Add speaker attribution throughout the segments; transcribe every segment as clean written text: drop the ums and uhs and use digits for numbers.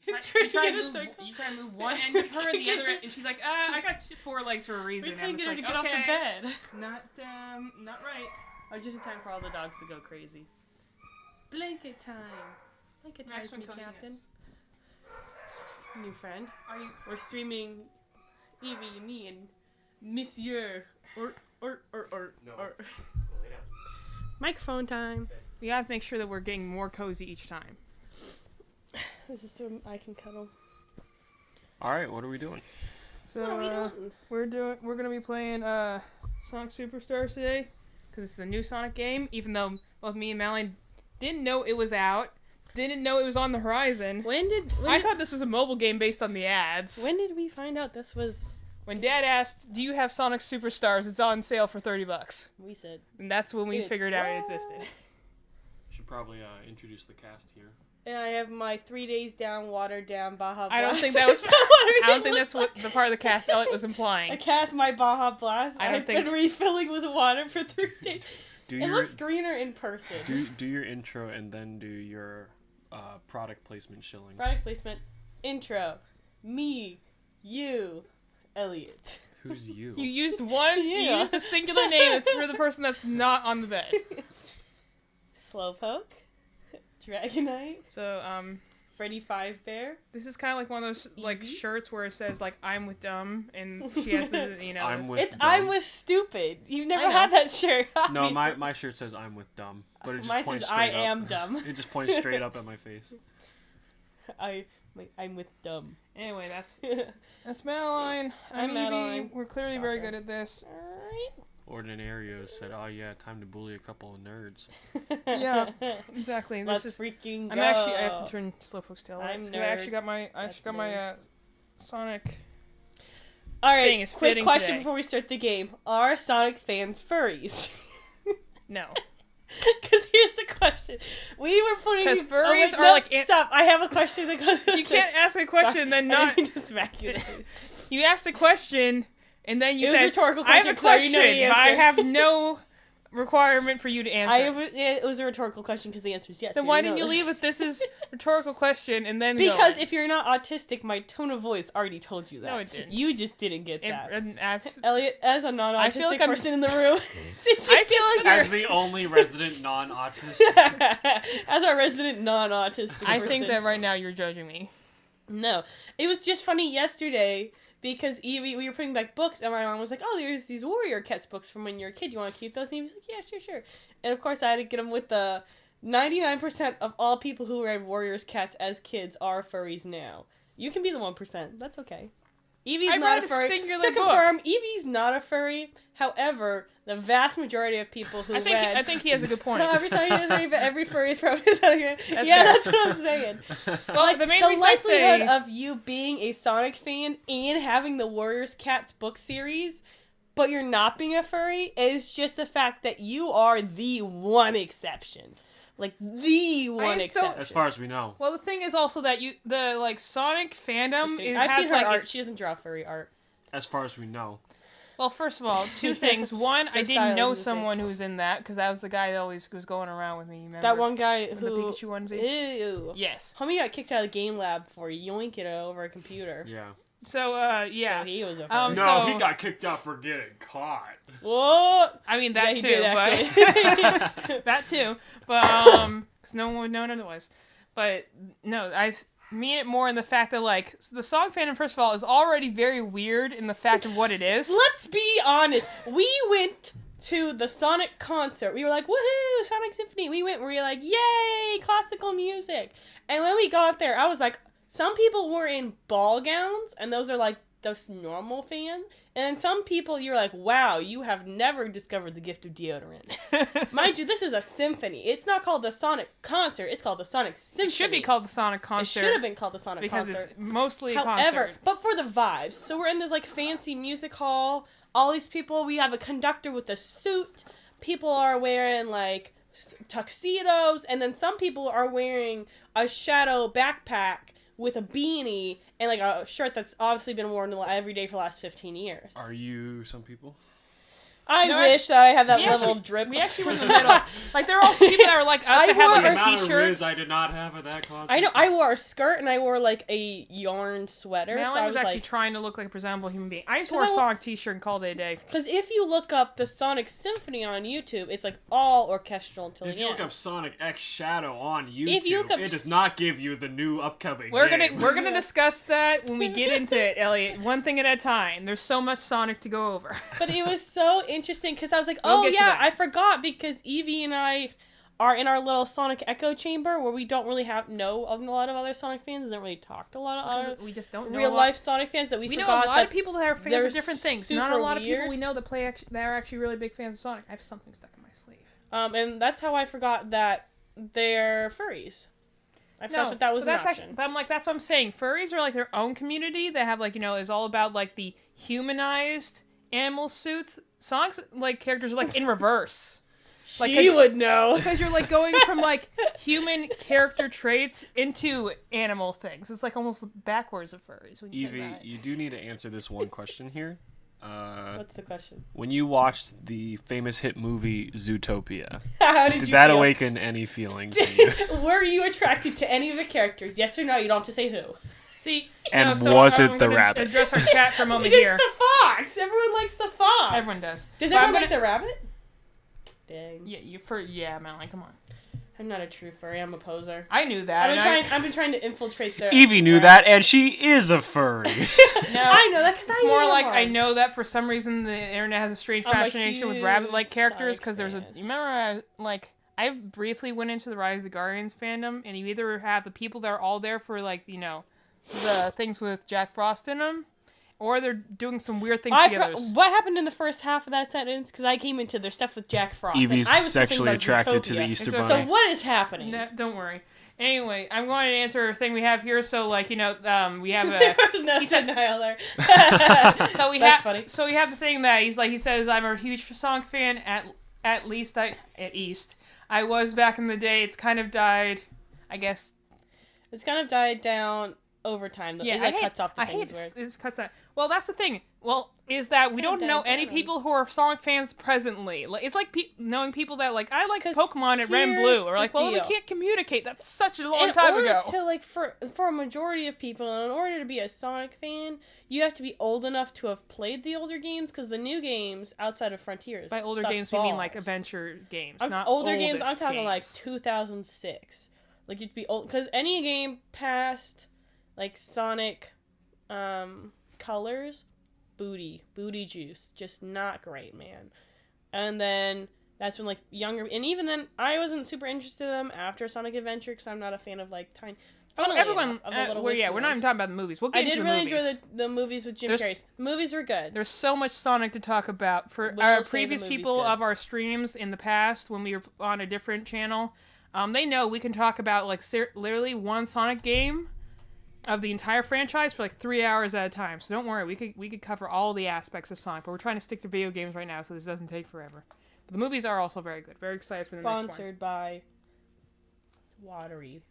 Speaker 1: You try to move one end of her and the other end, and she's like, I got 4 legs for a reason.
Speaker 2: We couldn't get her to
Speaker 1: like,
Speaker 2: get off the bed.
Speaker 1: Not right.
Speaker 2: Or just in time for all the dogs to go crazy. Blanket time. Blanket time, me, Captain. New friend. We're streaming Evie, me, and Monsieur.
Speaker 3: No.
Speaker 2: Microphone time.
Speaker 1: We gotta make sure that we're getting more cozy each time.
Speaker 2: This is so I can cuddle.
Speaker 3: All right, what are we doing?
Speaker 1: So we're gonna be playing Sonic Superstars today because it's the new Sonic game. Even though both me and Malin didn't know it was out, didn't know it was on the horizon. I thought this was a mobile game based on the ads.
Speaker 2: When did we find out this was?
Speaker 1: When Dad asked, "Do you have Sonic Superstars?" It's on sale for $30.
Speaker 2: We said.
Speaker 1: And that's when we figured out it existed.
Speaker 3: Should probably introduce the cast here.
Speaker 2: And I have my 3 days down, watered down Baja Blast.
Speaker 1: I don't think that was. I don't think that's what the part of the cast Elliot was implying.
Speaker 2: I cast my Baja Blast. I've been refilling with water for 3 days. It looks greener in person.
Speaker 3: Do your intro and then do your product placement shilling.
Speaker 2: Product placement. Intro. Me. You. Elliot.
Speaker 3: Who's you?
Speaker 1: You used one. You used a singular name. It's for the person that's not on the bed.
Speaker 2: Slowpoke. Dragonite.
Speaker 1: So,
Speaker 2: Freddy Five Bear.
Speaker 1: This is kind of like one of those like shirts where it says like "I'm with dumb" and she has the
Speaker 2: I'm with stupid. You've never had that shirt.
Speaker 3: No, my shirt says "I'm with dumb," but it just
Speaker 2: mine
Speaker 3: points
Speaker 2: says
Speaker 3: straight
Speaker 2: I
Speaker 3: up.
Speaker 2: am dumb.
Speaker 3: It just points straight up at my face.
Speaker 2: I'm with dumb.
Speaker 1: Anyway, that's Madeline. I'm Evie.
Speaker 2: Madeline.
Speaker 1: We're clearly very good at this.
Speaker 3: Ordinario said, "Oh yeah, time to bully a couple of nerds."
Speaker 1: Yeah, exactly.
Speaker 2: Let's freaking go.
Speaker 1: I have to turn Slowpoke still.
Speaker 2: I'm
Speaker 1: I actually got my Sonic.
Speaker 2: All right.
Speaker 1: Thing is
Speaker 2: quick question
Speaker 1: today.
Speaker 2: before we start the game: are Sonic fans furries?
Speaker 1: No.
Speaker 2: Because here's the question: we were putting
Speaker 1: because furries are like
Speaker 2: stop. I have a question that goes.
Speaker 1: You can't ask a question and then not.
Speaker 2: Just smack you in the face.
Speaker 1: You asked a question. And then you said,
Speaker 2: I have a question,
Speaker 1: but I have no requirement for you to answer.
Speaker 2: It was a rhetorical question because the answer is yes.
Speaker 1: Then why didn't you leave with this is rhetorical question and then
Speaker 2: Because if you're not autistic, my tone of voice already told you that.
Speaker 1: No, it didn't.
Speaker 2: You just didn't get that.
Speaker 1: Elliot,
Speaker 2: as a non-autistic person in the room,
Speaker 1: I feel like
Speaker 3: as the only resident non-autistic.
Speaker 2: As our resident non-autistic
Speaker 1: I think that right now you're judging me.
Speaker 2: No. It was just funny yesterday. Because we were putting back books, and my mom was like, "Oh, there's these Warrior Cats books from when you were a kid. You want to keep those?" And he was like, "Yeah, sure." And of course, I had to get them with the 99% of all people who read Warriors Cats as kids are furries now. You can be the 1%. That's okay. Evie's not a furry. To confirm, Evie's not a furry. However, the vast majority of people who
Speaker 1: I think he has a good point.
Speaker 2: No, every furry is probably Sonic. That's what I'm saying.
Speaker 1: Well, the
Speaker 2: likelihood of you being a Sonic fan and having the Warriors Cats book series, but you're not being a furry, is just the fact that you are the one exception. Like, the one exception.
Speaker 3: As far as we know.
Speaker 1: Well, the thing is also that the Sonic fandom
Speaker 2: I've seen her art. She doesn't draw furry art.
Speaker 3: As far as we know.
Speaker 1: Well, first of all, 2 things. One, I didn't know someone who was in that, because that was the guy that always was going around with me, you remember?
Speaker 2: That one guy
Speaker 1: with the Pikachu onesie?
Speaker 2: Ew.
Speaker 1: Yes.
Speaker 2: Homie got kicked out of the game lab for yoinking it over a computer.
Speaker 3: Yeah.
Speaker 1: So, yeah.
Speaker 2: So he was a furry.
Speaker 3: No, he got kicked out for getting caught.
Speaker 2: What?
Speaker 1: I mean, that too, but... that too. But, because no one would know otherwise. But, no, I mean it more in the fact that, like, the Sonic fandom, first of all, is already very weird in the fact of what it is.
Speaker 2: Let's be honest. We went to the Sonic concert. We were like, woohoo, Sonic Symphony. We were like, yay, classical music. And when we got there, I was like, some people were in ball gowns, and those are like those normal fans. And some people, you're like, wow, you have never discovered the gift of deodorant. Mind you, this is a symphony. It's not called the Sonic Concert. It's called the Sonic Symphony.
Speaker 1: It should be called the Sonic Concert.
Speaker 2: It should have been called the Sonic Concert.
Speaker 1: Because it's mostly a concert.
Speaker 2: But for the vibes. So we're in this, like, fancy music hall. All these people, we have a conductor with a suit. People are wearing, like, tuxedos. And then some people are wearing a shadow backpack with a beanie and like a shirt that's obviously been worn every day for the last 15 years.
Speaker 3: Are you some people?
Speaker 2: I
Speaker 1: No,
Speaker 2: wish that I had that
Speaker 1: we
Speaker 2: level
Speaker 1: actually-
Speaker 2: of drip.
Speaker 1: We actually were in the middle. Like, there were also people that were like us
Speaker 2: I
Speaker 1: that had
Speaker 2: wore-
Speaker 1: like
Speaker 3: The
Speaker 1: a
Speaker 3: amount of
Speaker 1: t-shirt.
Speaker 3: riz I did not have at that concert.
Speaker 2: I know. I wore a skirt and I wore like a yarn sweater.
Speaker 1: Malin
Speaker 2: so I
Speaker 1: was
Speaker 2: was
Speaker 1: actually
Speaker 2: like,
Speaker 1: trying to look like a presentable human being. I just
Speaker 2: 'Cause
Speaker 1: wore a
Speaker 2: I wa-
Speaker 1: Sonic t-shirt and called it a day.
Speaker 2: because if you look up the Sonic Symphony on YouTube, it's like all orchestral until
Speaker 3: If
Speaker 2: the
Speaker 3: you
Speaker 2: end.
Speaker 3: look up Sonic X Shadow on YouTube,
Speaker 2: you look up-
Speaker 3: it does not give you the new upcoming
Speaker 1: We're
Speaker 3: game.
Speaker 1: gonna discuss that when we get into it, Elliot. One thing at a time. There's so much Sonic to go over.
Speaker 2: But it was so interesting because I was like,
Speaker 1: We'll
Speaker 2: oh
Speaker 1: get to
Speaker 2: yeah,
Speaker 1: that.
Speaker 2: I forgot because Evie and I are in our little Sonic Echo chamber where we don't really know a lot of other Sonic fans. Don't really talk to a lot of other
Speaker 1: We just don't know
Speaker 2: real
Speaker 1: a lot.
Speaker 2: life Sonic fans that we
Speaker 1: We know
Speaker 2: forgot
Speaker 1: a lot
Speaker 2: that
Speaker 1: of people that are fans
Speaker 2: they're
Speaker 1: of different things. Not a
Speaker 2: super
Speaker 1: lot of people
Speaker 2: weird.
Speaker 1: we know that that are actually really big fans of Sonic. I have something stuck in my sleeve.
Speaker 2: And that's how I forgot that they're furries. I thought that was
Speaker 1: but
Speaker 2: an
Speaker 1: that's
Speaker 2: option.
Speaker 1: actually, but I'm like, that's what I'm saying. Furries are like their own community that have like, is all about like the humanized animal suits. Sonic's like characters are like in reverse. Like,
Speaker 2: She would know.
Speaker 1: Because you're like going from like human character traits into animal things. It's like almost backwards of furries when you think
Speaker 3: Evie,
Speaker 1: about it.
Speaker 3: you do need to answer this one question here.
Speaker 2: What's the question?
Speaker 3: When you watched the famous hit movie Zootopia,
Speaker 2: How did
Speaker 3: did
Speaker 2: you
Speaker 3: that
Speaker 2: feel?
Speaker 3: awaken any feelings in you?
Speaker 2: Were you attracted to any of the characters? Yes or no? You don't have to say who.
Speaker 1: See,
Speaker 3: And
Speaker 1: no, so
Speaker 3: was
Speaker 1: I'm
Speaker 3: it the
Speaker 1: gonna
Speaker 3: rabbit?
Speaker 1: Address our chat for a moment
Speaker 2: It's
Speaker 1: here.
Speaker 2: the fox. Everyone likes the fox.
Speaker 1: Everyone does.
Speaker 2: Does
Speaker 1: But I'm
Speaker 2: everyone like
Speaker 1: gonna-
Speaker 2: the rabbit? Dang.
Speaker 1: Yeah, Malin, come on.
Speaker 2: I'm not a true furry. I'm a poser.
Speaker 1: I knew that.
Speaker 2: I've been trying to infiltrate their.
Speaker 3: Evie knew that, and she is a furry.
Speaker 1: No,
Speaker 2: I know that because
Speaker 1: it's more like I know that for some reason the internet has a strange
Speaker 2: I'm a
Speaker 1: fascination with rabbit-like
Speaker 2: huge
Speaker 1: characters
Speaker 2: Sonic
Speaker 1: because there's a.
Speaker 2: fan.
Speaker 1: You remember, I briefly went into the Rise of the Guardians fandom, and you either have the people that are all there for like the things with Jack Frost in them, or they're doing some weird things together.
Speaker 2: What happened in the first half of that sentence? Because I came into their stuff with Jack Frost. and
Speaker 3: Evie's
Speaker 2: I was thinking
Speaker 3: sexually
Speaker 2: about
Speaker 3: attracted to the
Speaker 2: Zootopia.
Speaker 3: Easter
Speaker 1: So-
Speaker 3: Bunny.
Speaker 2: So what is happening?
Speaker 1: No, don't worry. Anyway, I'm going to answer a thing we have here. So, we have
Speaker 2: There
Speaker 1: a.
Speaker 2: was no
Speaker 1: he said-
Speaker 2: denial there.
Speaker 1: So we
Speaker 2: That's
Speaker 1: have.
Speaker 2: funny.
Speaker 1: So we have the thing that he says I'm a huge Sonic fan. At least I was back in the day. It's kind of died, I guess.
Speaker 2: It's kind of died down over time.
Speaker 1: Yeah,
Speaker 2: It cuts off the
Speaker 1: I hate
Speaker 2: things where
Speaker 1: it cuts that. Well, that's the thing. Well, is that we don't know any people who are Sonic fans presently. Like, it's like knowing people that like I like
Speaker 2: 'Cause
Speaker 1: Pokemon at Red and
Speaker 2: here's
Speaker 1: Blue, or
Speaker 2: the
Speaker 1: like, well, we
Speaker 2: deal.
Speaker 1: can't communicate. That's such a long
Speaker 2: in
Speaker 1: time
Speaker 2: order
Speaker 1: ago.
Speaker 2: to like for a majority of people, in order to be a Sonic fan, you have to be old enough to have played the older games because the new games outside of Frontiers.
Speaker 1: By older
Speaker 2: suck
Speaker 1: games, we mean like
Speaker 2: balls.
Speaker 1: adventure games,
Speaker 2: I'm-
Speaker 1: not
Speaker 2: older games. I'm
Speaker 1: oldest
Speaker 2: talking like
Speaker 1: games.
Speaker 2: 2006. Like you'd be old because any game past like Sonic, Colors, booty juice, just not great, man. And then that's when like younger, and even then I wasn't super interested in them after Sonic Adventure because I'm not a fan of like tiny.
Speaker 1: Oh,
Speaker 2: funnily
Speaker 1: everyone.
Speaker 2: enough, of the little
Speaker 1: We're
Speaker 2: whiskey
Speaker 1: not
Speaker 2: ones.
Speaker 1: even talking about the movies. We'll get
Speaker 2: I
Speaker 1: into
Speaker 2: did
Speaker 1: the
Speaker 2: really
Speaker 1: movies.
Speaker 2: enjoy the movies with Jim
Speaker 1: There's-
Speaker 2: Carrey. The movies were good.
Speaker 1: There's so much Sonic to talk about. For
Speaker 2: We'll
Speaker 1: our
Speaker 2: save the
Speaker 1: previous
Speaker 2: movies
Speaker 1: people
Speaker 2: good.
Speaker 1: of our streams in the past, when we were on a different channel, they know we can talk about like literally one Sonic game of the entire franchise for like 3 hours at a time. So don't worry, we could cover all the aspects of Sonic. But we're trying to stick to video games right now, so this doesn't take forever. But the movies are also very good. Very excited for the next one.
Speaker 2: Sponsored by Watery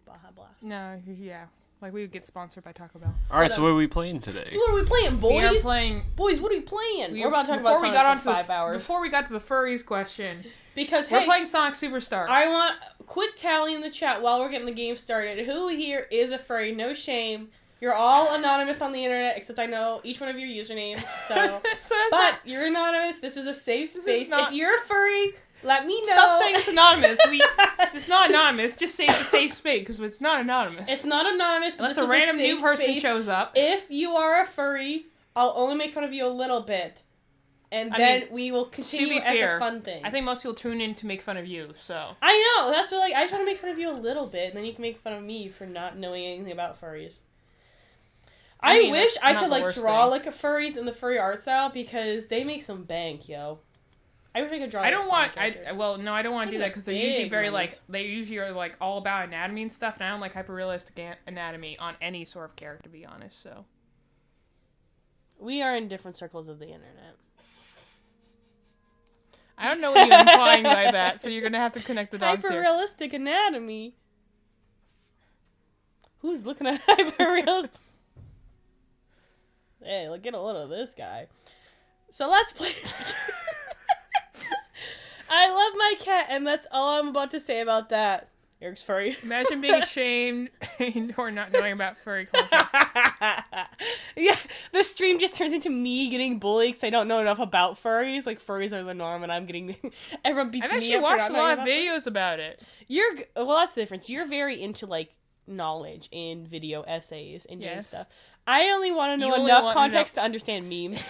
Speaker 2: Baja Blast.
Speaker 1: No, yeah, like we would get sponsored by Taco Bell.
Speaker 3: All right, so what are we playing today?
Speaker 2: So what are we playing, boys?
Speaker 1: We are playing.
Speaker 2: Boys, what are we playing? We're about to talk
Speaker 1: before
Speaker 2: about
Speaker 1: we
Speaker 2: Sonic
Speaker 1: got
Speaker 2: for
Speaker 1: onto
Speaker 2: 5 hours.
Speaker 1: Before we got to the furries question,
Speaker 2: Because
Speaker 1: we're
Speaker 2: hey,
Speaker 1: playing Sonic Superstars.
Speaker 2: I want quit tallying the chat while we're getting the game started. Who here is a furry? No shame. You're all anonymous on the internet, except I know each one of your usernames. So,
Speaker 1: So that's
Speaker 2: but
Speaker 1: not-
Speaker 2: you're anonymous. This is a safe
Speaker 1: This is
Speaker 2: space.
Speaker 1: not-
Speaker 2: If you're a furry, let me know.
Speaker 1: Stop saying it's anonymous. It's not anonymous. Just say it's a safe space because it's not anonymous.
Speaker 2: It's not anonymous.
Speaker 1: Unless
Speaker 2: this
Speaker 1: a
Speaker 2: is
Speaker 1: random new
Speaker 2: safe
Speaker 1: person
Speaker 2: space.
Speaker 1: shows up.
Speaker 2: If you are a furry, I'll only make fun of you a little bit, and
Speaker 1: I
Speaker 2: then
Speaker 1: mean,
Speaker 2: we will
Speaker 1: To
Speaker 2: continue
Speaker 1: be
Speaker 2: as
Speaker 1: fair,
Speaker 2: a fun thing.
Speaker 1: I think most people tune in to make fun of you. So
Speaker 2: I know. That's what like I try to make fun of you a little bit, and then you can make fun of me for not knowing anything about furries.
Speaker 1: I
Speaker 2: I
Speaker 1: mean,
Speaker 2: wish
Speaker 1: that's
Speaker 2: I
Speaker 1: not
Speaker 2: could
Speaker 1: the
Speaker 2: like
Speaker 1: worst
Speaker 2: draw
Speaker 1: thing.
Speaker 2: like a furries in the furry art style because they make some bank, yo. I wish I could draw.
Speaker 1: I
Speaker 2: like,
Speaker 1: don't
Speaker 2: Sonic
Speaker 1: want.
Speaker 2: characters.
Speaker 1: No, I don't want to do
Speaker 2: Look
Speaker 1: that
Speaker 2: at
Speaker 1: because they're usually
Speaker 2: big
Speaker 1: very
Speaker 2: ones.
Speaker 1: like they usually are like all about anatomy and stuff, and I don't like hyper realistic anatomy on any sort of character, to be honest. So
Speaker 2: We are in different circles of the internet.
Speaker 1: I don't know what you're implying by that. So you're gonna have to connect the dots
Speaker 2: Hyper
Speaker 1: here.
Speaker 2: realistic anatomy. Who's looking at hyper realistic? Hey, look, get a load of this guy. So let's play. my cat, and that's all I'm about to say about that. Eric's furry.
Speaker 1: Imagine being ashamed or not knowing about furry culture.
Speaker 2: Yeah, the stream just turns into me getting bullied because I don't know enough about furries. Like, furries are the norm, and I'm getting... Everyone beats
Speaker 1: I've
Speaker 2: me
Speaker 1: actually
Speaker 2: up for
Speaker 1: watched
Speaker 2: not
Speaker 1: a lot
Speaker 2: knowing
Speaker 1: of
Speaker 2: about furries.
Speaker 1: videos about it.
Speaker 2: Well, that's the difference. You're very into, like, knowledge in video essays and doing
Speaker 1: Yes.
Speaker 2: stuff. I only want to know
Speaker 1: You only
Speaker 2: enough
Speaker 1: want to know-
Speaker 2: context to understand memes.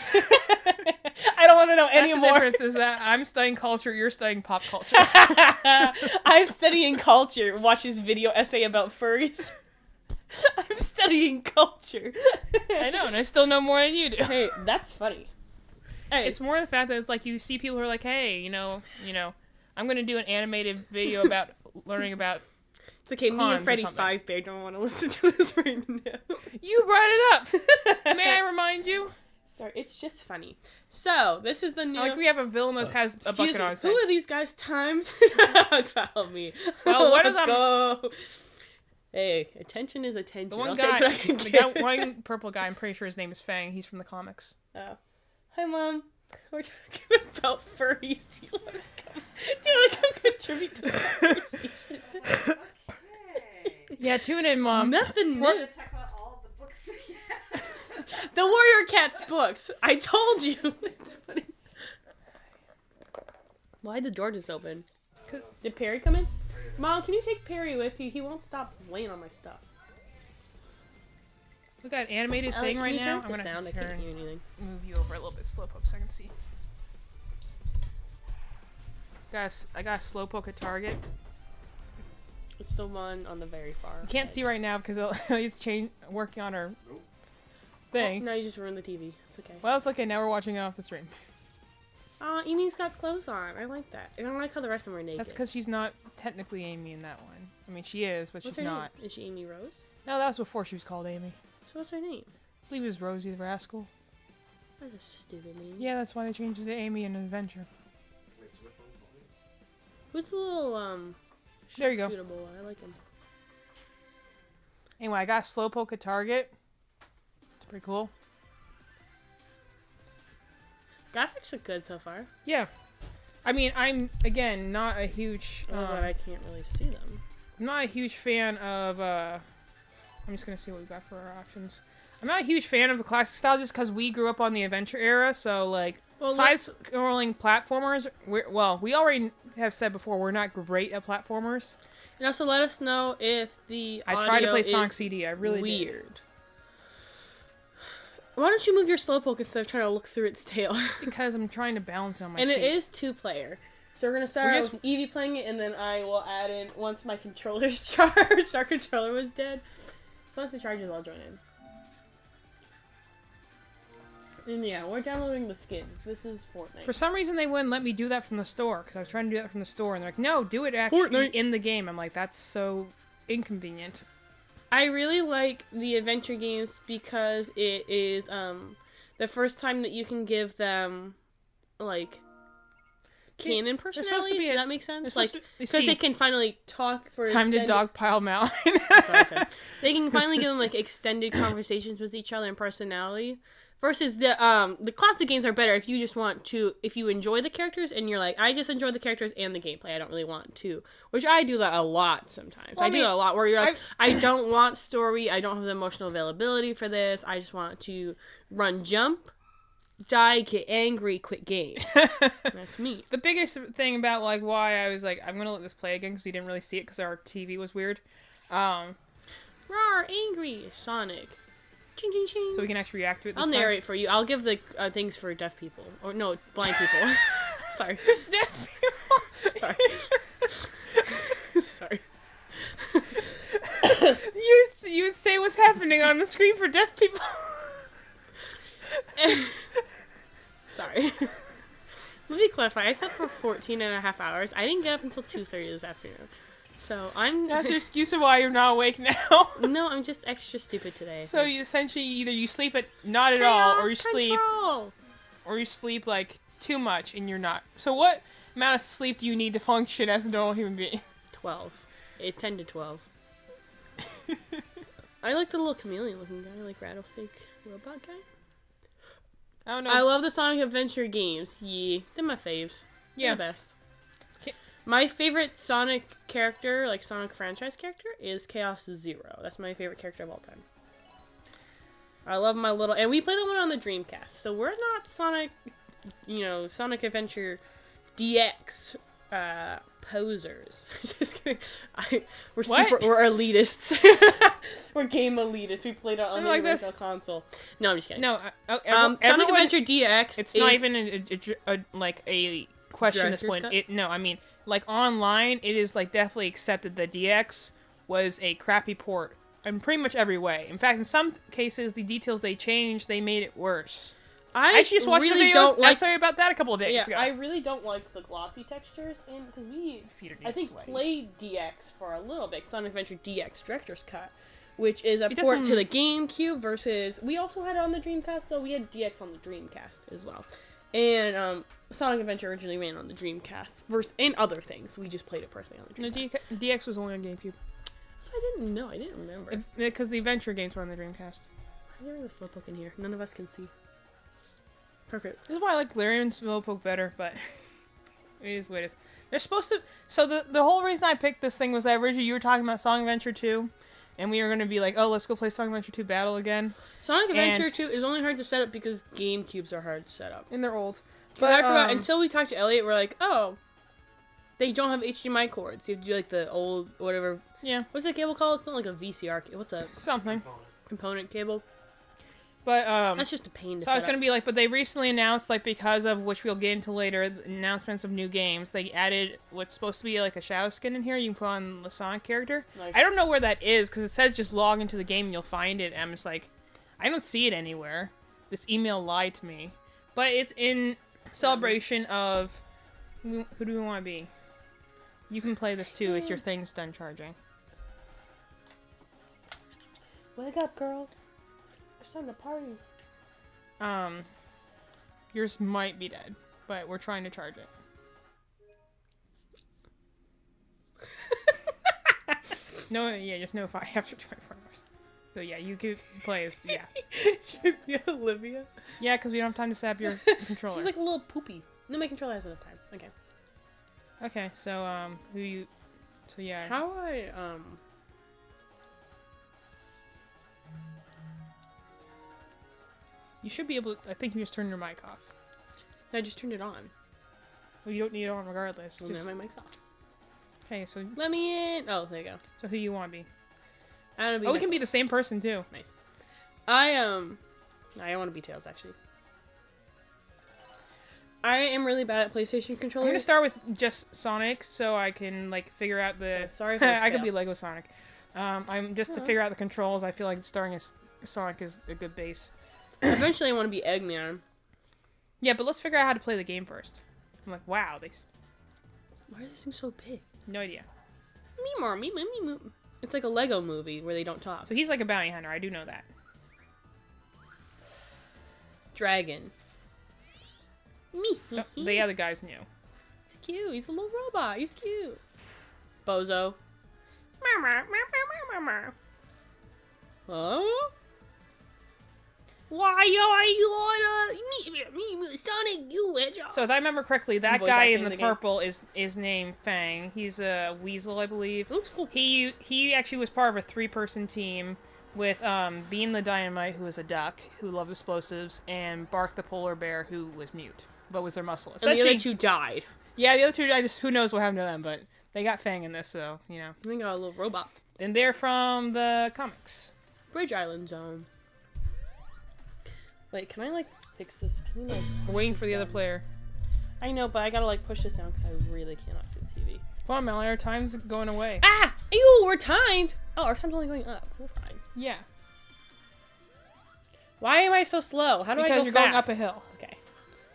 Speaker 2: I don't want to know
Speaker 1: That's
Speaker 2: any
Speaker 1: the
Speaker 2: more.
Speaker 1: difference is that I'm studying culture, you're studying pop culture.
Speaker 2: I'm studying culture. Watch this video essay about furries. I'm studying culture.
Speaker 1: I know, and I still know more than you do.
Speaker 2: Hey, that's funny. Alright,
Speaker 1: It's more the fact that it's like you see people who are like, hey, you know, I'm gonna do an animated video about learning about.
Speaker 2: it's okay. Me
Speaker 1: cons
Speaker 2: and
Speaker 1: or
Speaker 2: Freddy
Speaker 1: something.
Speaker 2: Five Bear don't want to listen to this right now.
Speaker 1: You brought it up. May I remind you?
Speaker 2: Sorry, it's just funny. So this is the new.
Speaker 1: Like we have a villain that has a
Speaker 2: Excuse
Speaker 1: bucket
Speaker 2: me,
Speaker 1: on his
Speaker 2: who
Speaker 1: head.
Speaker 2: are these guys timed? Follow me.
Speaker 1: Well, one of
Speaker 2: Let's
Speaker 1: them-
Speaker 2: go. Hey, attention is attention.
Speaker 1: The one
Speaker 2: I'll
Speaker 1: guy,
Speaker 2: take what I can
Speaker 1: the
Speaker 2: get.
Speaker 1: guy, one purple guy. I'm pretty sure his name is Fang. He's from the comics.
Speaker 2: Oh. Hi, Mom. We're talking about furries. Do you want to come contribute to the conversation?
Speaker 1: Yeah, tune in, Mom.
Speaker 2: Nothing
Speaker 4: We're
Speaker 2: new.
Speaker 4: gonna talk about all the books we have.
Speaker 2: The Warrior Cats books. I told you. It's funny. Why'd the door just open? Did Perry come in? Mom, can you take Perry with you? He won't stop laying on my stuff.
Speaker 1: We got an animated thing
Speaker 2: Can
Speaker 1: right
Speaker 2: you
Speaker 1: now.
Speaker 2: turn up the sound? I can't hear anything.
Speaker 1: Move you over a little bit, slowpoke, so I can see. I got a slowpoke at Target.
Speaker 2: It's the one on the very far.
Speaker 1: You can't see right now because he's working on our thing.
Speaker 2: No, you just ruined the TV. It's okay.
Speaker 1: Well, it's okay. Now we're watching it off the stream.
Speaker 2: Amy's got clothes on. I like that. I don't like how the rest of them are naked.
Speaker 1: That's because she's not technically Amy in that one. I mean, she is, but
Speaker 2: What's
Speaker 1: she's
Speaker 2: her
Speaker 1: not.
Speaker 2: name? Is she Amy Rose?
Speaker 1: No, that was before she was called Amy.
Speaker 2: So what's her name?
Speaker 1: I believe it was Rosie the Rascal.
Speaker 2: That's a stupid name.
Speaker 1: Yeah, that's why they changed it to Amy in Adventure.
Speaker 2: Who's the little
Speaker 1: There you go.
Speaker 2: shootable? I like him.
Speaker 1: Anyway, I got a slowpoke at Target. It's pretty cool.
Speaker 2: Graphics look good so far.
Speaker 1: Yeah. I mean, I'm again not a huge.
Speaker 2: But I can't really see them.
Speaker 1: I'm not a huge fan of. I'm just gonna see what we got for our options. I'm not a huge fan of the classic style just because we grew up on the adventure era. So like
Speaker 2: Well,
Speaker 1: side-scrolling platformers. We already have said before we're not great at platformers.
Speaker 2: And also let us know if the
Speaker 1: I tried to
Speaker 2: audio
Speaker 1: play Sonic
Speaker 2: is
Speaker 1: CD. I really did.
Speaker 2: weird. Why don't you move your slowpoke instead of trying to look through its tail?
Speaker 1: Because I'm trying to balance it on my
Speaker 2: And
Speaker 1: feet.
Speaker 2: it is 2-player. So we're gonna start
Speaker 1: We're
Speaker 2: out
Speaker 1: just-
Speaker 2: with Eevee playing it, and then I will add in once my controller's charged. Our controller was dead. So once it charges, I'll join in. And yeah, we're downloading the skins. This is Fortnite.
Speaker 1: For some reason, they wouldn't let me do that from the store because I was trying to do that from the store, and they're like, "No, do it actually
Speaker 2: Fortnite.
Speaker 1: in the game." I'm like, "That's so inconvenient."
Speaker 2: I really like the adventure games because it is the first time that you can give them like canon
Speaker 1: supposed to
Speaker 2: personalities.
Speaker 1: be
Speaker 2: Does
Speaker 1: a-
Speaker 2: that make sense?
Speaker 1: It's
Speaker 2: Like
Speaker 1: supposed to-
Speaker 2: because
Speaker 1: see,
Speaker 2: they can finally talk for
Speaker 1: time to
Speaker 2: extended-
Speaker 1: dogpile Mal.
Speaker 2: That's what I said. They can finally give them like extended conversations with each other and personality. Versus the classic games are better if you just want to, if you enjoy the characters and you're like, I just enjoy the characters and the gameplay. I don't really want to, which I do that a lot sometimes.
Speaker 1: Well,
Speaker 2: I do
Speaker 1: I mean,
Speaker 2: that a lot where you're like, I don't want story. I don't have the emotional availability for this. I just want to run, jump, die, get angry, quit game. That's me.
Speaker 1: The biggest thing about like why I was like, I'm gonna let this play again because we didn't really see it because our TV was weird.
Speaker 2: Roar, angry, Sonic. Ching, ching, ching.
Speaker 1: So we can actually react to it. This
Speaker 2: I'll
Speaker 1: time.
Speaker 2: narrate for you. I'll give the things for deaf people. Or no, blind people. Sorry. Sorry. Sorry.
Speaker 1: You would say what's happening on the screen for deaf people.
Speaker 2: Sorry. Let me clarify. I slept for 14 and a half hours. I didn't get up until 2:30 this afternoon. So I'm...
Speaker 1: That's your excuse of why you're not awake now.
Speaker 2: No, I'm just extra stupid today. I
Speaker 1: So
Speaker 2: think.
Speaker 1: you essentially either you sleep at not at all, or you
Speaker 2: Chaos
Speaker 1: sleep,
Speaker 2: control!
Speaker 1: or you sleep like too much and you're not. So what amount of sleep do you need to function as a normal human being?
Speaker 2: 12. 10 to 12. I like the little chameleon looking guy, like Rattlesnake Robot guy.
Speaker 1: I don't know.
Speaker 2: I love the Sonic Adventure games. Yeah, they're my faves.
Speaker 1: Yeah.
Speaker 2: They're the best. My favorite Sonic character, like Sonic franchise character, is Chaos Zero. That's my favorite character of all time. I love my little, and we played that one on the Dreamcast. So we're not Sonic, Sonic Adventure DX posers. Just kidding. We're elitists. We're game elitists. We played it on the original console. No, I'm just kidding.
Speaker 1: No,
Speaker 2: Sonic Adventure DX.
Speaker 1: It's not even a question at this point. I mean, like online, it is like definitely accepted that DX was a crappy port in pretty much every way. In fact, in some cases, the details they changed, they made it worse. I actually just watched
Speaker 2: really
Speaker 1: a video essay about that a couple of days ago.
Speaker 2: I really don't like the glossy textures, and because I think played DX for a little bit, Sonic Adventure DX Director's Cut, which is a port to the GameCube versus we also had it on the Dreamcast, so we had DX on the Dreamcast as well, and Sonic Adventure originally ran on the Dreamcast and other things. We just played it personally on the Dreamcast.
Speaker 1: No, DX was only on GameCube.
Speaker 2: So I didn't know. I didn't remember.
Speaker 1: Because the adventure games were on the Dreamcast.
Speaker 2: I never the Slowpoke in here. None of us can see. Perfect.
Speaker 1: This is why I like Larian Slowpoke better, but it is what it is. They're supposed to. So the whole reason I picked this thing was that originally you were talking about Sonic Adventure 2, and we were going to be like, oh, let's go play Sonic Adventure 2 Battle again.
Speaker 2: Sonic Adventure 2 is only hard to set up because GameCubes are hard to set up.
Speaker 1: And they're old.
Speaker 2: But I forgot, until we talked to Elliot, we're like, oh, they don't have HDMI cords. You have to do like the old, whatever.
Speaker 1: Yeah.
Speaker 2: What's that cable called? It's not like a VCR. What's a
Speaker 1: something
Speaker 2: component cable?
Speaker 1: But
Speaker 2: that's just a pain to
Speaker 1: set up. So I was gonna be like, but they recently announced, like, because of which we'll get into later, the announcements of new games. They added what's supposed to be like a shadow skin in here. You can put on the Sonic character. Nice. I don't know where that is because it says just log into the game and you'll find it. And I'm just like, I don't see it anywhere. This email lied to me. But it's in celebration of who do we want to be? You can play this too if your thing's done charging.
Speaker 2: Wake up, girl. It's time to party.
Speaker 1: Yours might be dead, but we're trying to charge it. No, yeah, there's no fire after 24 hours. So yeah, you could play as, yeah.
Speaker 2: Should be Olivia?
Speaker 1: Yeah, because we don't have time to set up your controller.
Speaker 2: She's like a little poopy. No, my controller has enough time. Okay.
Speaker 1: Okay, so, so yeah.
Speaker 2: How I,
Speaker 1: You should be able to, I think you just turn your mic off.
Speaker 2: I just turned it on.
Speaker 1: Well, you don't need it on regardless.
Speaker 2: Well, now my mic's off.
Speaker 1: Okay, so.
Speaker 2: Let me in! Oh, there you go.
Speaker 1: So who you want to be?
Speaker 2: I want to be
Speaker 1: we can be the same person, too.
Speaker 2: Nice. I want to be Tails, actually. I am really bad at PlayStation controllers.
Speaker 1: I'm gonna start with just Sonic, so I can, like, figure out the...
Speaker 2: So, sorry if I
Speaker 1: could be Lego Sonic. I'm just to figure out the controls, I feel like starting as Sonic is a good base.
Speaker 2: Eventually I want to be Eggman.
Speaker 1: Yeah, but let's figure out how to play the game first. I'm like, wow,
Speaker 2: why are these things so big?
Speaker 1: No idea.
Speaker 2: Me. It's like a Lego movie where they don't talk.
Speaker 1: So he's like a bounty hunter, I do know that.
Speaker 2: Dragon. Me.
Speaker 1: Oh, the other guy's new.
Speaker 2: He's cute. He's a little robot. He's cute. Bozo. Huh? Why are you on Sonic? You hedgehog.
Speaker 1: So if I remember correctly, that guy in the purple is named Fang. He's a weasel, I believe.
Speaker 2: Looks cool.
Speaker 1: He actually was part of a 3-person team with Bean the Dynamite, who was a duck who loved explosives, and Bark the polar bear, who was mute but was their muscle.
Speaker 2: And the other two died.
Speaker 1: Yeah, the other two died. Just who knows what happened to them, but they got Fang in this, so you know.
Speaker 2: They got a little robot.
Speaker 1: And they're from the comics.
Speaker 2: Bridge Island Zone. Wait, can I, like, fix this? Can we, like,
Speaker 1: we're waiting for the other player.
Speaker 2: I know, but I gotta, like, push this down because I really cannot see the TV.
Speaker 1: Come on, Melanie, our time's going away.
Speaker 2: Ah! Ew, we're timed! Oh, our time's only going up. We're fine.
Speaker 1: Yeah.
Speaker 2: Why am I so slow? How do I go
Speaker 1: Because you're
Speaker 2: fast?
Speaker 1: going up a hill.
Speaker 2: Okay.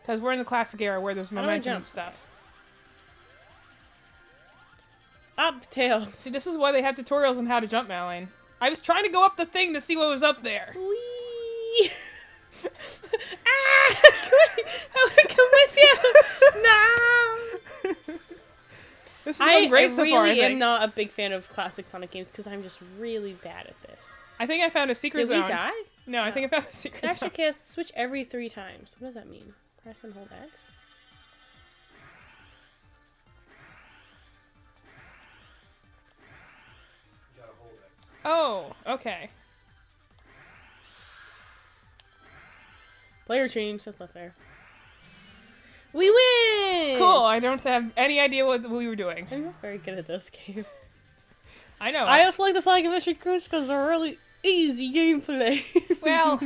Speaker 1: Because we're in the classic era where there's
Speaker 2: How do I
Speaker 1: momentum and
Speaker 2: jump?
Speaker 1: stuff.
Speaker 2: Up, Tails.
Speaker 1: See, this is why they have tutorials on how to jump, Malane. I was trying to go up the thing to see what was up there.
Speaker 2: Whee! Ah! I want to come with you! No!
Speaker 1: This is going great so far, I
Speaker 2: really
Speaker 1: think.
Speaker 2: am not a big fan of classic Sonic games because I'm just really bad at this.
Speaker 1: I think I found a secret
Speaker 2: Did
Speaker 1: zone.
Speaker 2: we die?
Speaker 1: No, I think I found a secret zone.
Speaker 2: Extra cast switch every 3 times. What does that mean? Press and hold X?
Speaker 1: Oh, okay.
Speaker 2: Player change. That's not fair. We win!
Speaker 1: Cool. I don't have any idea what we were doing.
Speaker 2: I'm not very good at this game.
Speaker 1: I know.
Speaker 2: I also like the Sonic Adventure Cruise because they're really easy gameplay.
Speaker 1: Well,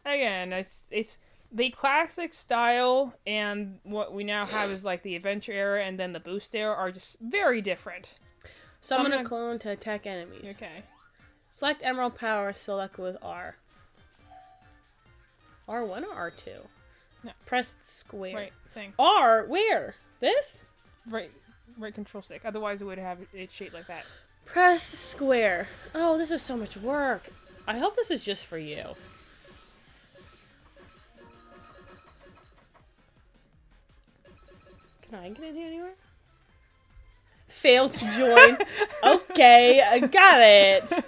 Speaker 1: again, it's the classic style, and what we now have is like the adventure era, and then the boost era are just very different.
Speaker 2: Summon a
Speaker 1: Summon-
Speaker 2: clone to attack enemies.
Speaker 1: Okay.
Speaker 2: Select Emerald Power, select with R. R1 or R2?
Speaker 1: No.
Speaker 2: Press square.
Speaker 1: Right thing.
Speaker 2: R, where? This?
Speaker 1: Right control stick. Otherwise, it would have it shaped like that.
Speaker 2: Press square. Oh, this is so much work. I hope this is just for you. Can I get in here anywhere? Failed to join. Okay, I got it.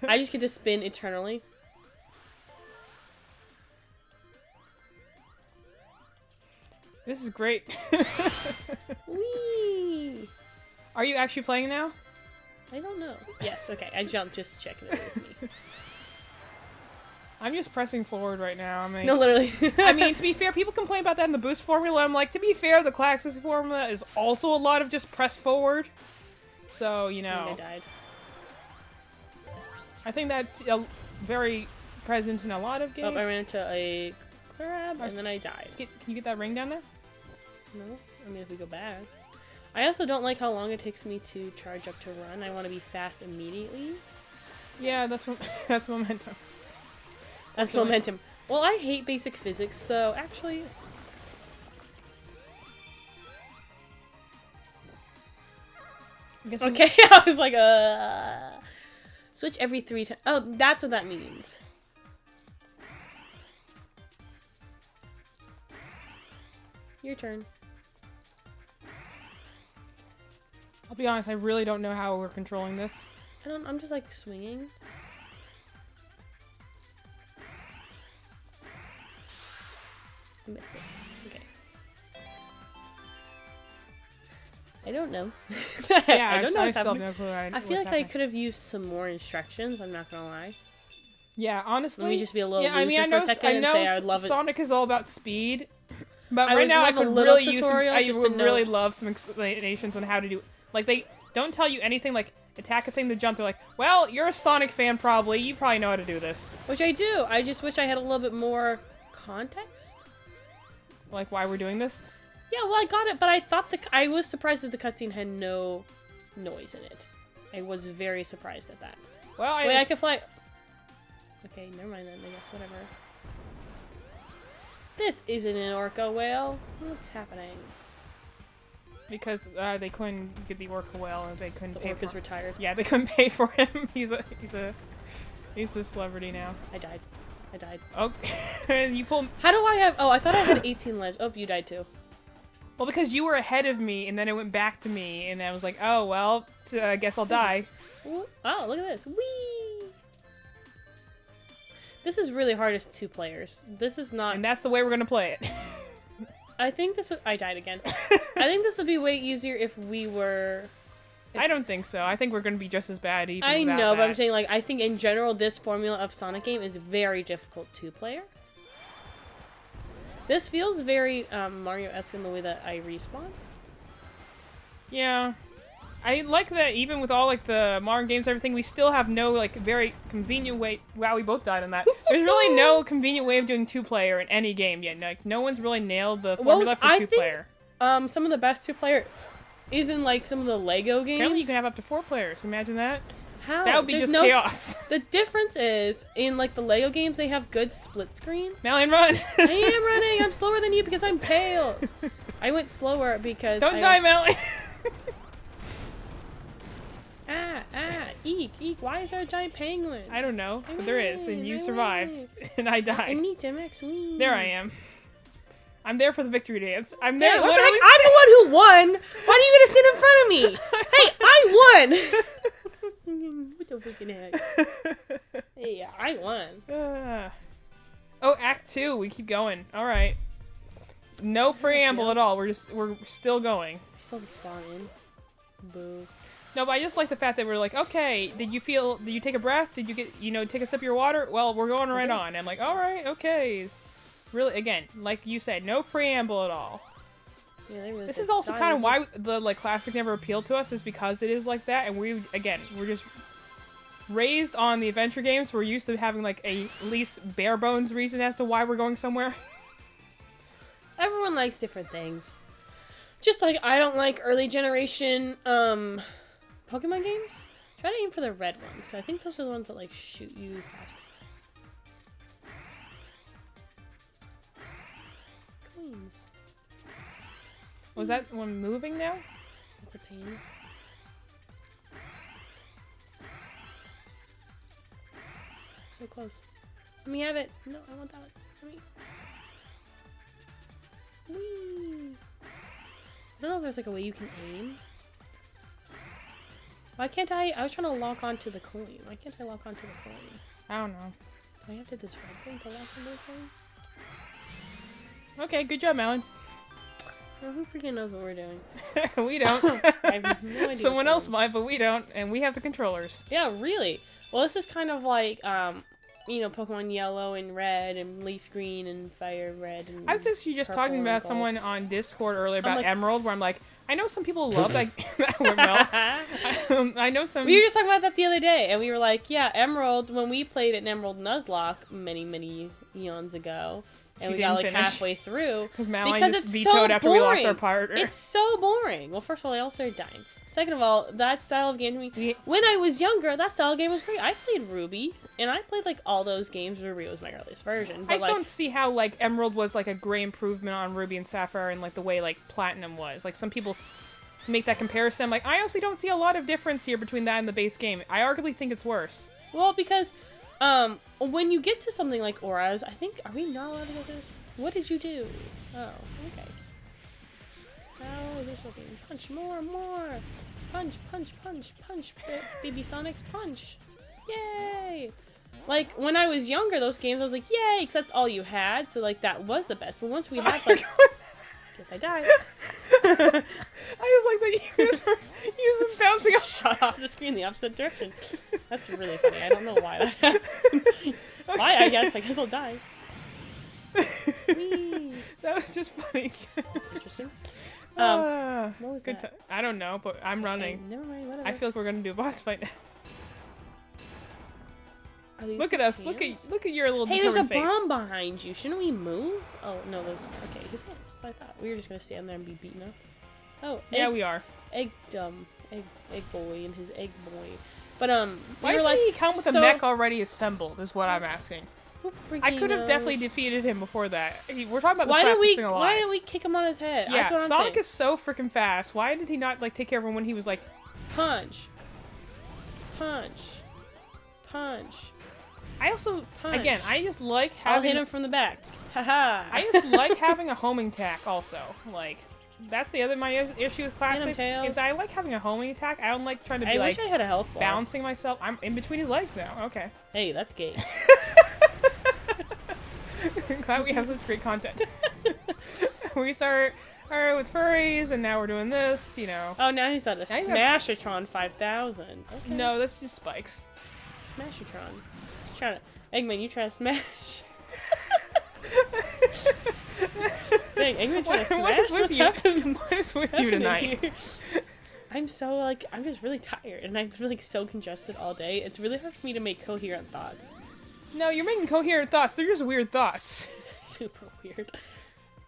Speaker 2: I just get to spin eternally.
Speaker 1: This is great.
Speaker 2: Whee!
Speaker 1: Are you actually playing now?
Speaker 2: I don't know. Yes, okay. I jumped just checking it was me.
Speaker 1: I'm just pressing forward right now. I mean,
Speaker 2: No, literally.
Speaker 1: I mean, to be fair, people complain about that in the boost formula. I'm like, to be fair, the classic formula is also a lot of just press forward. So, you
Speaker 2: I
Speaker 1: know,
Speaker 2: think I died.
Speaker 1: I think that's very present in a lot of games.
Speaker 2: Oh, I ran into a crab and then I died.
Speaker 1: Can you get that ring down there?
Speaker 2: No? I mean, if we go back. I also don't like how long it takes me to charge up to run. I want to be fast immediately.
Speaker 1: Yeah, that's that's momentum.
Speaker 2: That's
Speaker 1: Okay.
Speaker 2: momentum. Well, I hate basic physics, so actually...
Speaker 1: I'm guessing-
Speaker 2: Okay, I was like, Switch every 3 times. Oh, that's what that means. Your turn.
Speaker 1: I'll be honest, I really don't know how we're controlling this.
Speaker 2: I'm just like swinging. I missed it. Okay. I don't know.
Speaker 1: Yeah,
Speaker 2: I don't know
Speaker 1: I
Speaker 2: what's
Speaker 1: still have
Speaker 2: happening.
Speaker 1: no clue.
Speaker 2: I feel like I could have used some more instructions, I'm not gonna lie.
Speaker 1: Yeah, honestly.
Speaker 2: Let me just be a little
Speaker 1: yeah, I mean, I
Speaker 2: loser
Speaker 1: know,
Speaker 2: for a second
Speaker 1: I
Speaker 2: and
Speaker 1: know
Speaker 2: say I would love it.
Speaker 1: Sonic is all about speed, but
Speaker 2: I
Speaker 1: right
Speaker 2: would
Speaker 1: now I
Speaker 2: love a
Speaker 1: could
Speaker 2: little
Speaker 1: really use some,
Speaker 2: tutorial
Speaker 1: I
Speaker 2: just to
Speaker 1: would
Speaker 2: know.
Speaker 1: really love some explanations on how to do. Like they don't tell you anything. Like attack a thing to jump. They're like, well, you're a Sonic fan probably. You probably know how to do this.
Speaker 2: Which I do. I just wish I had a little bit more context.
Speaker 1: Like why we're doing this.
Speaker 2: Yeah, well, I got it, but I thought I was surprised that the cutscene had no noise in it. I was very surprised at that.
Speaker 1: Well,
Speaker 2: Wait, I can fly. Okay, never mind then. I guess whatever. This isn't an orca whale. What's happening?
Speaker 1: because they couldn't get the Orca whale and they couldn't
Speaker 2: The
Speaker 1: pay for
Speaker 2: orca's
Speaker 1: him.
Speaker 2: retired.
Speaker 1: Yeah, they couldn't pay for him. He's a celebrity now.
Speaker 2: I died. I died.
Speaker 1: Okay, you pulled.
Speaker 2: How do I have? Oh, I thought I had 18 lives. Oh, you died too.
Speaker 1: Well, because you were ahead of me, and then it went back to me, and I was like, oh well, I guess I'll die.
Speaker 2: Ooh. Oh, look at this. Whee! This is really hard as 2 players. This is not.
Speaker 1: And that's the way we're gonna play it.
Speaker 2: I think this would. I died again. I think this would be way easier if we were.
Speaker 1: I don't think so. I think we're gonna be just as bad. Even
Speaker 2: I
Speaker 1: without
Speaker 2: know, but
Speaker 1: that.
Speaker 2: I'm saying, like, I think in general this formula of Sonic game is very difficult 2-player. This feels very Mario-esque in the way that I respawn.
Speaker 1: Yeah. I like that even with all, like, the modern games and everything, we still have no, like, very convenient way... Wow, we both died on that. There's really no convenient way of doing 2-player in any game yet. Like, no one's really nailed the formula for
Speaker 2: I think-
Speaker 1: 2-player.
Speaker 2: Some of the best 2-player is in, like, some of the Lego games.
Speaker 1: Apparently you can have up to 4 players. Imagine that.
Speaker 2: How?
Speaker 1: That would be
Speaker 2: There's
Speaker 1: just
Speaker 2: no-
Speaker 1: chaos.
Speaker 2: The difference is, in, like, the Lego games, they have good split screen.
Speaker 1: Malin, run!
Speaker 2: I am running! I'm slower than you because I'm Tails! I went slower because
Speaker 1: Don't die, Malin!
Speaker 2: Eek, eek, why is there a giant penguin?
Speaker 1: I don't know, but there is, and you
Speaker 2: I
Speaker 1: survived,
Speaker 2: win.
Speaker 1: and I
Speaker 2: I
Speaker 1: died.
Speaker 2: need to max win.
Speaker 1: There I am. I'm there for the victory dance. I'm there
Speaker 2: Hey, what the
Speaker 1: literally.
Speaker 2: heck? I'm the one who won! Why are you gonna sit in front of me? Hey, I won! What the freaking heck? Hey, I won.
Speaker 1: Oh, Act 2. We keep going. All right. No preamble
Speaker 2: Yeah.
Speaker 1: at all. We're still going.
Speaker 2: I still have to spawn in. Boo.
Speaker 1: No, but I just like the fact that we're like, okay, did you take a breath? Did you get, take a sip of your water? Well, we're going right on. I'm like, all right, okay. Really, again, like you said, no preamble at all.
Speaker 2: Yeah, they really
Speaker 1: This
Speaker 2: did.
Speaker 1: is also kind of
Speaker 2: Dinosaurs.
Speaker 1: why the like classic never appealed to us, is because it is like that, and we're just raised on the adventure games. We're used to having like a least bare bones reason as to why we're going somewhere.
Speaker 2: Everyone likes different things. Just like I don't like early generation Pokemon games. Try to aim for the red ones, because I think those are the ones that like shoot you faster. Queens.
Speaker 1: Was that one moving now?
Speaker 2: That's a pain. So close. Let me have it. No, I want that one. Let me. Whee! I don't know if there's like a way you can aim. Why can't I? I was trying to lock onto the coin. Why can't I lock onto the coin?
Speaker 1: I don't know.
Speaker 2: Do I have to do this red thing to lock onto the coin?
Speaker 1: Okay, good job, Alan.
Speaker 2: Well, who freaking knows what we're doing?
Speaker 1: We don't.
Speaker 2: I have no idea.
Speaker 1: Someone
Speaker 2: what's
Speaker 1: else
Speaker 2: going
Speaker 1: might, but we don't, and we have the controllers.
Speaker 2: on. Yeah, really. Well, this is kind of like Pokemon Yellow and Red and Leaf Green and Fire Red and.
Speaker 1: I was actually just
Speaker 2: purple
Speaker 1: talking
Speaker 2: and
Speaker 1: about
Speaker 2: gold.
Speaker 1: someone on Discord earlier about
Speaker 2: like-
Speaker 1: Emerald, where I'm like, I know some people love that. That went well. I know some.
Speaker 2: We were just talking about that the other day, and we were like, yeah, Emerald, when we played at Emerald Nuzlocke many eons ago, and
Speaker 1: She
Speaker 2: we got
Speaker 1: didn't
Speaker 2: like
Speaker 1: finish.
Speaker 2: halfway through.
Speaker 1: Because Madeline
Speaker 2: Because
Speaker 1: just
Speaker 2: it's
Speaker 1: vetoed
Speaker 2: so
Speaker 1: after we lost our
Speaker 2: boring.
Speaker 1: partner.
Speaker 2: It's so boring. Well, first of all, I all started dying. Second of all, that style of game to me.
Speaker 1: We-
Speaker 2: When I was younger, that style of game was great. I played Ruby, and I played like all those games. Ruby was my earliest version. But,
Speaker 1: I just
Speaker 2: like,
Speaker 1: don't see how like Emerald was like a great improvement on Ruby and Sapphire, and like the way like Platinum was. Like some people make that comparison. Like I honestly don't see a lot of difference here between that and the base game. I arguably think it's worse.
Speaker 2: Well, because when you get to something like Auras, I think, are we not allowed to get this? What did you do? Oh, okay. How is this working? Punch, more. Punch. Baby Sonic's punch. Yay! Like, when I was younger, those games, I was like, yay, because that's all you had, so, like, that was the best. But once we had, like, guess I died.
Speaker 1: I just like that you just been bouncing off.
Speaker 2: Shot off the screen the opposite direction. That's really funny. I don't know why that happened. Why, I guess I'll die. Whee!
Speaker 1: That was just funny.
Speaker 2: That's interesting.
Speaker 1: What
Speaker 2: What was
Speaker 1: good
Speaker 2: that?
Speaker 1: I don't know, but I'm running.
Speaker 2: Okay, never mind, whatever.
Speaker 1: I feel like we're gonna do a boss fight now.
Speaker 2: Are these
Speaker 1: Look at
Speaker 2: his
Speaker 1: us.
Speaker 2: hands?
Speaker 1: Look at your little
Speaker 2: Hey, there's a
Speaker 1: determined face.
Speaker 2: bomb behind you. Shouldn't we move? Oh, no, those... Okay, his hands. That's what I thought. We were just gonna stand there and be beaten up. Oh,
Speaker 1: Yeah,
Speaker 2: egg,
Speaker 1: we are.
Speaker 2: egg boy and his egg boy. But,
Speaker 1: Why
Speaker 2: we were
Speaker 1: doesn't
Speaker 2: like,
Speaker 1: he come with a
Speaker 2: so-
Speaker 1: mech already assembled? Is what I'm asking.
Speaker 2: who
Speaker 1: I
Speaker 2: freaking
Speaker 1: could have
Speaker 2: knows?
Speaker 1: definitely defeated him before that. We're talking about the
Speaker 2: Why
Speaker 1: fastest
Speaker 2: did we?
Speaker 1: thing alive.
Speaker 2: Why did we kick him on his head?
Speaker 1: Yeah,
Speaker 2: That's what I'm
Speaker 1: Sonic
Speaker 2: saying.
Speaker 1: is so freaking fast. Why did he not like take care of him when he was like?
Speaker 2: Punch.
Speaker 1: I also,
Speaker 2: Punch.
Speaker 1: again, I just like
Speaker 2: I'll
Speaker 1: having.
Speaker 2: hit him from the back. Haha.
Speaker 1: I just like having a homing attack. Also, like that's the other my issue with classic
Speaker 2: Tails.
Speaker 1: is that I like having a homing attack. I don't like trying to be
Speaker 2: I
Speaker 1: like
Speaker 2: wish I had a health bar.
Speaker 1: bouncing myself. I'm in between his legs now. Okay.
Speaker 2: Hey, that's gay.
Speaker 1: Glad we have such great content. We start with furries, and now we're doing this. You know.
Speaker 2: Oh, now he's at a
Speaker 1: Now he's got
Speaker 2: Smashatron 5000. Okay.
Speaker 1: No, that's just spikes.
Speaker 2: Smashatron. He's trying to... Eggman, you trying to smash? Dang, Eggman trying to smash?
Speaker 1: What is with
Speaker 2: What's
Speaker 1: you?
Speaker 2: happening?
Speaker 1: What is with you
Speaker 2: happening
Speaker 1: tonight?
Speaker 2: here? I'm so, like, I'm just really tired, and I've been, like, so congested all day. It's really hard for me to make coherent thoughts.
Speaker 1: No, you're making coherent thoughts. They're just weird thoughts.
Speaker 2: Super weird.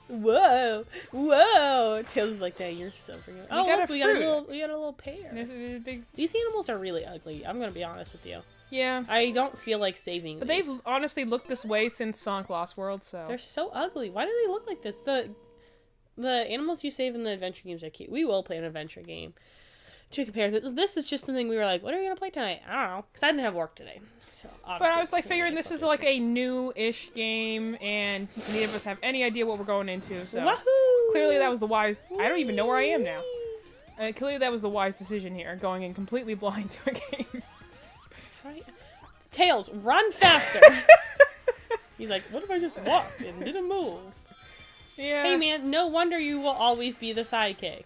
Speaker 2: Whoa! Whoa! Tails is like, dang, you're so freaking... Oh,
Speaker 1: got
Speaker 2: look,
Speaker 1: a
Speaker 2: we got a
Speaker 1: fruit.
Speaker 2: little pair.
Speaker 1: There's a big.
Speaker 2: These animals are really ugly. I'm gonna be honest with you.
Speaker 1: Yeah.
Speaker 2: I don't feel like saving
Speaker 1: But
Speaker 2: these.
Speaker 1: they've honestly looked this way since Sonic Lost World, so.
Speaker 2: They're so ugly. Why do they look like this? The animals you save in the adventure games are cute. We will play an adventure game to compare this. This is just something we were like, what are we gonna play tonight? I don't know, because I didn't have work today. So
Speaker 1: But I was like figuring this is like a new-ish game, and neither of us have any idea what we're going into, so.
Speaker 2: Wahoo!
Speaker 1: Clearly that was the wise. I don't even know where I am now. Clearly that was the wise decision here, going in completely blind to a game.
Speaker 2: Right. Tails, run faster! He's like, what if I just walked and didn't move?
Speaker 1: Yeah.
Speaker 2: Hey man, no wonder you will always be the sidekick.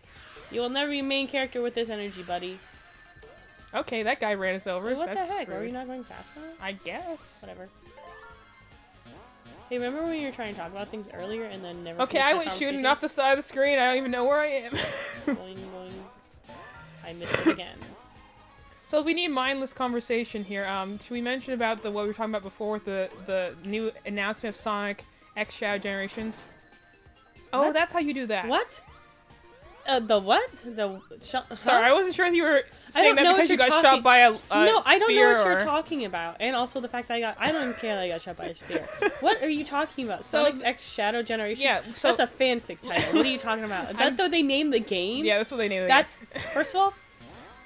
Speaker 2: You will never be main character with this energy, buddy.
Speaker 1: Okay, that guy ran us over.
Speaker 2: Wait, what the
Speaker 1: That's
Speaker 2: heck? Are we
Speaker 1: rude.
Speaker 2: not going fast enough?
Speaker 1: I guess.
Speaker 2: Whatever. Hey, remember when you were trying to talk about things earlier and then never
Speaker 1: Okay,
Speaker 2: finished
Speaker 1: I
Speaker 2: the
Speaker 1: went shooting
Speaker 2: conversation?
Speaker 1: off the side of the screen. I don't even know where I am.
Speaker 2: Boing, boing. I missed it again.
Speaker 1: So we need mindless conversation here. Should we mention about what we were talking about before with the new announcement of Sonic X Shadow Generations? Oh,
Speaker 2: What?
Speaker 1: that's how you do that.
Speaker 2: What? The what?
Speaker 1: Sorry, I wasn't sure if you were
Speaker 2: I
Speaker 1: saying
Speaker 2: don't
Speaker 1: that
Speaker 2: know
Speaker 1: because
Speaker 2: what
Speaker 1: you got
Speaker 2: you're
Speaker 1: shot
Speaker 2: talking-
Speaker 1: by a
Speaker 2: No, I don't know
Speaker 1: spear
Speaker 2: what you're
Speaker 1: or...
Speaker 2: talking about. And also the fact that I don't care that I got shot by a spear. What are you talking about?
Speaker 1: So-
Speaker 2: Sonic X Shadow Generation?
Speaker 1: Yeah, so-
Speaker 2: That's a fanfic title. What are you talking about? That's what they named the game?
Speaker 1: Yeah, that's what they named it.
Speaker 2: That's, first of all,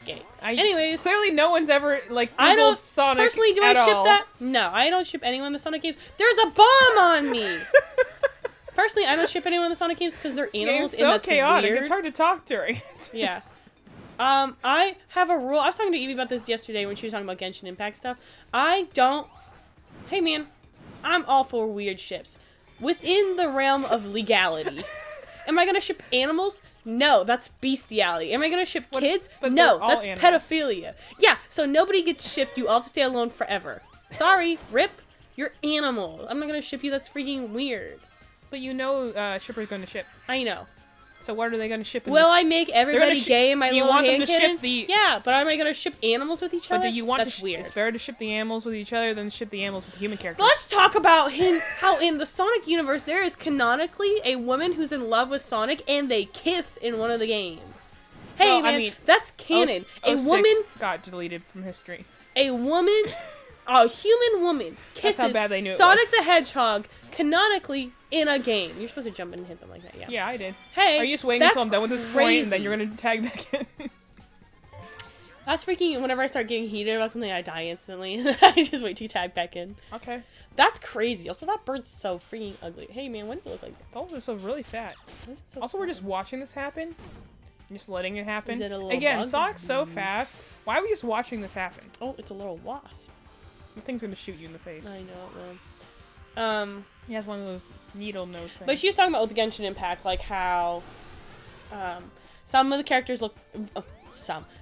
Speaker 2: gay. Anyways,
Speaker 1: clearly no one's ever like
Speaker 2: I
Speaker 1: Googled
Speaker 2: don't
Speaker 1: Sonic
Speaker 2: personally do I
Speaker 1: at
Speaker 2: ship
Speaker 1: all.
Speaker 2: that? No, I don't ship anyone in the Sonic games. There's a bomb on me. Personally, I don't ship anyone in the Sonic games because they're
Speaker 1: This
Speaker 2: animals
Speaker 1: game's
Speaker 2: and
Speaker 1: so
Speaker 2: that's
Speaker 1: chaotic.
Speaker 2: weird.
Speaker 1: It's hard to talk during.
Speaker 2: Yeah. I have a rule. I was talking to Evie about this yesterday when she was talking about Genshin Impact stuff. I don't. Hey man, I'm all for weird ships within the realm of legality. Am I gonna ship animals? No, that's bestiality. Am I gonna ship kids?
Speaker 1: but
Speaker 2: No,
Speaker 1: they're all
Speaker 2: that's
Speaker 1: animals.
Speaker 2: pedophilia. Yeah, so nobody gets shipped. You all have to stay alone forever. Sorry, Rip. You're animal. I'm not gonna ship you. That's freaking weird.
Speaker 1: But you know, Shipper's going to ship.
Speaker 2: I know.
Speaker 1: So what are they going to ship? In
Speaker 2: Will
Speaker 1: this?
Speaker 2: I make everybody
Speaker 1: sh-
Speaker 2: gay in my
Speaker 1: do you
Speaker 2: little
Speaker 1: want them
Speaker 2: hand
Speaker 1: to ship
Speaker 2: cannon?
Speaker 1: the-
Speaker 2: Yeah, but am I gonna ship animals with each
Speaker 1: But
Speaker 2: other?
Speaker 1: do you want
Speaker 2: That's
Speaker 1: to?
Speaker 2: weird.
Speaker 1: It's better to ship the animals with each other than ship the animals with human characters.
Speaker 2: Let's talk about how in the Sonic universe there is canonically a woman who's in love with Sonic and they kiss in one of the games. Hey
Speaker 1: Well, I
Speaker 2: man,
Speaker 1: mean,
Speaker 2: that's canon. A
Speaker 1: 06
Speaker 2: woman,
Speaker 1: got deleted from history.
Speaker 2: a human woman
Speaker 1: That's how
Speaker 2: kisses
Speaker 1: bad they knew it
Speaker 2: Sonic
Speaker 1: was.
Speaker 2: the Hedgehog canonically in a game. You're supposed to jump in and hit them like that, yeah.
Speaker 1: Yeah, I did.
Speaker 2: Hey,
Speaker 1: Are you just waiting
Speaker 2: that's
Speaker 1: until I'm done with this point
Speaker 2: crazy.
Speaker 1: and then you're gonna tag back in?
Speaker 2: That's freaking. Whenever I start getting heated about something, I die instantly. I just wait to tag back in.
Speaker 1: Okay.
Speaker 2: That's crazy. Also, that bird's so freaking ugly. Hey man, when do you look like that?
Speaker 1: Those are so really fat.
Speaker 2: Why is it so
Speaker 1: Also, we're
Speaker 2: fat?
Speaker 1: just watching this happen. Just letting it happen.
Speaker 2: Is it a little
Speaker 1: Again,
Speaker 2: bug?
Speaker 1: Sonic's so fast. Why are we just watching this happen?
Speaker 2: Oh, it's a little wasp.
Speaker 1: The thing's gonna shoot you in the face.
Speaker 2: I know it will.
Speaker 1: He has one of those needle nose things.
Speaker 2: But she was talking about with Genshin Impact, like how, some of the characters look,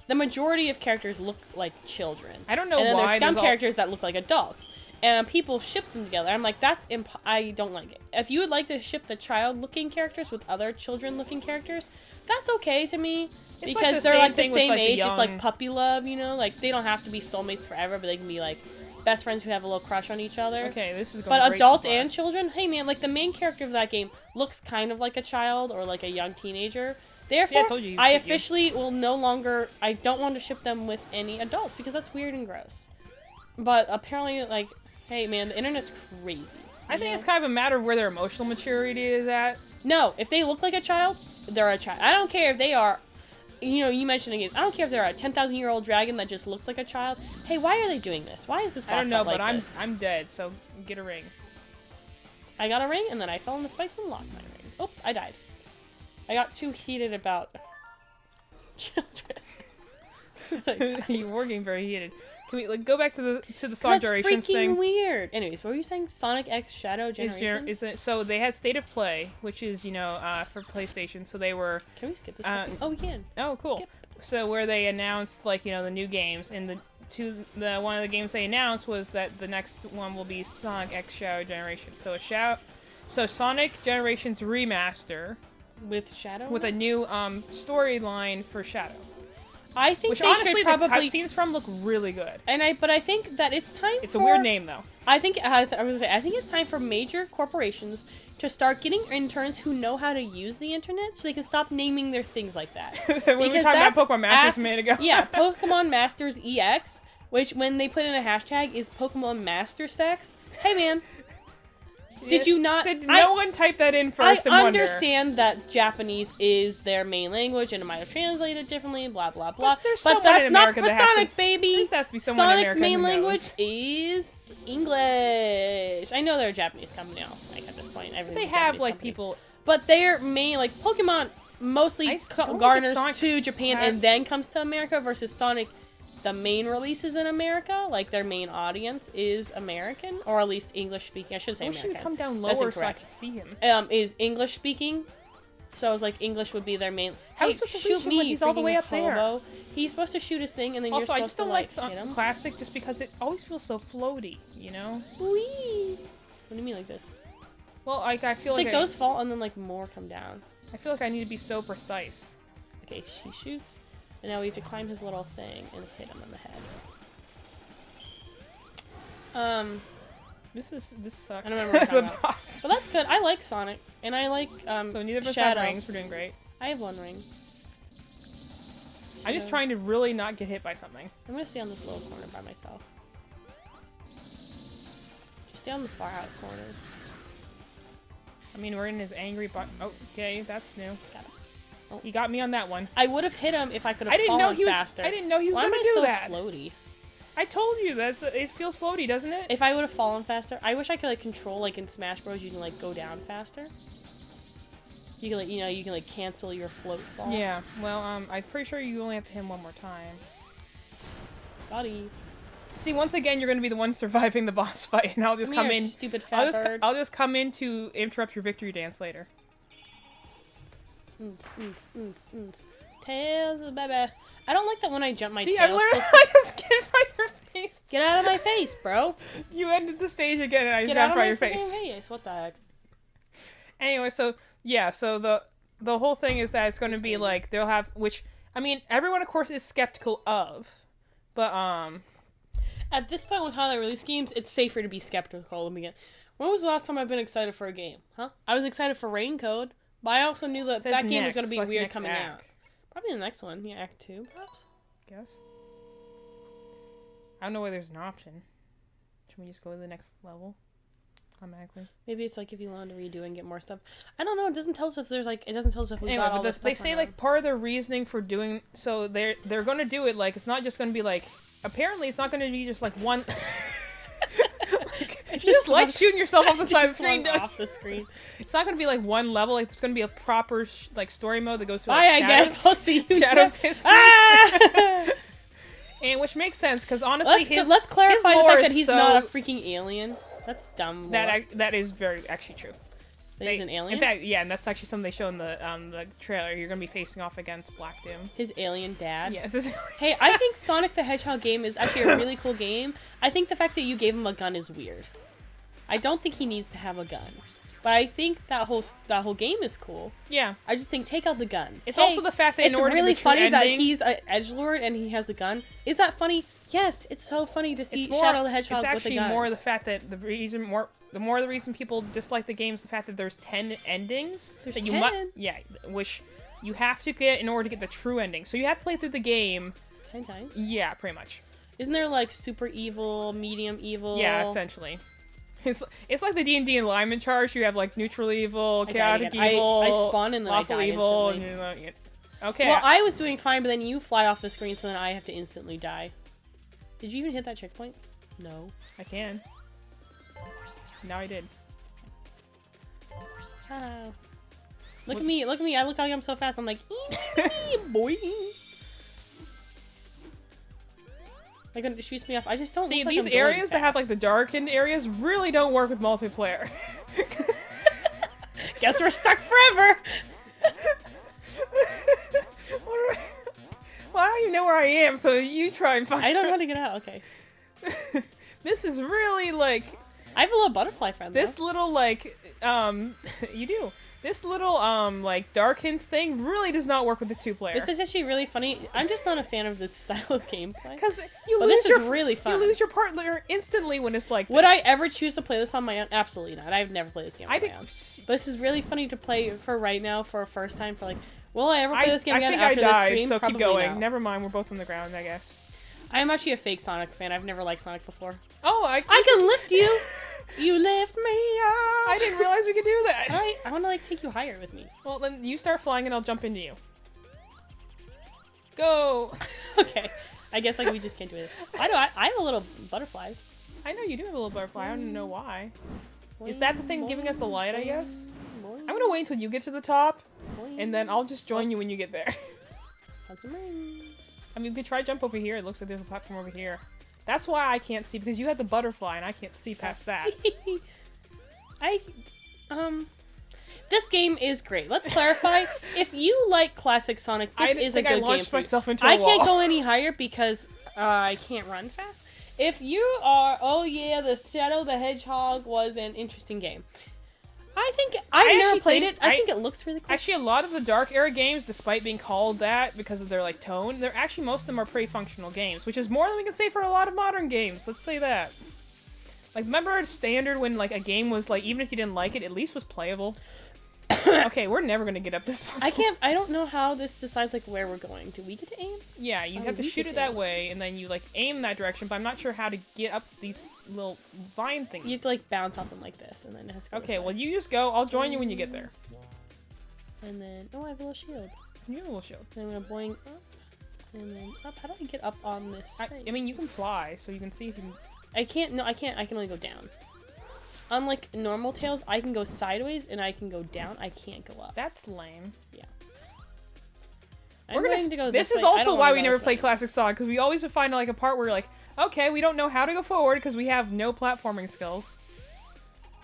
Speaker 2: the majority of characters look like children.
Speaker 1: I don't know
Speaker 2: and then
Speaker 1: why
Speaker 2: there's some
Speaker 1: there's all-
Speaker 2: characters that look like adults. And people ship them together. I'm like, that's I don't like it. If you would like to ship the child-looking characters with other children-looking characters, that's okay to me.
Speaker 1: It's like
Speaker 2: Because
Speaker 1: the
Speaker 2: they're
Speaker 1: same
Speaker 2: like the
Speaker 1: thing with,
Speaker 2: same
Speaker 1: like, the
Speaker 2: age. It's like
Speaker 1: young-
Speaker 2: puppy love, you know? Like, they don't have to be soulmates forever, but they can be like best friends who have a little crush on each other.
Speaker 1: Okay, this is going
Speaker 2: But
Speaker 1: great
Speaker 2: adults
Speaker 1: so far.
Speaker 2: and children, hey man, like the main character of that game looks kind of like a child or like a young teenager. Therefore,
Speaker 1: told you,
Speaker 2: I
Speaker 1: you-
Speaker 2: officially will no longer. I don't want to ship them with any adults because that's weird and gross. But apparently, like, hey man, the internet's crazy.
Speaker 1: I
Speaker 2: you
Speaker 1: think
Speaker 2: know?
Speaker 1: it's kind of a matter of where their emotional maturity is at.
Speaker 2: No, if they look like a child, they're a child. I don't care if they are. You know, you mentioned again. I don't care if they're a 10,000-year-old dragon that just looks like a child. Hey, why are they doing this? Why is this boss
Speaker 1: I don't know,
Speaker 2: fight
Speaker 1: but
Speaker 2: like this?
Speaker 1: I'm dead, so get a ring.
Speaker 2: I got a ring, and then I fell in the spikes and lost my ring. Oh, I died. I got too heated about children.
Speaker 1: You were getting very heated. Can we like go back to the Sonic
Speaker 2: That's
Speaker 1: Generations
Speaker 2: freaking
Speaker 1: thing?
Speaker 2: weird. Anyways, what were you saying? Sonic X Shadow
Speaker 1: Is
Speaker 2: Generation?
Speaker 1: is that so? They had State of Play, which is for PlayStation. So they were
Speaker 2: Can we skip this?
Speaker 1: uh,
Speaker 2: Oh, we can.
Speaker 1: oh cool.
Speaker 2: Skip.
Speaker 1: So where they announced like the new games, and one of the games they announced was that the next one will be Sonic X Shadow Generation. So Sonic Generations remaster
Speaker 2: With Shadow?
Speaker 1: with a new storyline for Shadow.
Speaker 2: I think
Speaker 1: Which
Speaker 2: they
Speaker 1: honestly,
Speaker 2: should probably.
Speaker 1: the cutscenes from look really good.
Speaker 2: But I think that it's time.
Speaker 1: It's a weird name though.
Speaker 2: I think I was gonna say I think it's time for major corporations to start getting interns who know how to use the internet, so they can stop naming their things like that.
Speaker 1: When we were talking about Pokemon Masters a minute ago.
Speaker 2: Yeah, Pokemon Masters EX, which when they put in a hashtag is Pokemon Master Sex. Hey man, did you not?
Speaker 1: Did no one type that in first?
Speaker 2: I
Speaker 1: and wonder?
Speaker 2: understand that Japanese is their main language and it might have translated differently, blah blah blah.
Speaker 1: But there's
Speaker 2: But
Speaker 1: someone
Speaker 2: that's
Speaker 1: in
Speaker 2: not
Speaker 1: America
Speaker 2: for
Speaker 1: that has to-
Speaker 2: Sonic, baby.
Speaker 1: there just has to be someone in
Speaker 2: Sonic's
Speaker 1: America
Speaker 2: main
Speaker 1: who
Speaker 2: language
Speaker 1: knows.
Speaker 2: is English. I know they're a Japanese company now. Like at this point, everything's
Speaker 1: They
Speaker 2: a
Speaker 1: have
Speaker 2: Japanese
Speaker 1: like
Speaker 2: company.
Speaker 1: people.
Speaker 2: But their main like Pokemon mostly
Speaker 1: I just don't think
Speaker 2: garners
Speaker 1: Sonic
Speaker 2: to Japan
Speaker 1: has-
Speaker 2: and then comes to America versus Sonic. The main releases in America, like their main audience is American, or at least English speaking. I should say
Speaker 1: I wish you
Speaker 2: American.
Speaker 1: would come down
Speaker 2: That's
Speaker 1: lower so I
Speaker 2: incorrect.
Speaker 1: could see him.
Speaker 2: Is English speaking So I was like, English would be their main.
Speaker 1: How are
Speaker 2: Hey,
Speaker 1: we supposed to
Speaker 2: shoot
Speaker 1: reach him
Speaker 2: me,
Speaker 1: when he's all the way
Speaker 2: freaking
Speaker 1: up there?
Speaker 2: hobo. He's supposed to shoot his thing, and then
Speaker 1: Also, I
Speaker 2: you're
Speaker 1: just
Speaker 2: supposed
Speaker 1: don't like
Speaker 2: to like hit him.
Speaker 1: Classic just because it always feels so floaty, you know?
Speaker 2: Whee! What do you mean like this?
Speaker 1: Well, like I feel
Speaker 2: It's
Speaker 1: like,
Speaker 2: like those fall and then like more come down.
Speaker 1: I feel like I need to be so precise.
Speaker 2: Okay, she shoots, and now we have to climb his little thing and hit him on the head.
Speaker 1: This sucks.
Speaker 2: I don't remember what
Speaker 1: as a
Speaker 2: I'm talking about.
Speaker 1: boss.
Speaker 2: But that's good. I like Sonic, and I like
Speaker 1: So neither of us
Speaker 2: Shadow.
Speaker 1: have rings. We're doing great.
Speaker 2: I have one ring.
Speaker 1: I'm just
Speaker 2: Shadow.
Speaker 1: trying to really not get hit by something.
Speaker 2: I'm gonna stay on this little corner by myself. Just stay on the far out corner.
Speaker 1: I mean, we're in his angry but okay, that's new.
Speaker 2: Got it. Oh.
Speaker 1: He got me on that one.
Speaker 2: I would have hit him if I could have
Speaker 1: I didn't
Speaker 2: fallen
Speaker 1: know he was.
Speaker 2: faster.
Speaker 1: I didn't know he was
Speaker 2: Why
Speaker 1: gonna
Speaker 2: am I
Speaker 1: do
Speaker 2: so
Speaker 1: that.
Speaker 2: floaty?
Speaker 1: I told you it feels floaty, doesn't it?
Speaker 2: If I would have fallen faster, I wish I could like control like in Smash Bros. You can like go down faster. You can like you can like cancel your float fall.
Speaker 1: Yeah. Well, I'm pretty sure you only have to hit him one more time.
Speaker 2: Buddy.
Speaker 1: See, once again, you're gonna be the one surviving the boss fight, and I'll just come in.
Speaker 2: Stupid fat bird.
Speaker 1: I'll just come in to interrupt your victory dance later.
Speaker 2: Tails, baby. I don't like that when I jump my
Speaker 1: See, I
Speaker 2: tail.
Speaker 1: literally I just get in front of your face.
Speaker 2: Get out of my face, bro.
Speaker 1: You ended the stage again, and I just
Speaker 2: Get
Speaker 1: got in
Speaker 2: out of
Speaker 1: front
Speaker 2: my
Speaker 1: of your face.
Speaker 2: face. What the heck?
Speaker 1: Anyway, so yeah, so the whole thing is that it's going to be like they'll have, which I mean, everyone of course is skeptical of, but
Speaker 2: At this point with how they release games, it's safer to be skeptical than begin. When was the last time I've been excited for a game? Huh? I was excited for Rain Code, but I also knew that
Speaker 1: it says
Speaker 2: that game was
Speaker 1: next,
Speaker 2: going to be
Speaker 1: like
Speaker 2: weird
Speaker 1: next
Speaker 2: coming
Speaker 1: act,
Speaker 2: out. Probably the next one. Yeah, Act 2, perhaps?
Speaker 1: Guess. I don't know whether there's an option. Should we just go to the next level? Automatically.
Speaker 2: Maybe it's like if you wanted to redo and get more stuff. I don't know. It doesn't tell us if there's like. It doesn't tell us if we
Speaker 1: Anyway,
Speaker 2: got all
Speaker 1: but
Speaker 2: this
Speaker 1: they
Speaker 2: stuff
Speaker 1: say
Speaker 2: or
Speaker 1: like
Speaker 2: not.
Speaker 1: part of their reasoning for doing so they're going to do it like it's not just going to be like apparently it's not going to be just like one. You just like shooting yourself off the side of the screen.
Speaker 2: Off the screen.
Speaker 1: It's not going to be like one level. Like there's going to be a proper like story mode that goes to
Speaker 2: Bye,
Speaker 1: like,
Speaker 2: I
Speaker 1: Shadows,
Speaker 2: guess. I'll see you.
Speaker 1: Shadows history.
Speaker 2: Ah!
Speaker 1: And which makes sense because honestly,
Speaker 2: let's clarify
Speaker 1: his
Speaker 2: the
Speaker 1: lore
Speaker 2: fact that
Speaker 1: is
Speaker 2: he's
Speaker 1: so-
Speaker 2: not a freaking alien. That's dumb.
Speaker 1: that is very actually true.
Speaker 2: That he's an alien.
Speaker 1: In fact, yeah, and that's actually something they show in the trailer. You're going to be facing off against Black Doom.
Speaker 2: His alien dad.
Speaker 1: Yes.
Speaker 2: Hey, I think Sonic the Hedgehog game is actually a really cool game. I think the fact that you gave him a gun is weird. I don't think he needs to have a gun. But I think that whole game is cool.
Speaker 1: Yeah.
Speaker 2: I just think take out the guns.
Speaker 1: It's
Speaker 2: Hey,
Speaker 1: also the fact that in
Speaker 2: it's
Speaker 1: order
Speaker 2: really
Speaker 1: to get the true
Speaker 2: funny that
Speaker 1: ending,
Speaker 2: he's an edgelord and he has a gun. Is that funny? Yes, it's so funny to see
Speaker 1: it's more,
Speaker 2: Shadow the Hedgehog
Speaker 1: it's
Speaker 2: with a
Speaker 1: actually
Speaker 2: gun.
Speaker 1: more the fact that the reason people dislike the game is the fact that there's 10 endings.
Speaker 2: There's
Speaker 1: that you
Speaker 2: 10?
Speaker 1: Yeah, which you have to get in order to get the true ending. So you have to play through the game.
Speaker 2: 10 times.
Speaker 1: Yeah, pretty much.
Speaker 2: Isn't there like super evil, medium evil?
Speaker 1: Yeah, essentially. It's like the D&D alignment charge. You have like neutral evil,
Speaker 2: I died
Speaker 1: chaotic
Speaker 2: again.
Speaker 1: evil,
Speaker 2: I spawn and then I
Speaker 1: lawful
Speaker 2: die
Speaker 1: evil.
Speaker 2: instantly.
Speaker 1: Okay.
Speaker 2: Well, I was doing fine, but then you fly off the screen, so then I have to instantly die. Did you even hit that checkpoint? No.
Speaker 1: I can. Now I did.
Speaker 2: Ah. Look at me, look at me. I look like I'm so fast. I'm like, boy. Like when it shoots me off, I just don't
Speaker 1: See,
Speaker 2: look like
Speaker 1: these
Speaker 2: I'm going
Speaker 1: areas that have
Speaker 2: fast.
Speaker 1: like the darkened areas really don't work with multiplayer.
Speaker 2: Guess we're stuck forever.
Speaker 1: Well, I don't even know where I am, so you try and find.
Speaker 2: I don't know how to get out. Okay.
Speaker 1: This is really like
Speaker 2: I have a little butterfly friend.
Speaker 1: this
Speaker 2: though.
Speaker 1: little like you do. This little like darkened thing really does not work with the two-player.
Speaker 2: This is actually really funny. I'm just not a fan of this style of gameplay.
Speaker 1: Because you
Speaker 2: But
Speaker 1: lose
Speaker 2: this
Speaker 1: your
Speaker 2: is really fun.
Speaker 1: You lose your partner instantly when it's like.
Speaker 2: Would
Speaker 1: this.
Speaker 2: I ever choose to play this on my own? Absolutely not. I've never played this game on
Speaker 1: I
Speaker 2: my
Speaker 1: think.
Speaker 2: own. But this is really funny to play for right now for a first time. For like, will I ever play this game
Speaker 1: I
Speaker 2: again
Speaker 1: think
Speaker 2: after
Speaker 1: I died,
Speaker 2: this stream?
Speaker 1: so
Speaker 2: Probably
Speaker 1: keep going.
Speaker 2: not.
Speaker 1: Never mind, we're both on the ground, I guess.
Speaker 2: I'm actually a fake Sonic fan. I've never liked Sonic before.
Speaker 1: Oh,
Speaker 2: I can lift you. You lift me up.
Speaker 1: I didn't realize we could do that.
Speaker 2: All right, I want to like take you higher with me.
Speaker 1: Well, then you start flying and I'll jump into you. Go.
Speaker 2: Okay. I guess like we just can't do it. I know. I have a little butterfly.
Speaker 1: I know you do have a little butterfly. I don't know why. Is that the thing giving us the light, I guess? I'm gonna wait until you get to the top, and then I'll just join you when you get there. I mean, we could try jump over here. It looks like there's a platform over here. That's why I can't see, because you had the butterfly, and I can't see past that.
Speaker 2: This game is great. Let's clarify. If you like classic Sonic, this is a good
Speaker 1: I
Speaker 2: game
Speaker 1: launched
Speaker 2: for you.
Speaker 1: myself into a
Speaker 2: I
Speaker 1: wall.
Speaker 2: can't go any higher because I can't run fast. If you are, oh yeah, the Shadow the Hedgehog was an interesting game. I think I've never
Speaker 1: actually
Speaker 2: played
Speaker 1: think-
Speaker 2: it. I think it looks really cool.
Speaker 1: Actually, a lot of the Dark Era games, despite being called that because of their like tone, they're actually most of them are pretty functional games, which is more than we can say for a lot of modern games. Let's say that. Like, remember Standard when like a game was like, even if you didn't like it, at least was playable. Okay, we're never gonna get up this puzzle.
Speaker 2: I don't know how this decides like where we're going. Do we get to aim?
Speaker 1: Yeah, you
Speaker 2: Oh,
Speaker 1: have to
Speaker 2: we
Speaker 1: shoot
Speaker 2: could
Speaker 1: it that
Speaker 2: do.
Speaker 1: way, and then you like aim that direction. But I'm not sure how to get up these little vine things.
Speaker 2: You have to like bounce off them like this, and then it has to go
Speaker 1: Okay,
Speaker 2: this way.
Speaker 1: well you just go. I'll join you when you get there.
Speaker 2: And then I have a little shield.
Speaker 1: You have a little shield.
Speaker 2: Then I'm gonna boing up, and then up. How do I get up on this thing?
Speaker 1: I mean, you can fly, so you can see if you can.
Speaker 2: I can't. No, I can't. I can only go down. Unlike normal Tails, I can go sideways and I can go down. I can't go up.
Speaker 1: That's lame.
Speaker 2: I'm
Speaker 1: We're gonna.
Speaker 2: going to go
Speaker 1: This
Speaker 2: this
Speaker 1: is
Speaker 2: way. I
Speaker 1: also
Speaker 2: don't
Speaker 1: why
Speaker 2: wanna
Speaker 1: we
Speaker 2: go
Speaker 1: never
Speaker 2: this
Speaker 1: play
Speaker 2: way.
Speaker 1: classic Sonic, because we always would find like a part where you're like, okay, we don't know how to go forward because we have no platforming skills.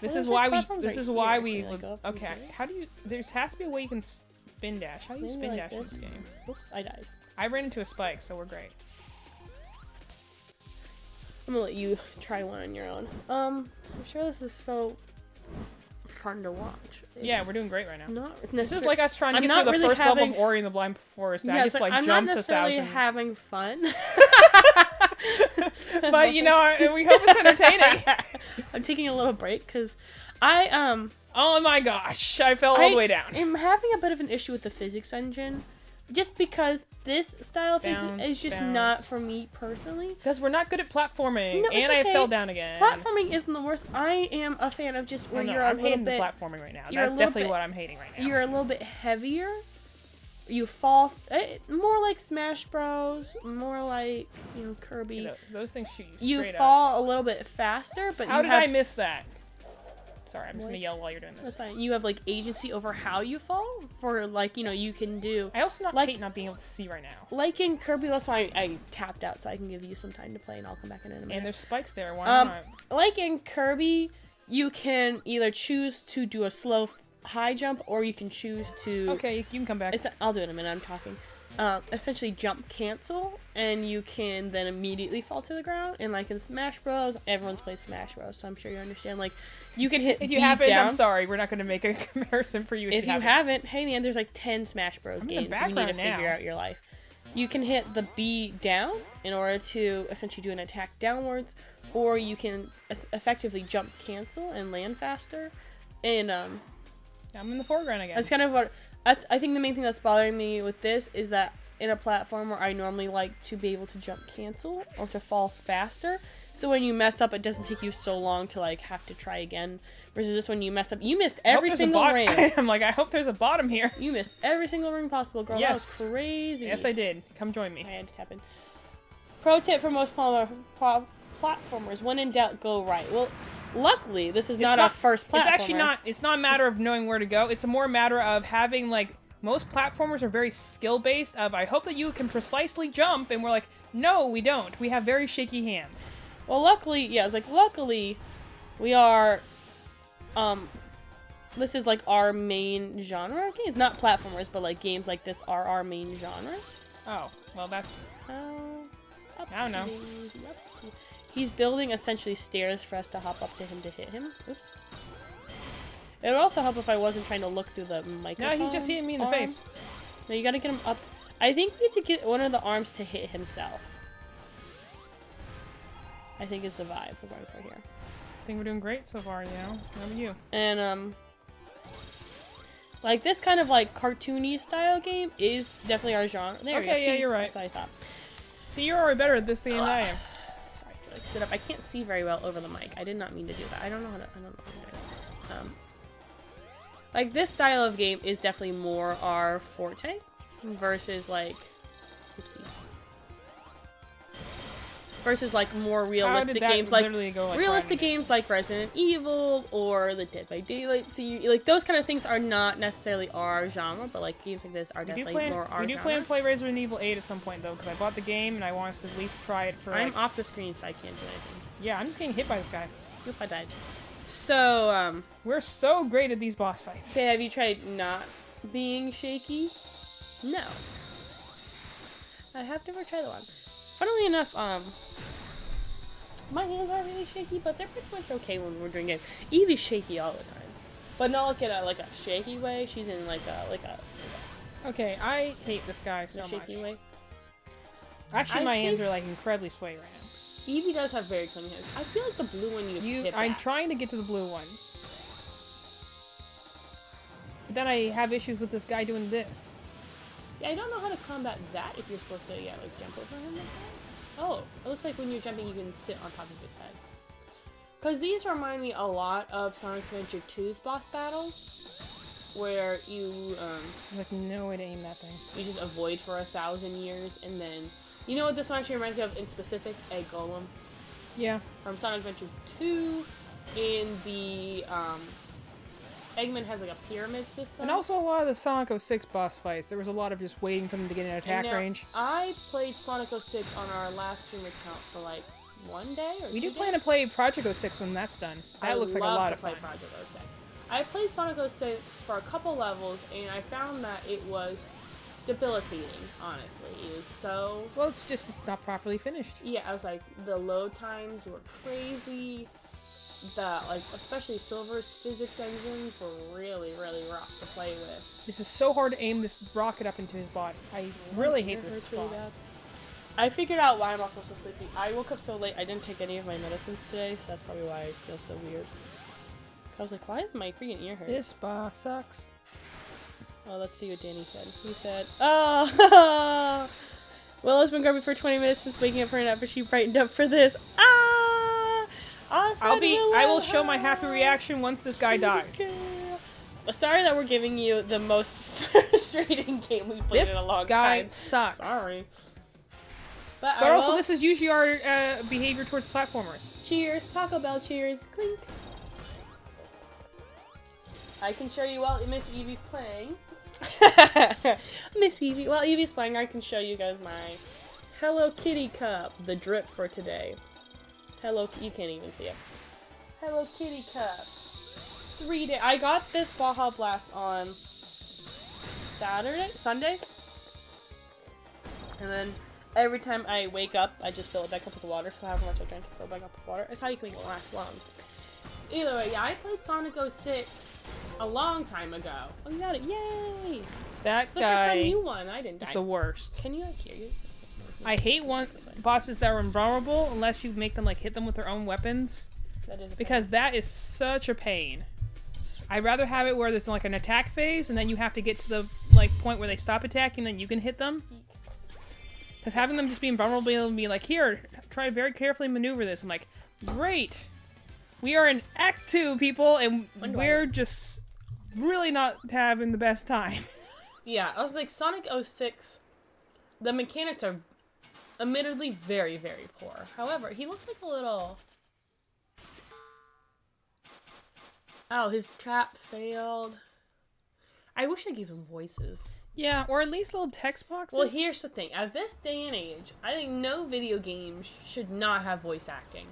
Speaker 1: This
Speaker 2: Well,
Speaker 1: is
Speaker 2: there's,
Speaker 1: why
Speaker 2: like,
Speaker 1: we.
Speaker 2: platforms
Speaker 1: This
Speaker 2: right
Speaker 1: is why
Speaker 2: here.
Speaker 1: we.
Speaker 2: Can you, like,
Speaker 1: would-
Speaker 2: go up and
Speaker 1: okay,
Speaker 2: do it?
Speaker 1: how do you? There has to be a way you can spin dash. How do you
Speaker 2: Maybe
Speaker 1: spin
Speaker 2: like
Speaker 1: dash in this
Speaker 2: this.
Speaker 1: game?
Speaker 2: Oops, I died.
Speaker 1: I ran into a spike, so we're great.
Speaker 2: I'm gonna let you try one on your own. I'm sure this is so fun to watch.
Speaker 1: Yeah, we're doing great right now.
Speaker 2: not.
Speaker 1: This is like us trying to
Speaker 2: I'm
Speaker 1: get
Speaker 2: not
Speaker 1: through the
Speaker 2: really
Speaker 1: first level
Speaker 2: having-
Speaker 1: of Ori and the Blind Forest.
Speaker 2: Yeah,
Speaker 1: I
Speaker 2: it's
Speaker 1: just like
Speaker 2: I'm not
Speaker 1: jumped a
Speaker 2: necessarily
Speaker 1: thousand.
Speaker 2: having fun.
Speaker 1: But you know, we hope it's entertaining.
Speaker 2: I'm taking a little break because
Speaker 1: Oh my gosh, I fell all the way down.
Speaker 2: I'm having a bit of an issue with the physics engine, just because this style of physics
Speaker 1: Bounce,
Speaker 2: is just
Speaker 1: bounce.
Speaker 2: not for me personally.
Speaker 1: Because we're not good at platforming,
Speaker 2: No, it's
Speaker 1: and I
Speaker 2: okay.
Speaker 1: fell down again.
Speaker 2: Platforming isn't the worst. I am a fan of just where
Speaker 1: Oh, no,
Speaker 2: you're
Speaker 1: I'm
Speaker 2: a little
Speaker 1: hating
Speaker 2: bit.
Speaker 1: the platforming right now.
Speaker 2: you're a
Speaker 1: That's
Speaker 2: little
Speaker 1: definitely
Speaker 2: bit-
Speaker 1: what I'm hating right now.
Speaker 2: You're a little bit heavier. You fall more like Smash Bros. More like Kirby.
Speaker 1: You know, those things shoot you
Speaker 2: You
Speaker 1: straight
Speaker 2: fall a little bit faster, but
Speaker 1: up. How
Speaker 2: you
Speaker 1: did
Speaker 2: have
Speaker 1: I miss that? Sorry, I'm just
Speaker 2: What?
Speaker 1: gonna yell while you're doing
Speaker 2: that's
Speaker 1: this.
Speaker 2: fine. You have like agency over how you fall. For like you can do
Speaker 1: I also
Speaker 2: Like-
Speaker 1: hate not being able to see right now.
Speaker 2: like in Kirby. That's why I tapped out, so I can give you some time to play, and I'll come back in a minute.
Speaker 1: And there's spikes there. Why
Speaker 2: Um,
Speaker 1: not?
Speaker 2: Like in Kirby, you can either choose to do a slow high jump, or you can choose to.
Speaker 1: Okay, you can come back.
Speaker 2: I'll do it in a minute. I'm talking. Essentially jump cancel, and you can then immediately fall to the ground. And like in Smash Bros, everyone's played Smash Bros, so I'm sure you understand. Like you can hit
Speaker 1: If
Speaker 2: B
Speaker 1: you haven't,
Speaker 2: down.
Speaker 1: I'm sorry. We're not gonna make a comparison for you.
Speaker 2: If you haven't, hey man, there's like 10 Smash Bros
Speaker 1: I'm in the
Speaker 2: games. You need to
Speaker 1: background
Speaker 2: figure
Speaker 1: now.
Speaker 2: out your life. You can hit the B down in order to essentially do an attack downwards, or you can effectively jump cancel and land faster. And
Speaker 1: I'm in the foreground again.
Speaker 2: that's kind of what I think the main thing that's bothering me with this is that in a platformer I normally like to be able to jump cancel or to fall faster. So when you mess up, it doesn't take you so long to like have to try again. Versus this, when you mess up, you missed
Speaker 1: I hope
Speaker 2: every
Speaker 1: there's a
Speaker 2: single
Speaker 1: bot-
Speaker 2: ring.
Speaker 1: I'm like, I hope there's a bottom here.
Speaker 2: You missed every single ring possible, girl.
Speaker 1: Yes.
Speaker 2: That was crazy.
Speaker 1: Yes, I did. Come join me.
Speaker 2: I had to tap in. Pro tip for most platformers: when in doubt, go right. Well, luckily, this is not our first platformer.
Speaker 1: It's actually not. It's not a matter of knowing where to go. It's a more matter of having like most platformers are very skill based. Of I hope that you can precisely jump, and we're like, no, we don't. We have very shaky hands.
Speaker 2: Well, luckily, yeah, it's like luckily, we are. This is like our main genre of games, not platformers, but like games like this are our main genres.
Speaker 1: Oh, well, that's.
Speaker 2: Up
Speaker 1: I don't know.
Speaker 2: daisy, up daisy. He's building essentially stairs for us to hop up to him to hit him. Oops. It would also help if I wasn't trying to look through the
Speaker 1: No,
Speaker 2: microphone.
Speaker 1: he's just hitting me in the
Speaker 2: arm.
Speaker 1: face.
Speaker 2: No, you gotta get him up. I think we have to get one of the arms to hit himself. I think is the vibe we're going for here.
Speaker 1: I think we're doing great so far. You know. How about you?
Speaker 2: And like this kind of like cartoony style game is definitely our genre. There we go.
Speaker 1: Okay, yeah,
Speaker 2: See?
Speaker 1: you're right.
Speaker 2: That's what I thought.
Speaker 1: See, you're already better at this than I am.
Speaker 2: Sorry, I like sit up. I can't see very well over the mic. I did not mean to do that. I don't know how to. I don't know how to do it. Like this style of game is definitely more our forte versus like, oopsies. Versus like more
Speaker 1: How
Speaker 2: realistic
Speaker 1: did that
Speaker 2: games like
Speaker 1: literally go like
Speaker 2: realistic
Speaker 1: right in-
Speaker 2: games like Resident Evil or the Dead by Daylight. So you, like those kind of things are not necessarily our genre, but like games like this are
Speaker 1: We do
Speaker 2: definitely
Speaker 1: plan.
Speaker 2: more our
Speaker 1: We do
Speaker 2: genre.
Speaker 1: plan to play Resident Evil 8 at some point though, because I bought the game and I want us to at least try it for.
Speaker 2: I'm
Speaker 1: Like,
Speaker 2: off the screen, so I can't do anything.
Speaker 1: yeah, I'm just getting hit by this guy.
Speaker 2: Oop, I died. So,
Speaker 1: We're so great at these boss fights.
Speaker 2: say, have you tried not being shaky? No. I have never tried that one. Funnily enough, my hands aren't really shaky, but they're pretty much okay when we're doing games. Evie's shaky all the time. But not like in a shaky way. She's in like a
Speaker 1: Okay, I hate this guy so much.
Speaker 2: shaky way.
Speaker 1: Actually,
Speaker 2: I
Speaker 1: my hands
Speaker 2: think-
Speaker 1: are like incredibly sweaty right now.
Speaker 2: Evie does have very clean hands. I feel like the blue one you hit
Speaker 1: I'm
Speaker 2: back.
Speaker 1: trying to get to the blue one. But then I have issues with this guy doing this.
Speaker 2: Yeah, I don't know how to combat that if you're supposed to, like jump over him like that. Oh, it looks like when you're jumping you can sit on top of his head. Because these remind me a lot of Sonic Adventure 2's boss battles. Where you,
Speaker 1: Like, no way to aim that thing.
Speaker 2: you just avoid for 1,000 years and then... You know what this one actually reminds me of in specific? A Golem.
Speaker 1: Yeah.
Speaker 2: From Sonic Adventure 2 in the, Eggman has like a pyramid system.
Speaker 1: And also a lot of the Sonic 06 boss fights, there was a lot of just waiting for them to get in
Speaker 2: And
Speaker 1: attack
Speaker 2: now,
Speaker 1: range.
Speaker 2: I played Sonic 06 on our last stream account for like 1 day or
Speaker 1: We
Speaker 2: 2
Speaker 1: do plan to
Speaker 2: days.
Speaker 1: play Project 06 when that's done. That
Speaker 2: I
Speaker 1: looks like a
Speaker 2: love
Speaker 1: lot
Speaker 2: to
Speaker 1: of
Speaker 2: play
Speaker 1: fun.
Speaker 2: Project 06. I played Sonic 06 for a couple levels and I found that it was debilitating, honestly. It was so...
Speaker 1: Well, it's not properly finished.
Speaker 2: Yeah, I was like, the load times were crazy. The, like, especially Silver's physics engines were really, really rough to play with.
Speaker 1: This is so hard to aim this rocket up into his body. I really hate
Speaker 2: It
Speaker 1: this
Speaker 2: hurts really
Speaker 1: boss.
Speaker 2: bad. I figured out why I'm also so sleepy. I woke up so late, I didn't take any of my medicines today, so that's probably why I feel so weird. I was like, why does my freaking ear hurt?
Speaker 1: This boss sucks.
Speaker 2: Oh, let's see what Danny said. He said, oh, well, it's been grumpy for 20 minutes since waking up for a nap, but she brightened up for this. Ah!
Speaker 1: I will show my happy reaction once this guy dies.
Speaker 2: Well, sorry that we're giving you the most frustrating game we've played
Speaker 1: This
Speaker 2: in a long
Speaker 1: guy
Speaker 2: time.
Speaker 1: sucks.
Speaker 2: Sorry. But
Speaker 1: But also, this is usually our behavior towards platformers.
Speaker 2: Cheers, Taco Bell cheers, clink. I can show you while Miss Evie's playing. Miss Evie, while Evie's playing, I can show you guys my Hello Kitty cup, the drip for today. You can't even see it. Hello Kitty cup. 3 day. I got this Baja Blast on Sunday. And then every time I wake up, I just fill it back up with water. So however much I drink, fill it back up with water. It's how you can make it last long. Either way, yeah, I played Sonic 06 a long time ago. Oh, you got it. Yay!
Speaker 1: That
Speaker 2: The first time
Speaker 1: guy
Speaker 2: you won, I didn't
Speaker 1: is
Speaker 2: die.
Speaker 1: the worst.
Speaker 2: Can you like hear you?
Speaker 1: I hate bosses that are invulnerable unless you make them like hit them with their own weapons,
Speaker 2: That is a
Speaker 1: because that is such a pain. I'd rather have it where there's like an attack phase and then you have to get to the like point where they stop attacking, then you can hit them. Because having them just be invulnerable and be like, here, try to very carefully maneuver this. I'm like, great. We are in Act 2, people, and
Speaker 2: When do I
Speaker 1: we're
Speaker 2: win?
Speaker 1: just really not having the best time.
Speaker 2: Yeah, I was like, Sonic 06, the mechanics are admittedly very, very poor. However, he looks like a little... Oh, his trap failed. I wish I gave him voices.
Speaker 1: Yeah, or at least little text boxes.
Speaker 2: Well, here's the thing. At this day and age, I think no video game should not have voice acting.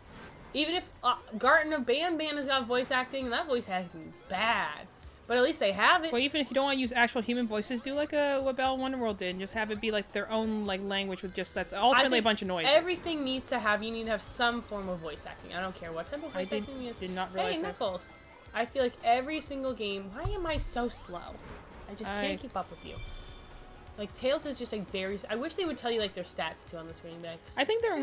Speaker 2: Even if Garten Ban has got voice acting, that voice acting is bad. But at least they have it.
Speaker 1: Well, even if you don't want to use actual human voices, do like what Battle Wonderworld did, and just have it be like their own like language with just that's ultimately a
Speaker 2: think
Speaker 1: bunch of noises.
Speaker 2: Everything needs to have, you need to have some form of voice acting. I don't care what type of
Speaker 1: I
Speaker 2: voice acting you use.
Speaker 1: did not realize
Speaker 2: Hey,
Speaker 1: that.
Speaker 2: Knuckles. I feel like every single game, why am I so slow? I just
Speaker 1: I-
Speaker 2: can't keep up with you. Like, Tails is just like very... I wish they would tell you like their stats too on the screen day.
Speaker 1: I think we're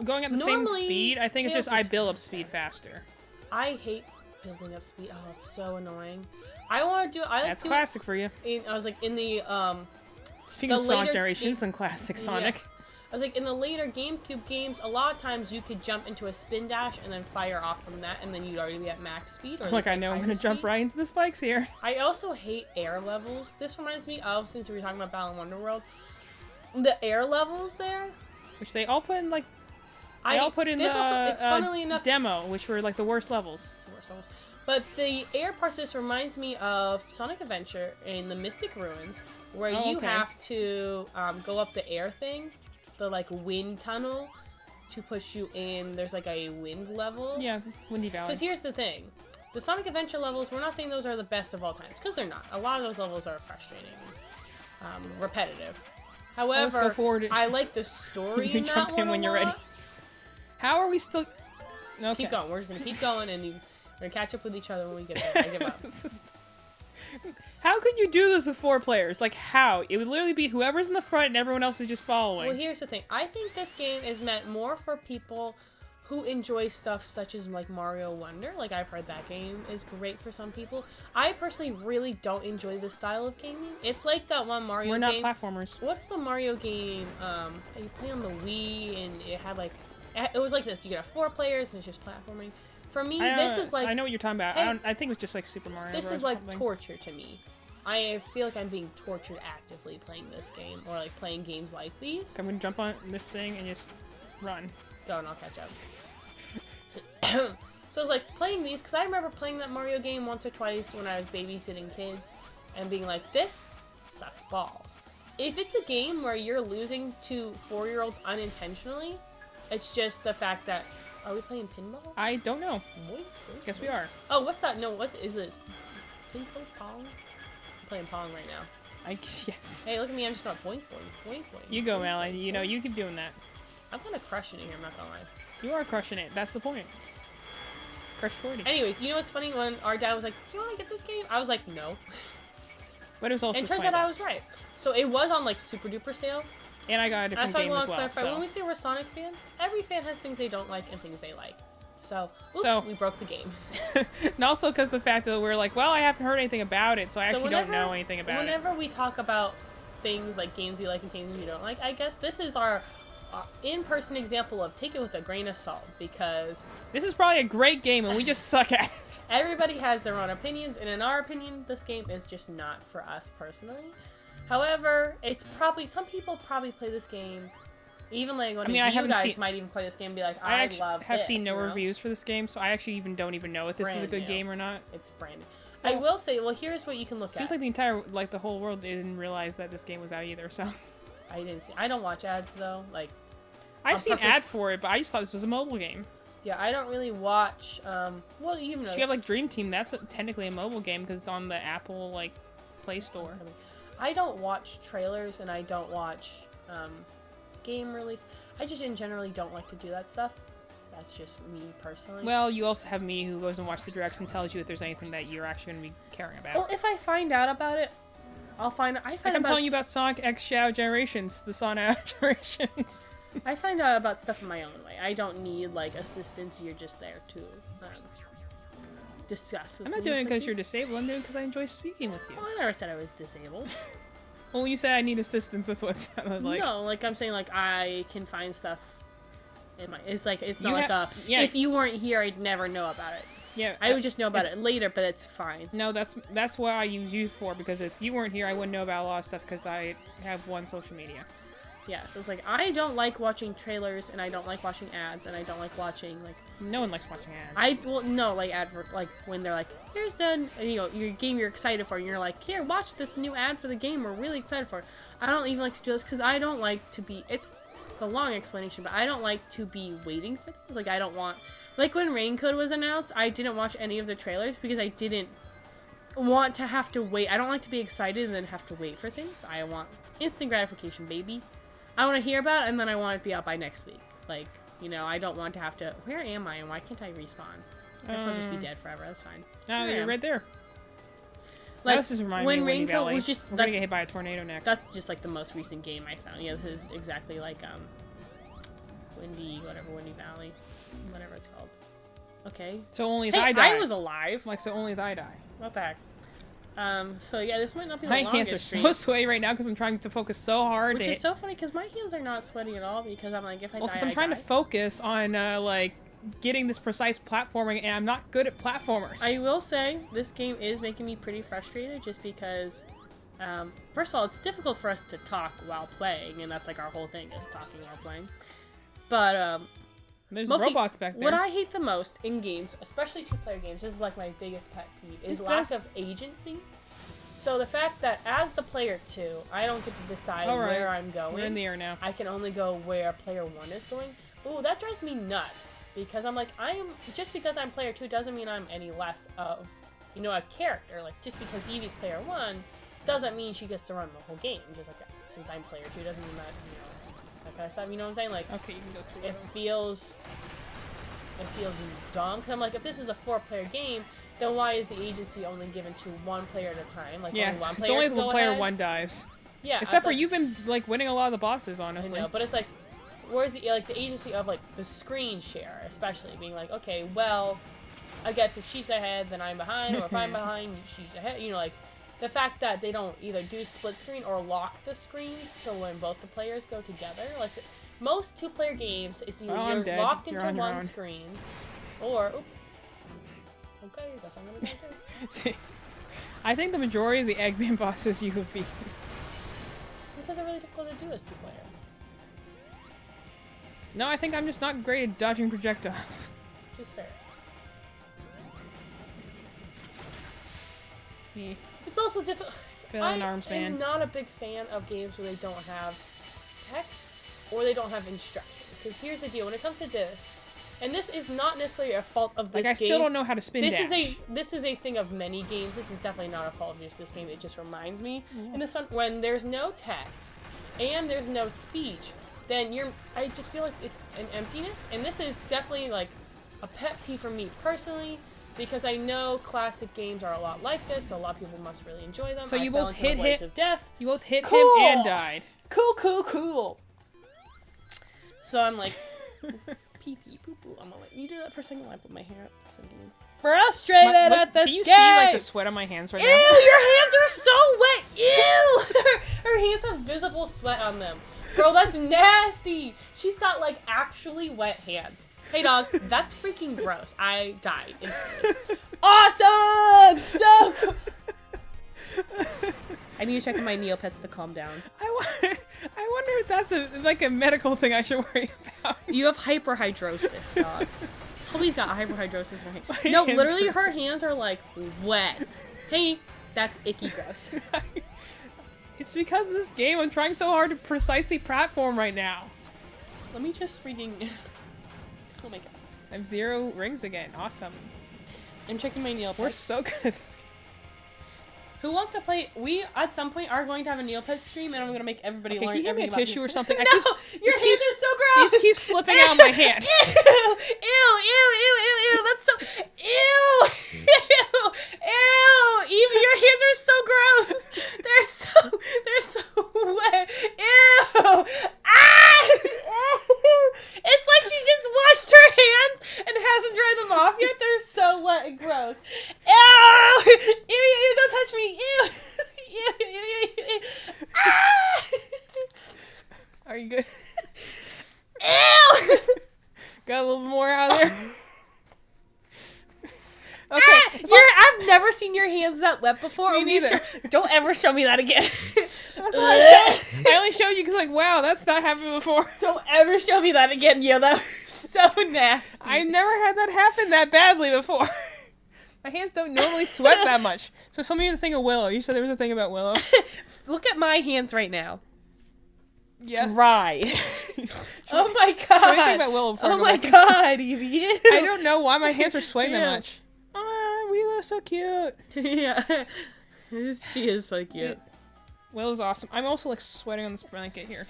Speaker 1: going at the same
Speaker 2: Normally,
Speaker 1: speed. I think it's
Speaker 2: Tails
Speaker 1: just I
Speaker 2: is
Speaker 1: build up
Speaker 2: faster.
Speaker 1: speed faster.
Speaker 2: I hate building up speed. Oh, it's so annoying. I want to do... I like
Speaker 1: That's
Speaker 2: to
Speaker 1: classic for you.
Speaker 2: I was like in the
Speaker 1: Speaking
Speaker 2: the
Speaker 1: of Sonic
Speaker 2: later
Speaker 1: Generations
Speaker 2: game-
Speaker 1: and classic
Speaker 2: Yeah.
Speaker 1: Sonic.
Speaker 2: I was like, in the later GameCube games, a lot of times you could jump into a spin dash and then fire off from that, and then you'd already be at max speed. Or at
Speaker 1: Like
Speaker 2: least,
Speaker 1: I know I'm gonna jump
Speaker 2: hyperspeed.
Speaker 1: right into the spikes here.
Speaker 2: I also hate air levels. This reminds me of, since we were talking about Battle Wonderworld, the air levels there.
Speaker 1: Which they all put in like they all put in the
Speaker 2: this also, it's funnily enough,
Speaker 1: demo, which were like the worst levels.
Speaker 2: worst levels. But the air parts of this reminds me of Sonic Adventure in the Mystic Ruins, where
Speaker 1: Oh,
Speaker 2: you
Speaker 1: okay.
Speaker 2: have to go up the air thing, the like wind tunnel, to push you in. There's like a wind level.
Speaker 1: Yeah, Windy Valley.
Speaker 2: Because here's the thing. The Sonic Adventure levels, we're not saying those are the best of all times, because they're not. A lot of those levels are frustrating, repetitive.
Speaker 1: Let's go
Speaker 2: However,
Speaker 1: forward.
Speaker 2: I like the story
Speaker 1: You
Speaker 2: in that
Speaker 1: jump in
Speaker 2: one
Speaker 1: when
Speaker 2: a
Speaker 1: you're ready.
Speaker 2: lot.
Speaker 1: How are we still? Okay.
Speaker 2: Keep going. We're just gonna keep going, and we're gonna catch up with each other when we get there. I give up.
Speaker 1: How could you do this with 4 players? Like, how? It would literally be whoever's in the front and everyone else is just following.
Speaker 2: Well, here's the thing. I think this game is meant more for people who enjoy stuff such as like Mario Wonder. Like, I've heard that game is great for some people. I personally really don't enjoy this style of gaming. It's like that one Mario
Speaker 1: We're not
Speaker 2: game.
Speaker 1: platformers.
Speaker 2: What's the Mario game that you play on the Wii, and it had like, it was like this. You got 4 players and it's just platforming. For me, this is like,
Speaker 1: I know what you're talking about.
Speaker 2: Hey,
Speaker 1: I think it was just like Super Mario
Speaker 2: this
Speaker 1: Bros.
Speaker 2: is
Speaker 1: or
Speaker 2: like
Speaker 1: something.
Speaker 2: torture to me. I feel like I'm being tortured actively playing this game, or like playing games like these.
Speaker 1: I'm gonna jump on this thing and just run.
Speaker 2: Go and I'll catch up. So it's like playing these, because I remember playing that Mario game once or twice when I was babysitting kids and being like, this sucks balls. If it's a game where you're losing to 4-year-olds unintentionally, it's just the fact that, are we playing pinball?
Speaker 1: I don't know. Guess we are.
Speaker 2: Oh, what's that? No, what is this? Ping pong? Pong? I'm playing Pong right now.
Speaker 1: Yes.
Speaker 2: Hey, look at me, I'm just going boink, boink, boink, boink.
Speaker 1: You go,
Speaker 2: boink,
Speaker 1: Malin.
Speaker 2: boink,
Speaker 1: You know,
Speaker 2: boink.
Speaker 1: you keep doing that.
Speaker 2: I'm kind of crushing it here, I'm not gonna lie.
Speaker 1: You are crushing it. That's the point. Crush 40.
Speaker 2: Anyways, you know what's funny? When our dad was like, "Do you want to get this game?" I was like, "No."
Speaker 1: But it was also
Speaker 2: And it turns
Speaker 1: 20
Speaker 2: out I was
Speaker 1: bucks.
Speaker 2: right. So it was on like super duper sale.
Speaker 1: And I got a different
Speaker 2: That's why I
Speaker 1: game
Speaker 2: want
Speaker 1: as
Speaker 2: to
Speaker 1: well.
Speaker 2: clarify.
Speaker 1: So.
Speaker 2: When we say we're Sonic fans, every fan has things they don't like and things they like. So, oops,
Speaker 1: So-
Speaker 2: we broke the game.
Speaker 1: And also because the fact that we're like, well, I haven't heard anything about it, so I
Speaker 2: So
Speaker 1: actually don't know anything about it.
Speaker 2: Whenever we talk about things like games we like and games we don't like, I guess this is our in-person example of take it with a grain of salt, because
Speaker 1: This is probably a great game, and we just suck at it.
Speaker 2: everybody has their own opinions, and in our opinion, this game is just not for us personally. However, it's probably, some people probably play this game, even like one
Speaker 1: I mean,
Speaker 2: of
Speaker 1: I
Speaker 2: you
Speaker 1: haven't
Speaker 2: guys
Speaker 1: seen-
Speaker 2: might even play this game and be like,
Speaker 1: I
Speaker 2: I
Speaker 1: actually
Speaker 2: love
Speaker 1: have
Speaker 2: this,
Speaker 1: seen no
Speaker 2: you know?
Speaker 1: reviews for this game, so I actually even don't even know if this is a
Speaker 2: Brand
Speaker 1: good
Speaker 2: new.
Speaker 1: game or not.
Speaker 2: It's brand new. I will say, well, here's what you can look
Speaker 1: Seems
Speaker 2: at.
Speaker 1: like the whole world didn't realize that this game was out either. So
Speaker 2: I don't watch ads though. Like,
Speaker 1: I've
Speaker 2: On
Speaker 1: seen
Speaker 2: purpose.
Speaker 1: ad for it, but I just thought this was a mobile game.
Speaker 2: yeah, I don't really watch. Well, even
Speaker 1: So
Speaker 2: though
Speaker 1: you have like Dream Team. That's technically a mobile game because it's on the Apple like Play Store.
Speaker 2: I don't watch trailers and I don't watch game release. I just in generally don't like to do that stuff. That's just me personally.
Speaker 1: Well, you also have me who goes and watches the directs and tells you if there's anything that you're actually going to be caring about.
Speaker 2: Well, if I find out about it, I'll find. I find
Speaker 1: Like I'm
Speaker 2: about
Speaker 1: telling you about Sonic X Shao Generations, the Sonic Generations.
Speaker 2: I find out about stuff in my own way. I don't need like assistance. You're just there to discuss. With
Speaker 1: I'm not
Speaker 2: me
Speaker 1: doing it
Speaker 2: with
Speaker 1: because
Speaker 2: you.
Speaker 1: you're disabled. I'm doing it because I enjoy speaking with you.
Speaker 2: Well, I never said I was disabled.
Speaker 1: Well, when you say I need assistance, that's what it sounded like.
Speaker 2: No, like I'm saying, like I can find stuff. In my, it's like it's not
Speaker 1: You
Speaker 2: like
Speaker 1: yeah.
Speaker 2: if you weren't here, I'd never know about it.
Speaker 1: Yeah,
Speaker 2: I would just know about it later, but it's fine.
Speaker 1: No, that's what I use you for, because if you weren't here, I wouldn't know about a lot of stuff because I have one social media.
Speaker 2: Yeah, so it's like I don't like watching trailers, and I don't like watching ads, and I don't like watching like
Speaker 1: No one likes watching ads.
Speaker 2: like advert, like when they're like, here's the your game you're excited for, and you're like, here, watch this new ad for the game we're really excited for. I don't even like to do this because I don't like to be. It's a long explanation, but I don't like to be waiting for things. Like I don't want, like when Raincode was announced, I didn't watch any of the trailers because I didn't want to have to wait. I don't like to be excited and then have to wait for things. I want instant gratification, baby. I want to hear about it, and then I want it to be out by next week. Like, I don't want to have to... Where am I, and why can't I respawn? I guess I'll just be dead forever. That's fine.
Speaker 1: No,
Speaker 2: Here I
Speaker 1: you're
Speaker 2: am.
Speaker 1: right there.
Speaker 2: Like,
Speaker 1: This is reminding
Speaker 2: when
Speaker 1: me of Windy
Speaker 2: Raincode
Speaker 1: Valley.
Speaker 2: was just...
Speaker 1: We're gonna get hit by a tornado next.
Speaker 2: That's just, like, the most recent game I found. Yeah, this is exactly like, Windy Valley. Whatever it's called. Okay.
Speaker 1: So only if
Speaker 2: Hey,
Speaker 1: I die.
Speaker 2: I was alive.
Speaker 1: Like, so only if I die.
Speaker 2: What the heck? So yeah, this might not be the
Speaker 1: My hands
Speaker 2: longest
Speaker 1: are
Speaker 2: stream.
Speaker 1: so sweaty right now because I'm trying to focus so hard.
Speaker 2: Which
Speaker 1: to
Speaker 2: is so funny, because my hands are not sweaty at all, because I'm like, if I
Speaker 1: Well,
Speaker 2: die,
Speaker 1: because I'm
Speaker 2: I
Speaker 1: trying
Speaker 2: die.
Speaker 1: to focus on, like, getting this precise platforming, and I'm not good at platformers.
Speaker 2: I will say, this game is making me pretty frustrated, just because, first of all, it's difficult for us to talk while playing, and that's like our whole thing, is talking while playing. But,
Speaker 1: There's
Speaker 2: mostly,
Speaker 1: robots back there.
Speaker 2: what I hate the most in games, especially two-player games, this is like my biggest pet peeve, is
Speaker 1: This
Speaker 2: lack
Speaker 1: does-
Speaker 2: of agency. So the fact that, as the player 2, I don't get to decide
Speaker 1: All right.
Speaker 2: where I'm going.
Speaker 1: We're in the air now.
Speaker 2: I can only go where player 1 is going. Ooh, that drives me nuts. because I'm like, just because I'm player 2 doesn't mean I'm any less of, a character. Like, just because Eevee's player 1 doesn't mean she gets to run the whole game. Just like, since I'm player 2 doesn't mean that, that kind of stuff. You know what I'm saying? Like,
Speaker 1: Okay, you can go through
Speaker 2: it feels dumb. Cause I'm like, if this is a 4-player game, then why is the agency only given to one player at a time? Like,
Speaker 1: Yes,
Speaker 2: only one
Speaker 1: it's
Speaker 2: player
Speaker 1: only
Speaker 2: can
Speaker 1: the
Speaker 2: go
Speaker 1: player
Speaker 2: ahead?
Speaker 1: 1 dies.
Speaker 2: Yeah.
Speaker 1: Except for
Speaker 2: like,
Speaker 1: you've been like winning a lot of the bosses,
Speaker 2: I
Speaker 1: honestly.
Speaker 2: know, but it's like, where's the agency of like the screen share, especially being like, okay, well, I guess if she's ahead, then I'm behind, or if I'm behind, she's ahead. Like the fact that they don't either do split screen or lock the screen, so when both the players go together, like most 2-player games, it's either
Speaker 1: I'm
Speaker 2: you're
Speaker 1: dead.
Speaker 2: locked
Speaker 1: You're
Speaker 2: into
Speaker 1: on your
Speaker 2: one
Speaker 1: own.
Speaker 2: screen, or okay, I guess I'm gonna go too.
Speaker 1: See, I think the majority of the Eggman bosses you have beat.
Speaker 2: Because they're really difficult to do as 2-player.
Speaker 1: No, I think I'm just not great at dodging projectiles.
Speaker 2: Which is fair.
Speaker 1: Me.
Speaker 2: It's also difficult.
Speaker 1: Feeling arms,
Speaker 2: I'm
Speaker 1: man.
Speaker 2: not a big fan of games where they don't have text or they don't have instructions. Because here's the deal: when it comes to this, and this is not necessarily a fault of this
Speaker 1: Like, I
Speaker 2: game.
Speaker 1: still don't know how to spin dash.
Speaker 2: This is a thing of many games. This is definitely not a fault of just this game. It just reminds me. In this one, when there's no text and there's no speech, then I just feel like it's an emptiness. And this is definitely like a pet peeve for me personally. Because I know classic games are a lot like this, so a lot of people must really enjoy them.
Speaker 1: So you
Speaker 2: I fell
Speaker 1: both
Speaker 2: into the
Speaker 1: hit
Speaker 2: Blades
Speaker 1: him-
Speaker 2: of Death.
Speaker 1: You both hit
Speaker 2: Cool!
Speaker 1: him and died.
Speaker 2: Cool. So I'm like, pee pee poo poo. I'm gonna let you do that for a second while I put my hair up. So I'm getting frustrated
Speaker 1: Look,
Speaker 2: at this
Speaker 1: can you
Speaker 2: game.
Speaker 1: see like the sweat on my hands right
Speaker 2: Ew,
Speaker 1: now?
Speaker 2: your hands are so wet. Ew, her hands have visible sweat on them. Bro, that's nasty. She's got like actually wet hands. Hey dog, that's freaking gross. I died instantly. Awesome! So cool. I need to check on my Neopets to calm down.
Speaker 1: I wonder if that's a medical thing I should worry about.
Speaker 2: You have hyperhidrosis, dog. Chloe's got hyperhidrosis in her hand.
Speaker 1: My
Speaker 2: No,
Speaker 1: hands
Speaker 2: literally
Speaker 1: are-
Speaker 2: her hands are like wet. Hey, that's icky gross.
Speaker 1: It's because of this game. I'm trying so hard to precisely platform right now.
Speaker 2: Let me just freaking... Oh my god.
Speaker 1: I have 0 rings again. Awesome.
Speaker 2: I'm checking my Neopets.
Speaker 1: We're so good at this game.
Speaker 2: Who wants to play? We, at some point, are going to have a Neopets stream, and I'm going to make everybody
Speaker 1: Okay,
Speaker 2: learn
Speaker 1: can you give me a
Speaker 2: everything about
Speaker 1: tissue or
Speaker 2: Neopets.
Speaker 1: something?
Speaker 2: No! Your
Speaker 1: this
Speaker 2: hands
Speaker 1: keeps-
Speaker 2: are so gross!
Speaker 1: These keep slipping out of my hand.
Speaker 2: Ew, that's so... Ew! Evie, your hands are so gross! They're so wet. Ew! Ah! It's like she just washed her hands and hasn't dried them off yet. They're so wet and gross. Ew! Ew, don't touch me. Ew! Ew! Ah!
Speaker 1: Are you good?
Speaker 2: Ew!
Speaker 1: Got a little more out of there? Okay.
Speaker 2: Ah, I've never seen your hands that wet before.
Speaker 1: Me
Speaker 2: Only
Speaker 1: neither.
Speaker 2: Don't ever show me that again.
Speaker 1: That's why I only showed you because, like, wow, that's not happened before.
Speaker 2: Don't ever show me that again, yo. That was so nasty.
Speaker 1: I've never had that happen that badly before. My hands don't normally sweat that much. So tell me the thing of Willow. You said there was a thing about Willow.
Speaker 2: Look at my hands right now.
Speaker 1: Yeah.
Speaker 2: Dry. Oh my god.
Speaker 1: Show me the thing about Willow before I
Speaker 2: Oh
Speaker 1: go
Speaker 2: my
Speaker 1: back into-
Speaker 2: god, Evie.
Speaker 1: I don't know why my hands are sweating that
Speaker 2: Ew.
Speaker 1: much. Willow's so cute.
Speaker 2: Yeah. She is so cute.
Speaker 1: Willow's awesome. I'm also like sweating on this blanket here.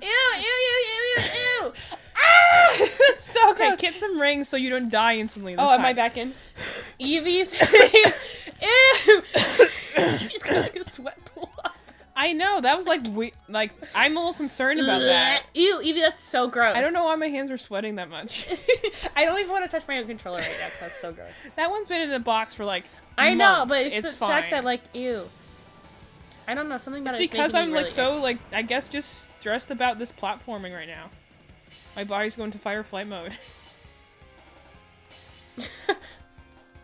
Speaker 2: Ew. Ah! That's so
Speaker 1: Okay,
Speaker 2: gross.
Speaker 1: get some rings so you don't die instantly this
Speaker 2: Oh,
Speaker 1: time.
Speaker 2: am I back in? Evie's Ew! She's got like a sweat pool up.
Speaker 1: I know, that was like, I'm a little concerned about that.
Speaker 2: Ew, Evie, that's so gross.
Speaker 1: I don't know why my hands are sweating that much.
Speaker 2: I don't even want to touch my own controller right now 'cause that's so gross.
Speaker 1: That one's been in a box for like
Speaker 2: I know,
Speaker 1: months.
Speaker 2: but it's the
Speaker 1: fine.
Speaker 2: fact that like, ew. I don't know, something about
Speaker 1: It's
Speaker 2: it is
Speaker 1: because
Speaker 2: making
Speaker 1: I'm
Speaker 2: me
Speaker 1: like
Speaker 2: really
Speaker 1: so like I guess just stressed about this platforming right now. My body's going to fight or flight mode.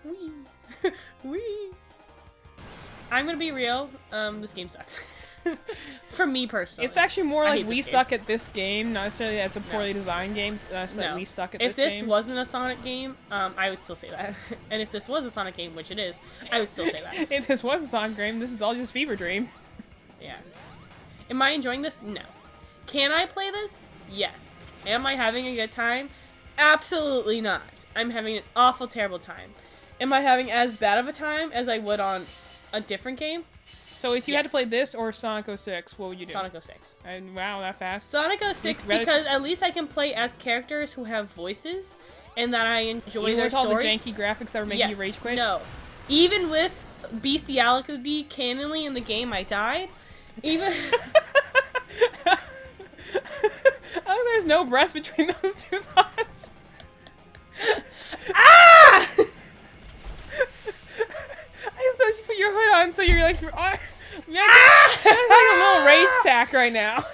Speaker 2: Wee. Wee. I'm gonna be real, this game sucks. For me personally.
Speaker 1: It's actually more
Speaker 2: I
Speaker 1: like
Speaker 2: hate
Speaker 1: we
Speaker 2: this game.
Speaker 1: suck at this game, not necessarily that it's a poorly designed game, so that
Speaker 2: No.
Speaker 1: we suck at
Speaker 2: If
Speaker 1: this
Speaker 2: this
Speaker 1: game.
Speaker 2: wasn't a Sonic game, I would still say that. And if this was a Sonic game, which it is, I would still say that.
Speaker 1: If this was a Sonic game, this is all just Fever Dream.
Speaker 2: Yeah. Am I enjoying this? No. Can I play this? Yes. Am I having a good time? Absolutely not. I'm having an awful, terrible time. Am I having as bad of a time as I would on a different game?
Speaker 1: So if you had to
Speaker 2: Yes.
Speaker 1: play this or Sonic 06, what would you do?
Speaker 2: Sonic 06.
Speaker 1: And wow, that fast.
Speaker 2: Sonic 06
Speaker 1: Rather-
Speaker 2: because at least I can play as characters who have voices and that I enjoy
Speaker 1: Even
Speaker 2: their
Speaker 1: with all
Speaker 2: story.
Speaker 1: the janky graphics that were making you rage quit?
Speaker 2: No. Even with bestiality canonly in the game, I died. Even
Speaker 1: Oh, there's no breath between those two thoughts.
Speaker 2: ah!
Speaker 1: I just thought you put your hood on, so you're like, man, that's like a little rage sack right now.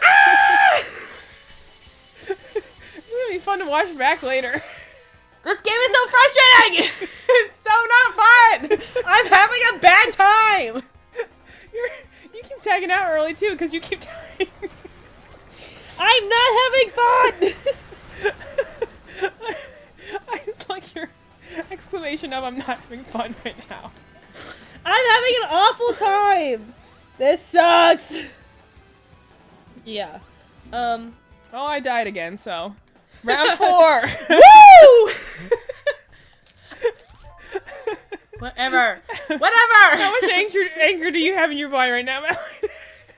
Speaker 1: It's gonna be fun to watch back later.
Speaker 2: This game is so frustrating! It's so not fun! I'm having a bad time!
Speaker 1: You keep tagging out early too, because you keep dying.
Speaker 2: I'm not having fun!
Speaker 1: I just like your exclamation of "I'm not having fun" right now.
Speaker 2: I'm having an awful time! This sucks! Yeah.
Speaker 1: Well, I died again, so round 4.
Speaker 2: Woo! Whatever.
Speaker 1: How
Speaker 2: Whatever!
Speaker 1: much anger do you have in your body right now, Madeline?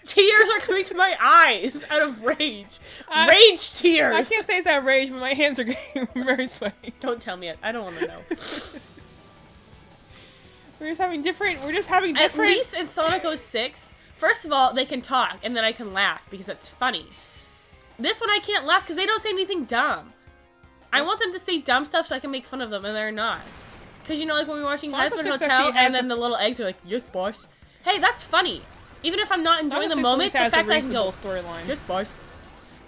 Speaker 2: Tears are coming to my eyes out of rage.
Speaker 1: I-
Speaker 2: Rage tears!
Speaker 1: I can't say it's outrage, but my hands are getting very sweaty.
Speaker 2: Don't tell me it. I don't want to know.
Speaker 1: We're just having different.
Speaker 2: At least in Sonic 06, first of all, they can talk, and then I can laugh, because that's funny. This one I can't laugh, because they don't say anything dumb. I want them to say dumb stuff so I can make fun of them, and they're not. Because, you know, like when we're watching
Speaker 1: Sonic
Speaker 2: Husband
Speaker 1: 06
Speaker 2: Hotel,
Speaker 1: actually has
Speaker 2: and then the little eggs are like, yes, boss. Hey, that's funny. Even if I'm not enjoying the
Speaker 1: Sonic 6
Speaker 2: moment, the
Speaker 1: has
Speaker 2: fact
Speaker 1: a
Speaker 2: that I can go,
Speaker 1: reasonable storyline.
Speaker 2: yes, boss.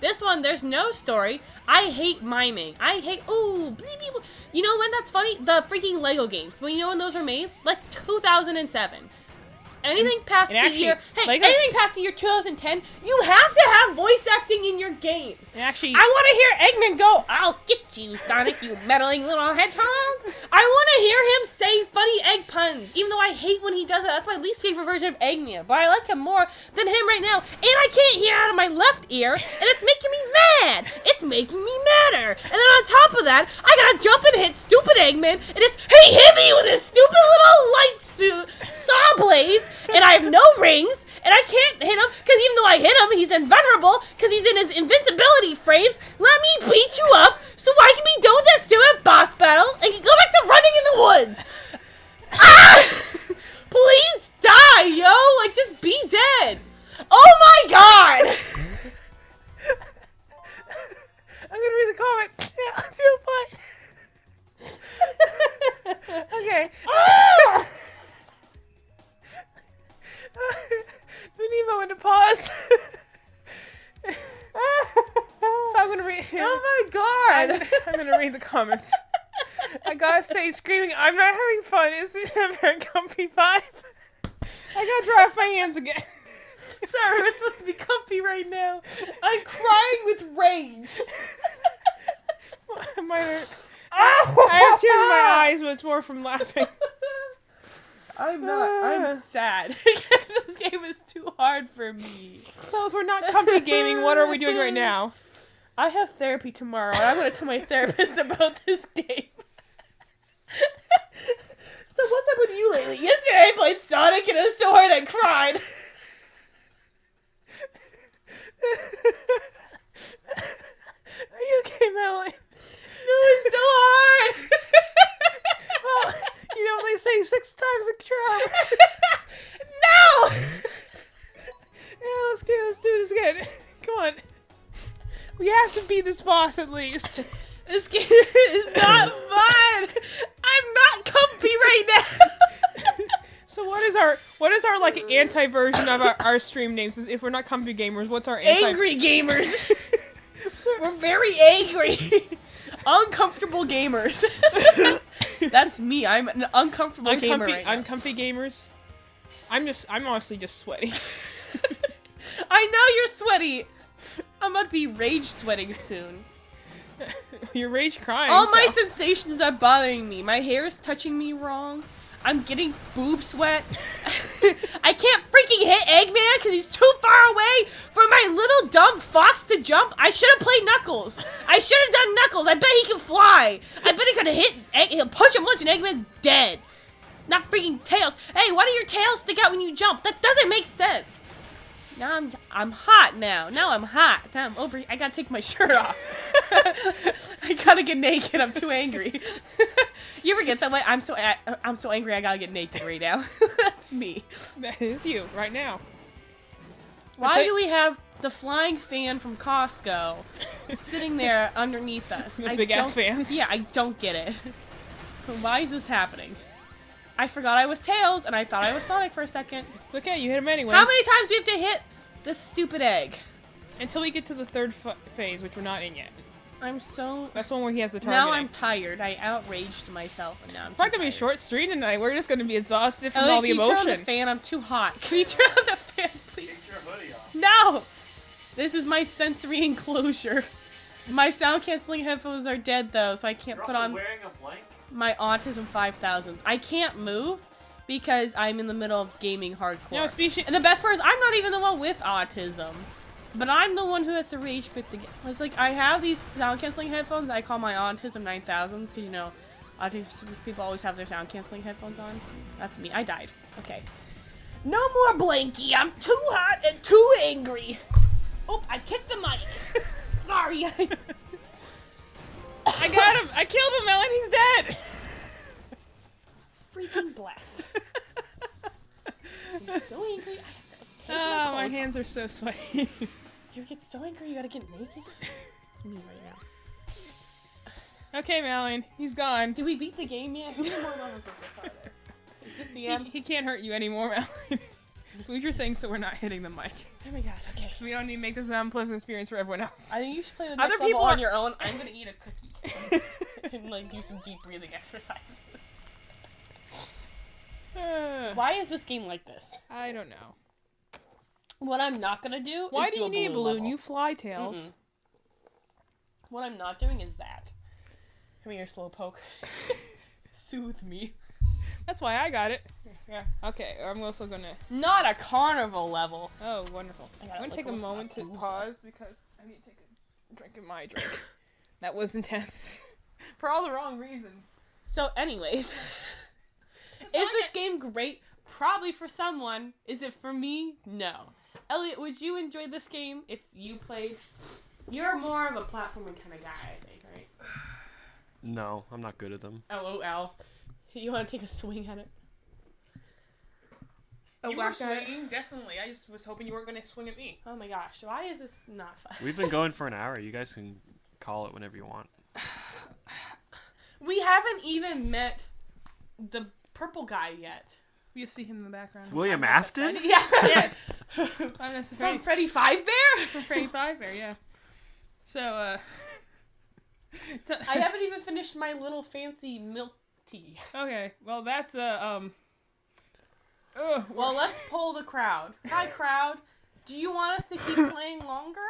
Speaker 2: This one, there's no story. I hate miming. I hate, ooh, bleep, bleep, bleep. You know when that's funny? The freaking Lego games. But you know when those were made? Like 2007. Anything past
Speaker 1: and
Speaker 2: the
Speaker 1: actually,
Speaker 2: year, hey,
Speaker 1: Lego-
Speaker 2: anything past the year 2010, you have to have voice acting in your games.
Speaker 1: And actually,
Speaker 2: I want to hear Eggman go, "I'll get you, Sonic, you meddling little hedgehog." I want to hear him say funny egg puns, even though I hate when he does it. That's my least favorite version of Eggman, but I like him more than him right now. And I can't hear out of my left ear, and it's making me mad. It's making me madder. And then on top of that, I gotta jump and hit stupid Eggman, and he hit me with his stupid little light suit saw blades, and I have no rings. And I can't hit him, because even though I hit him, he's invulnerable, because he's in his invincibility frames. Let me beat you up, so I can be done with this stupid boss battle, and can go back to running in the woods. Ah! Please die, yo! Like, just be dead. Oh my god!
Speaker 1: I'm gonna read the comments. Yeah, okay.
Speaker 2: Ah!
Speaker 1: We need a moment to pause. So I'm gonna read.
Speaker 2: Oh my god!
Speaker 1: I'm gonna read the comments. I gotta say, screaming, "I'm not having fun" is a very comfy vibe. I gotta dry off my hands again.
Speaker 2: Sorry, we're supposed to be comfy right now. I'm crying with rage.
Speaker 1: Mine are, I have tears in my eyes, but it's more from laughing.
Speaker 2: I'm not. I'm sad because this game is too hard for me.
Speaker 1: So if we're not comfy gaming, what are we doing right now?
Speaker 2: I have therapy tomorrow, and I'm going to tell my therapist about this game. So what's up with you lately? Yesterday I played Sonic, and it was so hard I cried.
Speaker 1: Are you okay, Melanie?
Speaker 2: No, it's so hard.
Speaker 1: Well, you know what they say, 6 times a charm.
Speaker 2: No.
Speaker 1: Yeah, let's do this again. Come on. We have to beat this boss at least.
Speaker 2: This game is not fun. I'm not comfy right now.
Speaker 1: So what is our like anti version of our stream names? If we're not comfy gamers, what's our anti?
Speaker 2: Angry gamers. We're very angry. Uncomfortable gamers. That's me. I'm an uncomfortable gamer right now.
Speaker 1: Uncomfy gamers. I'm honestly just sweaty.
Speaker 2: I know you're sweaty. I'm about to be rage sweating soon.
Speaker 1: You're rage crying.
Speaker 2: All my
Speaker 1: so.
Speaker 2: sensations are bothering me. My hair is touching me wrong. I'm getting boob sweat. I can't freaking hit Eggman because he's too far away from my little dumb Fox to jump? I should have played Knuckles. I should have done Knuckles. I bet he can fly. I bet he could have hit Egg. He'll punch him once and Eggman's dead. Not freaking Tails. Hey, why do your tails stick out when you jump? That doesn't make sense. Now I'm hot now. Now I'm hot. Now I'm over. I gotta take my shirt off. I gotta get naked. I'm too angry. You ever get that way? I'm so angry. I gotta get naked right now. That's me.
Speaker 1: That is you right now.
Speaker 2: Why do we have the flying fan from Costco sitting there underneath us?
Speaker 1: The big ass fans.
Speaker 2: Yeah, I don't get it. Why is this happening? I forgot I was Tails, and I thought I was Sonic for a second.
Speaker 1: It's okay, you hit him anyway.
Speaker 2: How many times do we have to hit this stupid egg?
Speaker 1: Until we get to the third phase, which we're not in yet.
Speaker 2: I'm so...
Speaker 1: That's the one where he has the target.
Speaker 2: Now I'm
Speaker 1: egg.
Speaker 2: tired. I outraged myself, and now I'm
Speaker 1: It's not gonna be a
Speaker 2: tired.
Speaker 1: short stream tonight. We're just gonna be exhausted from
Speaker 2: Ellie,
Speaker 1: all the
Speaker 2: can you turn on
Speaker 1: emotion.
Speaker 2: the fan? I'm too hot. Can you turn on the fan, please?
Speaker 3: Take your hoodie off.
Speaker 2: No! This is my sensory enclosure. My sound canceling headphones are dead though, so I can't
Speaker 3: You're
Speaker 2: put
Speaker 3: also
Speaker 2: on
Speaker 3: wearing a blank.
Speaker 2: my Autism 5000s. I can't move because I'm in the middle of gaming hardcore.
Speaker 1: No, species.
Speaker 2: And the best part is I'm not even the one with autism. But I'm the one who has to rage quit the game. It's like, I have these sound canceling headphones I call my Autism 9000s, because you know, autistic people always have their sound canceling headphones on. That's me. I died. Okay. No more blankie. I'm too hot and too angry. Oh, I kicked the mic. Sorry, guys.
Speaker 1: I got him. I killed him, Ellen. He's dead.
Speaker 2: Freaking bless. I'm so angry. I have to take
Speaker 1: Oh, my
Speaker 2: clothes
Speaker 1: hands are so sweaty.
Speaker 2: off. You get so angry you gotta get naked? It's me right now.
Speaker 1: Okay, Malin. He's gone.
Speaker 2: Did we beat the game yet? How many more levels of this are there? Is this the end?
Speaker 1: He can't hurt you anymore, Malin. Move your thing so we're not hitting the mic.
Speaker 2: Oh my god, okay.
Speaker 1: So we don't need to make this an unpleasant experience for everyone else.
Speaker 2: I think you should play the
Speaker 1: Other
Speaker 2: next level
Speaker 1: people
Speaker 2: on
Speaker 1: are-
Speaker 2: your own. I'm gonna eat a cookie. And like do some deep breathing exercises. Why is this game like this?
Speaker 1: I don't know.
Speaker 2: What I'm not gonna do
Speaker 1: Why
Speaker 2: is
Speaker 1: do you need a balloon?
Speaker 2: level.
Speaker 1: You fly, Tails.
Speaker 2: Mm-mm. What I'm not doing is that. Come here, Slowpoke. Soothe me.
Speaker 1: That's why I got it. Yeah. Okay, I'm also gonna...
Speaker 2: Not a carnival level.
Speaker 1: Oh, wonderful.
Speaker 2: I
Speaker 1: I'm
Speaker 2: gotta
Speaker 1: gonna take a
Speaker 2: look
Speaker 1: moment to
Speaker 2: up.
Speaker 1: pause because I need to take a drink of my drink. That was intense. For all the wrong reasons.
Speaker 2: So, anyways, is this game great? Probably for someone. Is it for me? No. Elliot, would you enjoy this game if you played? You're more of a platforming kind of guy, I think, right?
Speaker 3: No, I'm not good at them.
Speaker 2: LOL. You want to take a swing at it? A
Speaker 1: You were
Speaker 2: whack at it?
Speaker 1: swinging, definitely. I just was hoping you weren't gonna swing at me.
Speaker 2: Oh my gosh, why is this not fun?
Speaker 3: We've been going for an hour. You guys can call it whenever you want.
Speaker 2: We haven't even met the purple guy yet.
Speaker 1: You see him in the background.
Speaker 3: William Afton?
Speaker 2: Yeah.
Speaker 1: Yes. I'm just
Speaker 2: From Freddy Fazbear?
Speaker 1: From Freddy Fazbear, yeah. So,
Speaker 2: I haven't even finished my little fancy milk tea.
Speaker 1: Okay, well that's
Speaker 2: Well, let's poll the crowd. Hi, crowd. Do you want us to keep playing longer?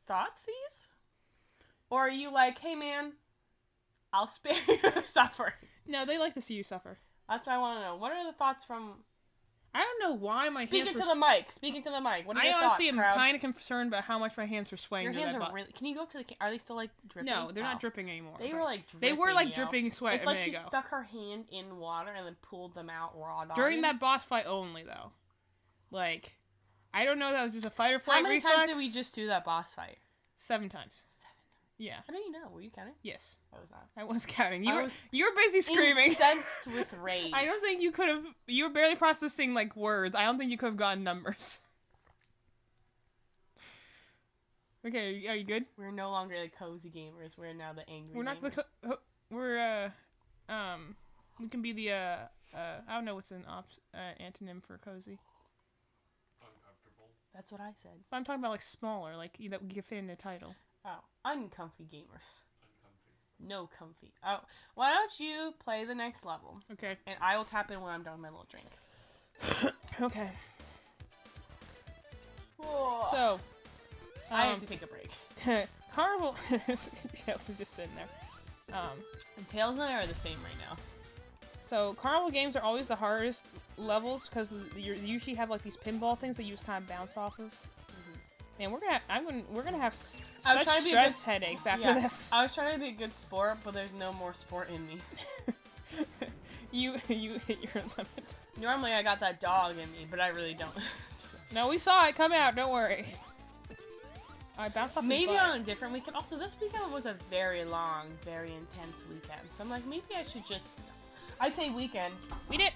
Speaker 2: Thoughtseize? Or are you like, hey man, I'll spare you the suffering?
Speaker 1: No, they like to see you suffer.
Speaker 2: That's what I want to know. What are the thoughts from...
Speaker 1: I don't know why my
Speaker 2: Speaking
Speaker 1: hands
Speaker 2: to
Speaker 1: were...
Speaker 2: the mic. Speaking to the mic. What are
Speaker 1: I
Speaker 2: your
Speaker 1: honestly
Speaker 2: thoughts,
Speaker 1: am
Speaker 2: crowd?
Speaker 1: kind of concerned about how much my hands were swaying.
Speaker 2: Your
Speaker 1: during
Speaker 2: hands
Speaker 1: that
Speaker 2: are really... Can you go up to the... Are they still like dripping?
Speaker 1: No, they're
Speaker 2: Wow.
Speaker 1: not dripping anymore.
Speaker 2: They
Speaker 1: but
Speaker 2: were like dripping.
Speaker 1: They were like
Speaker 2: yo.
Speaker 1: dripping sweat
Speaker 2: It's
Speaker 1: a
Speaker 2: like
Speaker 1: minute
Speaker 2: she
Speaker 1: ago.
Speaker 2: stuck her hand in water and then pulled them out raw dog.
Speaker 1: During that boss fight only, though. Like, I don't know. That was just a fight or flight
Speaker 2: How many
Speaker 1: reflex.
Speaker 2: times did we just do that boss fight?
Speaker 1: 7 times.
Speaker 2: 7.
Speaker 1: Yeah.
Speaker 2: How do you know? Were you counting?
Speaker 1: Yes.
Speaker 2: What was that?
Speaker 1: I was counting.
Speaker 2: I
Speaker 1: You were
Speaker 2: was
Speaker 1: you were busy screaming.
Speaker 2: Incensed with rage.
Speaker 1: I don't think you could have. You were barely processing like words. I don't think you could have gotten numbers. Okay, are you good?
Speaker 2: We're no longer the cozy gamers. We're now the angry.
Speaker 1: We're not
Speaker 2: gamers.
Speaker 1: the. We're we can be the I don't know what's an antonym for cozy.
Speaker 3: Uncomfortable.
Speaker 2: That's what I said.
Speaker 1: But I'm talking about like smaller, like that we could fit in a title.
Speaker 2: Oh, uncomfy gamers.
Speaker 3: Uncomfy.
Speaker 2: No comfy. Oh, why don't you play the next level,
Speaker 1: Okay.
Speaker 2: and I will tap in when I'm done with my little drink.
Speaker 1: Okay.
Speaker 2: So
Speaker 1: So.
Speaker 2: I have to take a break.
Speaker 1: Carnival. Chelsea is just sitting there.
Speaker 2: And Tails and I are the same right now.
Speaker 1: So carnival games are always the hardest levels because you usually have like these pinball things that you just kind of bounce off of. And we're gonna have
Speaker 2: I was
Speaker 1: such
Speaker 2: trying to be a
Speaker 1: stress
Speaker 2: good-
Speaker 1: headaches after
Speaker 2: Yeah.
Speaker 1: this.
Speaker 2: I was trying to be a good sport, but there's no more sport in me.
Speaker 1: you hit your limit.
Speaker 2: Normally I got that dog in me, but I really don't.
Speaker 1: No, we saw it come out. Don't worry. I bounced off.
Speaker 2: Maybe
Speaker 1: his butt.
Speaker 2: on a different weekend. Also, this weekend was a very long, very intense weekend. So I'm like, maybe I should just. I say weekend
Speaker 1: We did.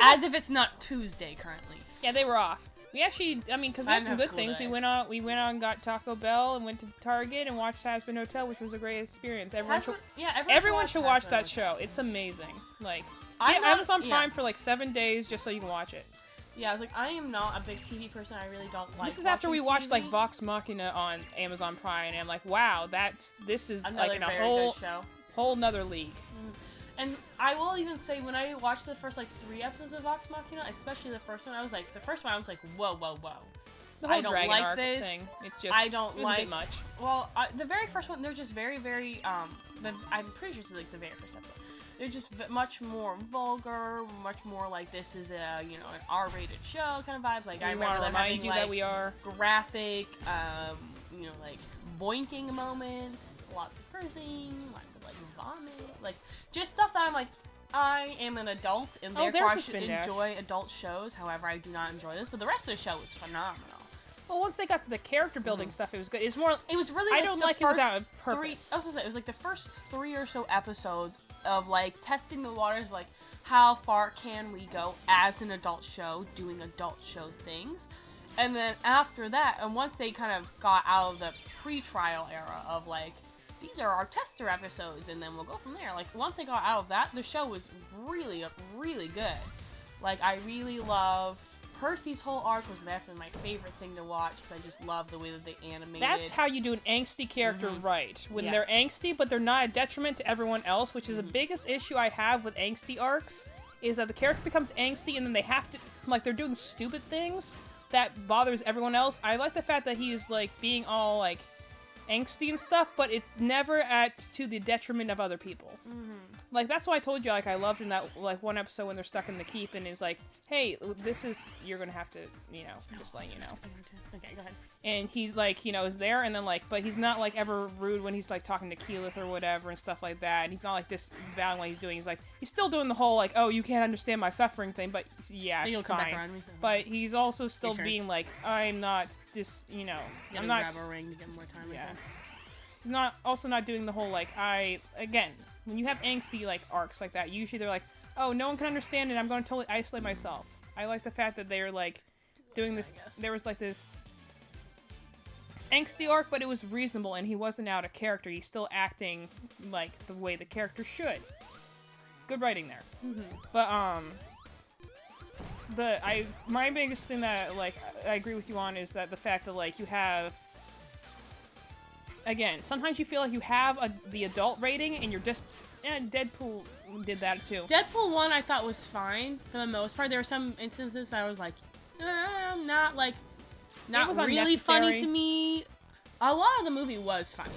Speaker 2: as if it's not Tuesday currently.
Speaker 1: Yeah, they were off. We actually, I mean, because we
Speaker 2: I
Speaker 1: had
Speaker 2: didn't
Speaker 1: some
Speaker 2: have
Speaker 1: good
Speaker 2: school
Speaker 1: things.
Speaker 2: today.
Speaker 1: We went out and got Taco Bell and went to Target and watched Hazbin Hotel, which was a great experience. Everyone should watch that show. It's amazing. Like,
Speaker 2: I'm
Speaker 1: get Amazon
Speaker 2: not-
Speaker 1: Prime
Speaker 2: yeah.
Speaker 1: for like 7 days just so you can watch it.
Speaker 2: Yeah, I was like, I am not a big TV person. I really don't like.
Speaker 1: This is after we watched like
Speaker 2: TV.
Speaker 1: Vox Machina on Amazon Prime, and I'm like, wow, this is
Speaker 2: Another
Speaker 1: like in a
Speaker 2: very
Speaker 1: whole
Speaker 2: good show.
Speaker 1: whole nother league.
Speaker 2: And I will even say, when I watched the first like 3 episodes of Vox Machina, especially the first one, I was like, whoa, whoa, whoa.
Speaker 1: The whole
Speaker 2: I don't
Speaker 1: Dragon
Speaker 2: like
Speaker 1: Arc
Speaker 2: this.
Speaker 1: thing. It's just
Speaker 2: I don't
Speaker 1: it was
Speaker 2: like-
Speaker 1: a bit much.
Speaker 2: Well, the very first one, they're just very, very, I'm pretty sure it's like the very first episode. They're just much more vulgar, much more like this is a, you know, an R-rated show kind of vibes. Like, I
Speaker 1: We want
Speaker 2: remember
Speaker 1: to
Speaker 2: them
Speaker 1: remind
Speaker 2: having,
Speaker 1: you
Speaker 2: like,
Speaker 1: that we are.
Speaker 2: graphic, you know, like, boinking moments, lots of cursing, lots of, like, vomit, like, just stuff that I'm like, I am an adult, and
Speaker 1: Oh,
Speaker 2: therefore I
Speaker 1: there's the
Speaker 2: should
Speaker 1: spin dash.
Speaker 2: enjoy adult shows. However, I do not enjoy this, but the rest of the show was phenomenal.
Speaker 1: Well, once they got to the character building stuff, it was good. It's more.
Speaker 2: It was really.
Speaker 1: I
Speaker 2: Like,
Speaker 1: don't
Speaker 2: the
Speaker 1: like it
Speaker 2: first
Speaker 1: without a
Speaker 2: 3,
Speaker 1: purpose.
Speaker 2: I was gonna say it was like the first 3 or so episodes of like testing the waters, of, like how far can we go as an adult show doing adult show things, and then after that, and once they kind of got out of the pre-trial era of like these are our tester episodes, and then we'll go from there. Like once they got out of that, the show was really, really good. Like I really loved. Percy's whole arc was definitely my favorite thing to watch because I just love the way that they animated.
Speaker 1: That's how you do an angsty character right. When
Speaker 2: Yeah.
Speaker 1: they're angsty, but they're not a detriment to everyone else, which is the biggest issue I have with angsty arcs, is that the character becomes angsty and then they have to, like, they're doing stupid things that bothers everyone else. I like the fact that he's, like, being all, like, angsty and stuff, but it's never to the detriment of other people. Like, that's why I told you, like, I loved in that, like, one episode when they're stuck in the keep and is like, hey, this is, you're gonna have to, you know, just let you know.
Speaker 2: Okay, go ahead.
Speaker 1: And he's, like, you know, is there, and then, like, but he's not, like, ever rude when he's, like, talking to Keyleth or whatever and stuff like that, and he's not, like, disavowing what he's doing. He's, like, he's still doing the whole, like, oh, you can't understand my suffering thing, but, yeah,
Speaker 2: You'll
Speaker 1: it's
Speaker 2: come back
Speaker 1: fine.
Speaker 2: around me.
Speaker 1: But he's also still
Speaker 2: turn.
Speaker 1: being, like, I'm not, you know,
Speaker 2: Gotta
Speaker 1: I'm not...
Speaker 2: grab a ring to get more time.
Speaker 1: Yeah. Not doing the whole like again, when you have angsty like arcs like that, usually they're like, oh, no one can understand it, I'm going to totally isolate myself. I like the fact that they're like doing this. There was like this angsty arc, but it was reasonable, and he wasn't out of character. He's still acting like the way the character should. Good writing there. But my biggest thing that like I agree with you on is that the fact that like you have. Again, sometimes you feel like you have the adult rating and you're just... Deadpool did that too.
Speaker 2: Deadpool 1 I thought was fine for the most part. There were some instances that I was like, not
Speaker 1: was
Speaker 2: really funny
Speaker 1: unnecessary.
Speaker 2: to me. A lot of the movie was funny.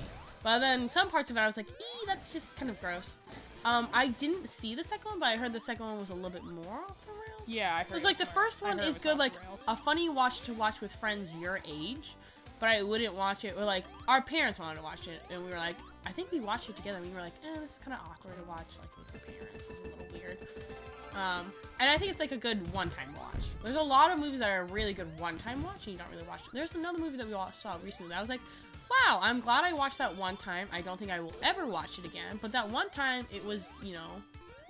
Speaker 2: But then some parts of it I was like, that's just kind of gross. I didn't see the second one, but I heard the second one was a little bit more off the rails.
Speaker 1: Yeah, I heard.
Speaker 2: It was like the first one
Speaker 1: heard it
Speaker 2: is
Speaker 1: was
Speaker 2: good,
Speaker 1: off
Speaker 2: like
Speaker 1: the rails.
Speaker 2: a funny watch to watch with friends your age, but I wouldn't watch it. Or like our parents wanted to watch it, and we were like, I think we watched it together. And we were like, this is kind of awkward to watch like with your parents. It's a little weird. And I think it's like a good one-time watch. There's a lot of movies that are a really good one-time watch, and you don't really watch. There's another movie that we all saw recently that I was like, wow, I'm glad I watched that one time. I don't think I will ever watch it again, but that one time it was, you know,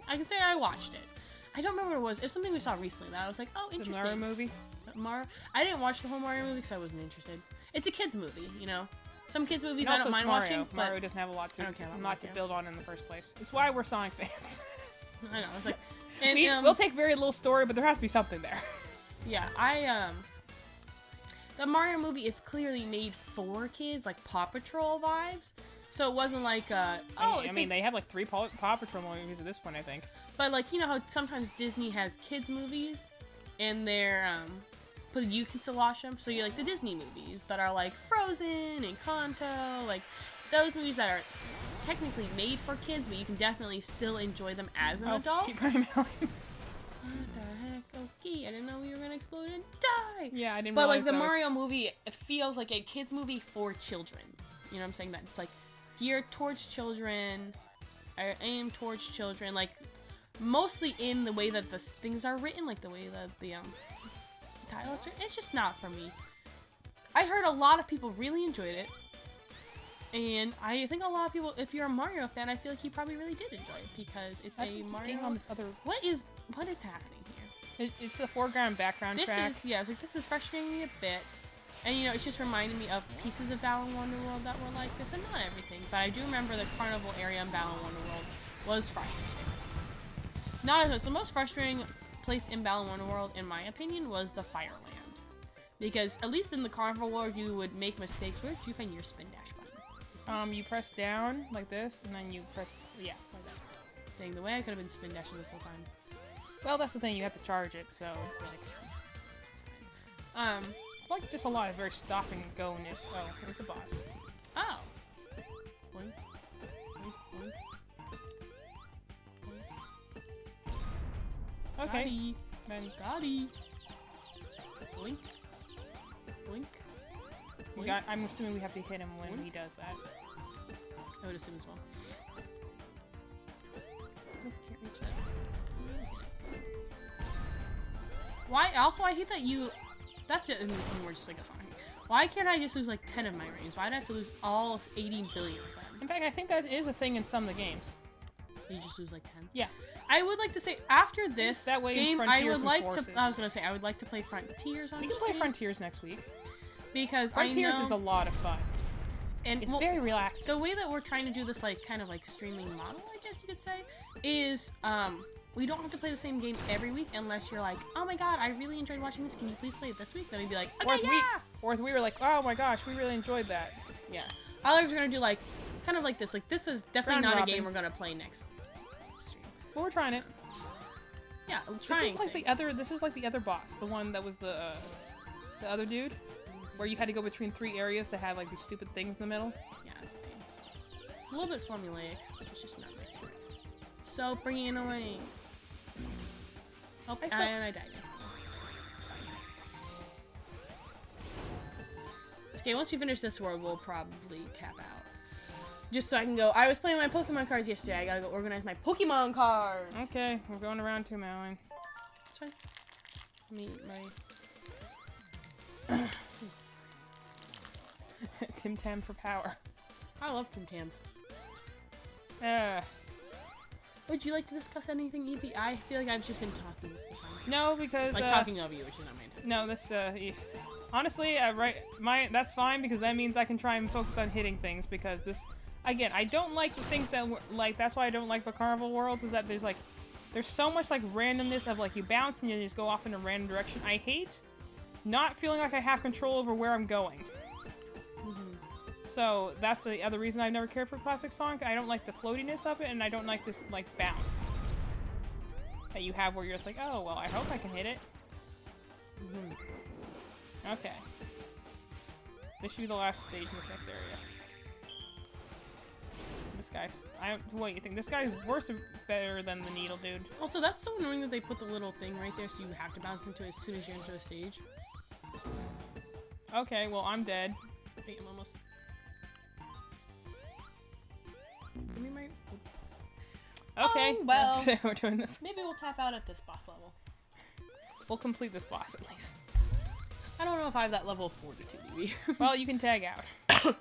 Speaker 2: I can say I watched it. I don't remember what it was. It was something we saw recently that I was like, oh,
Speaker 1: The
Speaker 2: interesting.
Speaker 1: Mario movie.
Speaker 2: I didn't watch the whole Mario movie because I wasn't interested. It's a kids movie, you know. Some kids movies
Speaker 1: And
Speaker 2: I
Speaker 1: also,
Speaker 2: don't mind
Speaker 1: it's Mario.
Speaker 2: watching, but
Speaker 1: Mario doesn't have a lot
Speaker 2: I don't care about
Speaker 1: not to
Speaker 2: Mario.
Speaker 1: build on in the first place. It's why we're Sonic fans.
Speaker 2: I know. It's like, and
Speaker 1: We'll take very little story, but there has to be something there.
Speaker 2: yeah, the Mario movie is clearly made for kids, like Paw Patrol vibes. So it wasn't like
Speaker 1: I
Speaker 2: it's
Speaker 1: mean,
Speaker 2: like,
Speaker 1: they have like 3 Paw Patrol movies at this point, I think.
Speaker 2: but like you know how sometimes Disney has kids movies, and they're but you can still watch them. So you like the Disney movies that are like Frozen and Kanto, like those movies that are technically made for kids, but you can definitely still enjoy them as an adult.
Speaker 1: Keep running, Melanie.
Speaker 2: What the heck? risky. I didn't know we were gonna explode and die.
Speaker 1: Yeah, I didn't.
Speaker 2: But like
Speaker 1: realize
Speaker 2: the
Speaker 1: that was-
Speaker 2: Mario movie, it feels like a kids movie for children. You know what I'm saying? That it's like geared towards children, or aimed towards children. Like mostly in the way that the things are written, like the way that the titles. It's just not for me. I heard a lot of people really enjoyed it. And I think a lot of people, if you're a Mario fan, I feel like you probably really did enjoy it because it's
Speaker 1: I
Speaker 2: a
Speaker 1: keep
Speaker 2: Mario.
Speaker 1: getting on this other.
Speaker 2: What is happening here?
Speaker 1: It's the foreground background
Speaker 2: This
Speaker 1: track.
Speaker 2: is it's like this is frustrating me a bit, and you know it's just reminding me of pieces of Battle in Wonderworld that were like this, and not everything, but I do remember the carnival area in Battle in Wonderworld was frustrating. Not as much. The most frustrating place in Battle in Wonderworld, in my opinion, was the Fireland, because at least in the carnival world you would make mistakes. Where did you find your spin dash button?
Speaker 1: You press down like this, and then you press like that.
Speaker 2: Dang, the way I could have been spin dashing this whole time.
Speaker 1: Well, that's the thing. You have to charge it, so it's like
Speaker 2: It's fine.
Speaker 1: it's like just a lot of very stop and go-ness. Oh, it's a boss.
Speaker 2: Oh. Boink. Boink, boink.
Speaker 1: Okay,
Speaker 2: Gotti.
Speaker 1: then
Speaker 2: Gotti. Boink. Boink.
Speaker 1: we got. I'm assuming we have to hit him when he does that.
Speaker 2: I would assume as well. Nope, can't reach that. Why? Also, I hate that you. That's just more just like a song. Why can't I just lose like 10 of my rings? Why do I have to lose all 80 billion of them?
Speaker 1: In fact, I think that is a thing in some of the games.
Speaker 2: You just lose like 10.
Speaker 1: Yeah.
Speaker 2: I would like to say after this
Speaker 1: That way in
Speaker 2: game, I
Speaker 1: Frontiers
Speaker 2: would
Speaker 1: and
Speaker 2: like
Speaker 1: Forces.
Speaker 2: to. I was gonna say I would like to play Frontiers on.
Speaker 1: We can play
Speaker 2: stream
Speaker 1: Frontiers next week.
Speaker 2: because
Speaker 1: Frontiers
Speaker 2: I know,
Speaker 1: is a lot of fun.
Speaker 2: and
Speaker 1: It's
Speaker 2: well,
Speaker 1: very relaxing.
Speaker 2: the way that we're trying to do this like kind of like streaming model, I guess you could say, is we don't have to play the same game every week unless you're like, oh my god, I really enjoyed watching this. Can you please play it this week? Then we'd be like,
Speaker 1: Or
Speaker 2: okay,
Speaker 1: if
Speaker 2: yeah.
Speaker 1: or if we were like, oh my gosh, we really enjoyed that.
Speaker 2: Yeah. Otherwise, we're gonna do like kind of like this. Like this is definitely
Speaker 1: Round
Speaker 2: not
Speaker 1: robin.
Speaker 2: a game we're gonna play next stream.
Speaker 1: But we're trying it.
Speaker 2: Yeah, I'm
Speaker 1: This
Speaker 2: trying.
Speaker 1: is like the other. This is like the other boss, the one that was the other dude, where you had to go between 3 areas that had like these stupid things in the middle.
Speaker 2: Yeah, it's a pain. A little bit formulaic, which is just not my favorite. So bringing it away. Oh,
Speaker 1: I still-
Speaker 2: and I died. Okay, once we finish this world, we'll probably tap out. Just so I can go. I was playing my Pokemon cards yesterday. I gotta go organize my Pokemon cards.
Speaker 1: Okay, we're going around to Malin.
Speaker 2: It's fine. Me, my.
Speaker 1: Tim Tam for power.
Speaker 2: I love Tim Tams. Would you like to discuss anything, EP? I feel like I've just been talking this whole time.
Speaker 1: No, because
Speaker 2: Like talking over you, which is not my intent.
Speaker 1: No, this honestly, that's fine because that means I can try and focus on hitting things because this, again, I don't like the things that like. That's why I don't like the Carnival Worlds is that there's so much like randomness of like you bounce and you just go off in a random direction. I hate not feeling like I have control over where I'm going. So that's the other reason I've never cared for Classic Sonic. I don't like the floatiness of it, and I don't like this like bounce that you have where you're just like, oh well, I hope I can hit it. Okay. This should be the last stage in this next area. This guy's. What do you think? This guy's worse or better than the needle dude?
Speaker 2: Also, that's so annoying that they put the little thing right there so you have to bounce into it as soon as you enter the stage.
Speaker 1: Okay, well I'm dead.
Speaker 2: Wait, I'm almost. Give me my.
Speaker 1: Okay.
Speaker 2: Oh, well.
Speaker 1: We're doing this.
Speaker 2: Maybe we'll tap out at this boss level.
Speaker 1: We'll complete this boss at least.
Speaker 2: I don't know if I have that level of fortitude, maybe.
Speaker 1: Well, you can tag out.
Speaker 2: That's fine.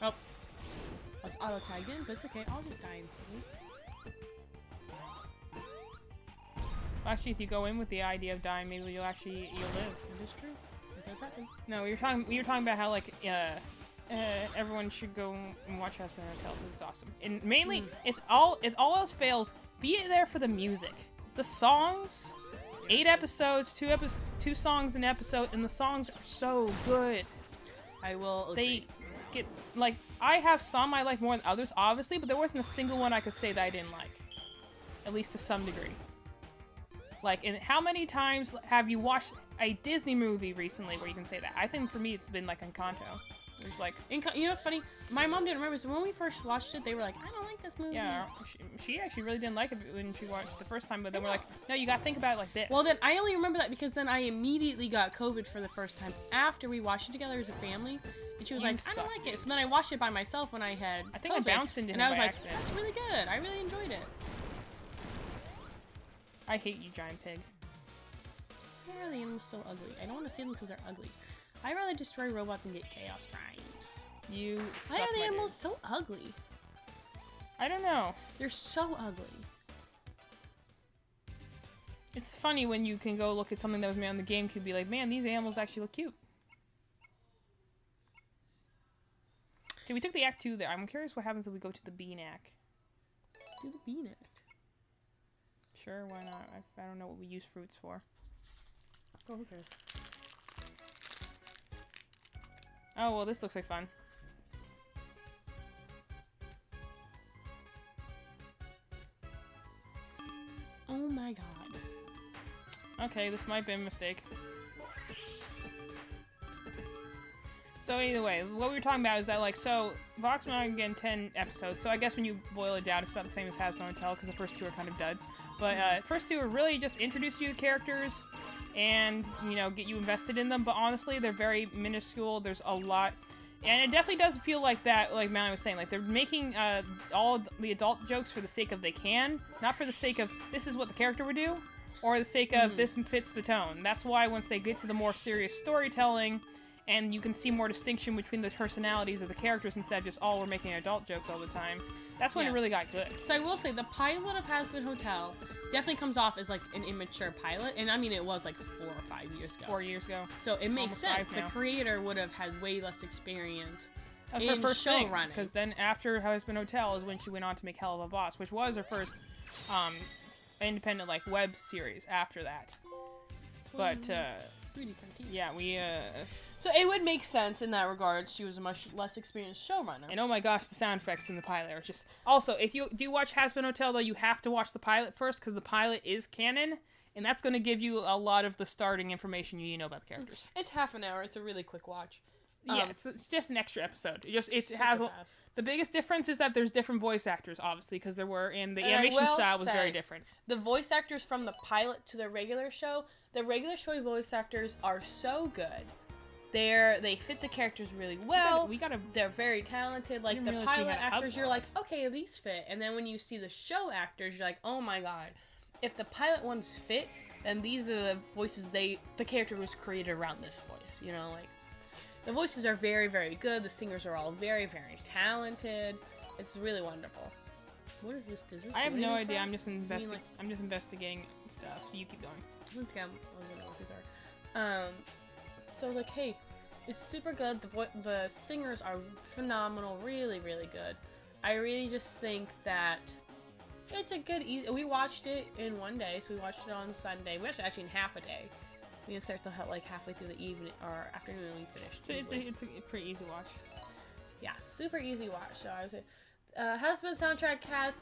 Speaker 2: Oh. I was auto tagged in, but it's okay. I'll just die instantly.
Speaker 1: Actually, if you go in with the idea of dying, maybe you'll live.
Speaker 2: That is true. It does happen.
Speaker 1: No, we were talking about how like everyone should go and watch Hospital Hotel because it's awesome. And mainly, if all else fails, be there for the music. The songs, 8 episodes, 2 songs an episode, and the songs are so good.
Speaker 2: I will agree.
Speaker 1: They get like I have some I like more than others, obviously, but there wasn't a single one I could say that I didn't like, at least to some degree. Like, and how many times have you watched a Disney movie recently where you can say that? I think for me it's been like Encanto. It was like,
Speaker 2: You know what's funny? My mom didn't remember. So when we first watched it, they were like, "I don't like this movie."
Speaker 1: yeah, she actually really didn't like it when she watched the first time, but then we're like, no, you gotta think about it like this.
Speaker 2: Well, then I only remember that because then I immediately got COVID for the first time after we watched it together as a family, and she was
Speaker 1: You
Speaker 2: like, "I
Speaker 1: suck.
Speaker 2: don't like it." So then I watched it by myself when I had.
Speaker 1: I think I
Speaker 2: COVID,
Speaker 1: bounced into
Speaker 2: and
Speaker 1: him
Speaker 2: I was
Speaker 1: by
Speaker 2: like,
Speaker 1: accident.
Speaker 2: "That's really good. I really enjoyed it."
Speaker 1: I hate you, giant pig.
Speaker 2: Why are the animals so ugly? I don't want to see them because they're ugly. I'd rather destroy robots and get chaos frames.
Speaker 1: You suck,
Speaker 2: Why are the
Speaker 1: my dude.
Speaker 2: animals so ugly?
Speaker 1: I don't know.
Speaker 2: They're so ugly.
Speaker 1: It's funny when you can go look at something that was made on the GameCube and be like, man, these animals actually look cute. Okay, we took the Act 2 there. I'm curious what happens if we go to the Bean Act.
Speaker 2: Do the bean act.
Speaker 1: Sure, why not? I don't know what we use fruits for.
Speaker 2: Oh, okay.
Speaker 1: Oh, well, this looks like fun.
Speaker 2: Oh my god.
Speaker 1: Okay, this might be a mistake. So either way, what we were talking about is that, like, so, Vox Machina, again, 10 episodes, so I guess when you boil it down, it's about the same as Hasbro Hotel, because the first two are kind of duds. But, first two are really just introduce you to the characters, and, you know, get you invested in them, but honestly, they're very minuscule, there's a lot, and it definitely does feel like that, like Mallory was saying, like, they're making, all the adult jokes for the sake of they can, not for the sake of, this is what the character would do, or the sake of, this fits the tone. That's why once they get to the more serious storytelling, and you can see more distinction between the personalities of the characters instead of just, oh, we're making adult jokes all the time. That's when it
Speaker 2: Yes.
Speaker 1: really got good.
Speaker 2: So I will say, the pilot of Hazbin Hotel definitely comes off as, like, an immature pilot, and I mean, it was, like, 4 or 5 years ago.
Speaker 1: 4 years ago.
Speaker 2: So it makes
Speaker 1: Almost
Speaker 2: sense.
Speaker 1: 5
Speaker 2: The
Speaker 1: now.
Speaker 2: creator would have had way less experience.
Speaker 1: That was her
Speaker 2: in
Speaker 1: first
Speaker 2: show
Speaker 1: thing,
Speaker 2: running.
Speaker 1: because then after Husband Hotel is when she went on to make Hell of a Boss, which was her first independent, like, web series after that. But,
Speaker 2: 3D cartoon.
Speaker 1: yeah, we,
Speaker 2: So it would make sense in that regard. She was a much less experienced showrunner.
Speaker 1: and oh my gosh, the sound effects in the pilot are just... Also, if you do watch Hazbin Hotel, though, you have to watch the pilot first, because the pilot is canon, and that's going to give you a lot of the starting information you need to know about the characters.
Speaker 2: It's half an hour. It's a really quick watch.
Speaker 1: Yeah, it's just an extra episode. It
Speaker 2: Super
Speaker 1: has...
Speaker 2: fast.
Speaker 1: The biggest difference is that there's different voice actors, obviously, because there were, and the
Speaker 2: And I
Speaker 1: animation
Speaker 2: will
Speaker 1: style was very
Speaker 2: say-
Speaker 1: different.
Speaker 2: The voice actors from the pilot to the regular show voice actors are so good. They fit the characters really well.
Speaker 1: We gotta
Speaker 2: They're very talented. Like,
Speaker 1: didn't
Speaker 2: the
Speaker 1: realize we
Speaker 2: pilot
Speaker 1: had a
Speaker 2: actors, you're
Speaker 1: hub
Speaker 2: like, okay, these fit. And then when you see the show actors, you're like, oh my god. If the pilot ones fit, then these are the voices the character was created around this voice. You know, like, the voices are very, very good. The singers are all very, very talented. It's really wonderful. What is this? Does this
Speaker 1: I have
Speaker 2: do
Speaker 1: no
Speaker 2: anything
Speaker 1: idea.
Speaker 2: for
Speaker 1: I'm
Speaker 2: us?
Speaker 1: just
Speaker 2: Does this mean, like,
Speaker 1: I'm just investigating stuff. You keep going.
Speaker 2: I don't think I know what these are. So like, hey, it's super good. The singers are phenomenal, really, really good. I really just think that it's a good. We watched it in one day, so we watched it on Sunday. We watched it actually in half a day. We didn't start to like halfway through the evening or afternoon, and we finished.
Speaker 1: It's a pretty easy watch.
Speaker 2: Yeah, super easy watch. So I would say, Husband soundtrack has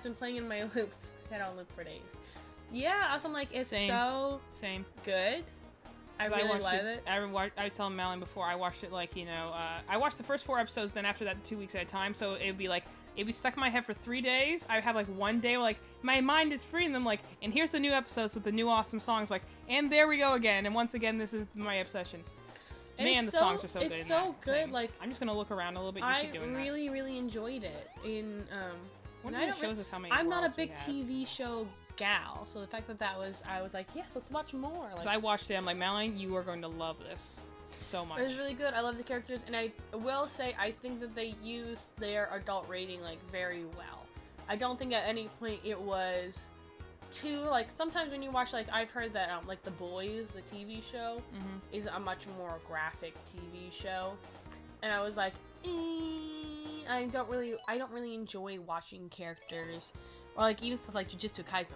Speaker 2: been playing in my loop. Had on loop for days. Yeah, also like it's
Speaker 1: Same.
Speaker 2: so
Speaker 1: Same.
Speaker 2: good. I
Speaker 1: 'Cause
Speaker 2: really
Speaker 1: watched
Speaker 2: love it.
Speaker 1: I was telling Malin before, I watched it like, you know, I watched the first 4 episodes, then after that 2 weeks at a time, so it'd be stuck in my head for 3 days. I'd have like one day where like, my mind is free, and then like, and here's the new episodes with the new awesome songs, like, and there we go again, and once again, this is my obsession.
Speaker 2: And
Speaker 1: Man,
Speaker 2: it's
Speaker 1: the songs are so good.
Speaker 2: It's
Speaker 1: in
Speaker 2: so
Speaker 1: that
Speaker 2: good.
Speaker 1: thing.
Speaker 2: Like,
Speaker 1: I'm just gonna look around a little bit. You
Speaker 2: I
Speaker 1: keep doing
Speaker 2: really, really enjoyed it. In
Speaker 1: One
Speaker 2: and I
Speaker 1: of
Speaker 2: don't
Speaker 1: shows us how many.
Speaker 2: I'm not a
Speaker 1: worlds we
Speaker 2: big
Speaker 1: have.
Speaker 2: TV show gal, so the fact that I was like, yes, let's watch more.
Speaker 1: Because
Speaker 2: Like,
Speaker 1: I watched it, I'm like, Malin, you are going to love this so much.
Speaker 2: it was really good. I love the characters, and I will say I think that they used their adult rating like very well. I don't think at any point it was too like. Sometimes when you watch, like, I've heard that like The Boys, the TV show, is a much more graphic TV show, and I was like, I don't really enjoy watching characters, or like even stuff like Jujutsu Kaisen.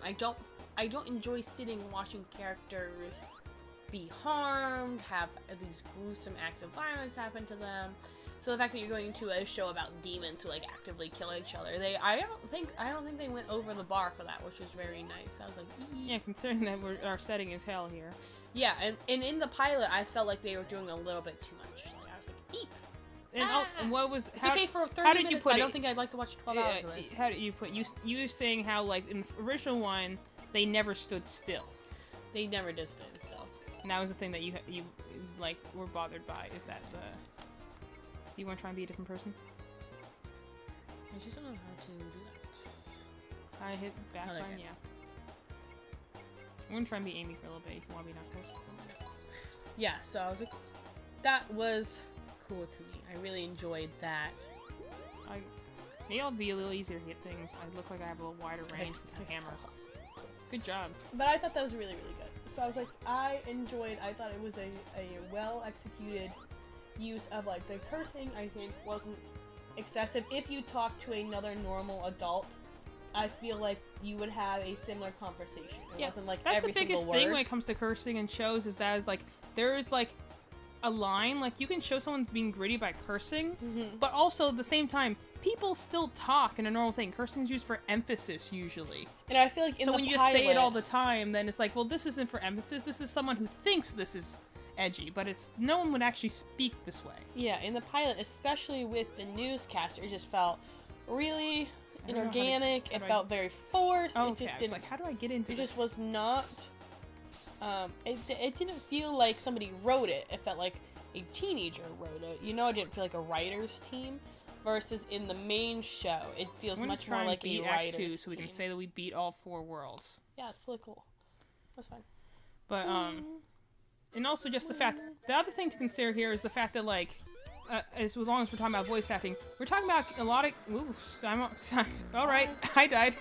Speaker 2: I don't enjoy sitting and watching characters be harmed, have these gruesome acts of violence happen to them. So the fact that you're going to a show about demons who like actively kill each other, I don't think they went over the bar for that, which was very nice. I was like,
Speaker 1: Yeah, considering that our setting is hell here.
Speaker 2: yeah, and in the pilot, I felt like they were doing a little bit too much. Like, I was like, eep.
Speaker 1: and what was
Speaker 2: It's
Speaker 1: how,
Speaker 2: okay for 30
Speaker 1: how did
Speaker 2: minutes,
Speaker 1: you
Speaker 2: but
Speaker 1: put
Speaker 2: I
Speaker 1: it?
Speaker 2: don't think I'd like to watch 12 hours of it.
Speaker 1: How did you put you were saying how like in the original one they never stood still,
Speaker 2: They never did stand still.
Speaker 1: and that was the thing that you like were bothered by. Is that the you want to try and be a different person?
Speaker 2: I just don't know how to do that.
Speaker 1: I hit back
Speaker 2: Oh,
Speaker 1: button,
Speaker 2: okay.
Speaker 1: yeah. I'm gonna try and be Amy for a little bit. You want to be Knuckles?
Speaker 2: Yeah, so I was like, that was cool to me. I really enjoyed that.
Speaker 1: Maybe I'll be a little easier to hit things. I look like I have a little wider range with the hammer. Good job.
Speaker 2: But I thought that was really, really good. So I was like, I thought it was a well executed use of like the cursing. I think wasn't excessive. If you talk to another normal adult, I feel like you would have a similar conversation. It wasn't like
Speaker 1: That's
Speaker 2: every
Speaker 1: the biggest
Speaker 2: single
Speaker 1: thing
Speaker 2: word.
Speaker 1: when it comes to cursing in shows is that like there is like a line like you can show someone being gritty by cursing, but also at the same time people still talk in a normal thing. Cursing is used for emphasis usually.
Speaker 2: And I feel like in
Speaker 1: So
Speaker 2: the
Speaker 1: when you
Speaker 2: pilot,
Speaker 1: just say it all the time, then it's like, well, this isn't for emphasis. This is someone who thinks this is edgy, but it's no one would actually speak this way.
Speaker 2: yeah, in the pilot, especially with the newscaster, it just felt really
Speaker 1: I don't know how to-
Speaker 2: inorganic.
Speaker 1: how
Speaker 2: It
Speaker 1: do I-
Speaker 2: felt very forced.
Speaker 1: Oh,
Speaker 2: It
Speaker 1: okay.
Speaker 2: just
Speaker 1: I was
Speaker 2: didn't.
Speaker 1: like, how do I get into
Speaker 2: It
Speaker 1: this?
Speaker 2: just was not. It didn't feel like somebody wrote it. It felt like a teenager wrote it. You know, it didn't feel like a writer's team. Versus in the main show, it feels
Speaker 1: I'm gonna
Speaker 2: much
Speaker 1: try
Speaker 2: more
Speaker 1: and
Speaker 2: like a
Speaker 1: beat
Speaker 2: writer's
Speaker 1: Act 2 so we can
Speaker 2: team.
Speaker 1: say that we beat all 4 worlds.
Speaker 2: Yeah, it's really cool. That's fine.
Speaker 1: But and also just the fact. The other thing to consider here is the fact that like, as long as we're talking about voice acting, we're talking about a lot of. Ooh, all right, I died.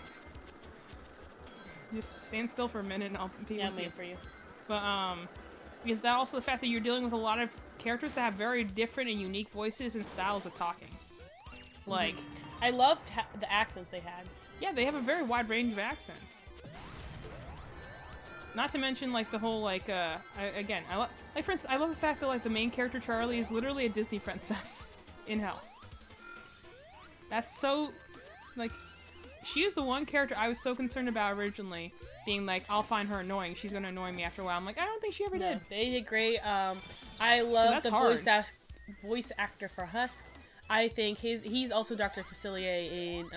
Speaker 1: Just stand still for a minute and I'll be
Speaker 2: Yeah,
Speaker 1: with
Speaker 2: I'm
Speaker 1: you.
Speaker 2: waiting for you.
Speaker 1: But because that also the fact that you're dealing with a lot of characters that have very different and unique voices and styles of talking. Like,
Speaker 2: I loved the accents they had.
Speaker 1: yeah, they have a very wide range of accents. Not to mention, like, the whole, like, again, like, for instance, I love the fact that, like, the main character, Charlie, is literally a Disney princess in Hell. That's so, like, she is the one character I was so concerned about originally, being like, I'll find her annoying, she's gonna annoy me after a while. I'm like, I don't think she ever did.
Speaker 2: They did great. I love
Speaker 1: That's
Speaker 2: the
Speaker 1: hard.
Speaker 2: voice actor for Husk. I think he's also Dr. Facilier in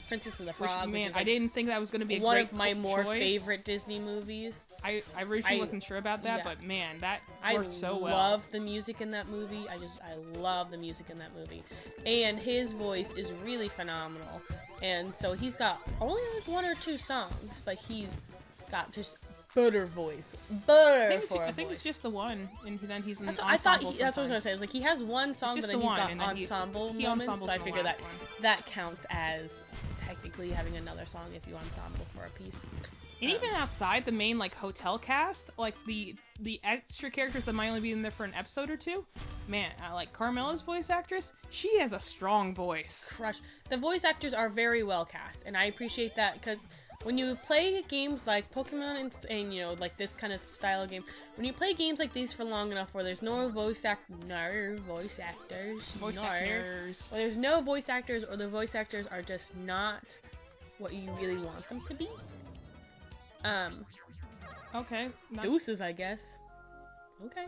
Speaker 2: Princess of the
Speaker 1: Which,
Speaker 2: Frog.
Speaker 1: man,
Speaker 2: which is,
Speaker 1: I
Speaker 2: like,
Speaker 1: didn't think that was gonna be a
Speaker 2: one
Speaker 1: great
Speaker 2: of my more
Speaker 1: choice.
Speaker 2: favorite Disney movies.
Speaker 1: I originally
Speaker 2: I-
Speaker 1: wasn't sure about that,
Speaker 2: yeah.
Speaker 1: but man, that
Speaker 2: I
Speaker 1: worked so well.
Speaker 2: love the music in that movie. I love the music in that movie, and his voice is really phenomenal. And so he's got only like 1 or 2 songs, but he's got just butter voice,
Speaker 1: I think it's just the one, and then he's in
Speaker 2: That's
Speaker 1: the
Speaker 2: what, I thought.
Speaker 1: ensemble
Speaker 2: That's what I was gonna
Speaker 1: sometimes.
Speaker 2: say. It's like he has one song,
Speaker 1: just
Speaker 2: but then
Speaker 1: the
Speaker 2: he's
Speaker 1: one,
Speaker 2: got
Speaker 1: and then
Speaker 2: ensemble
Speaker 1: he
Speaker 2: moments.
Speaker 1: ensembles
Speaker 2: So I
Speaker 1: in the
Speaker 2: figure that
Speaker 1: last one.
Speaker 2: that counts as technically having another song if you ensemble for a piece.
Speaker 1: And even outside the main like hotel cast, like the extra characters that might only be in there for an episode or 2, man, like Carmela's voice actress, she has a strong voice.
Speaker 2: Crush. The voice actors are very well cast, and I appreciate that because when you play games like Pokemon and you know like this kind of style of game, when you play games like these for long enough where there's no voice actors,
Speaker 1: Voice actors.
Speaker 2: Well, there's no voice actors, or the voice actors are just not what you really want them to be.
Speaker 1: Okay.
Speaker 2: Deuces, I guess. Okay.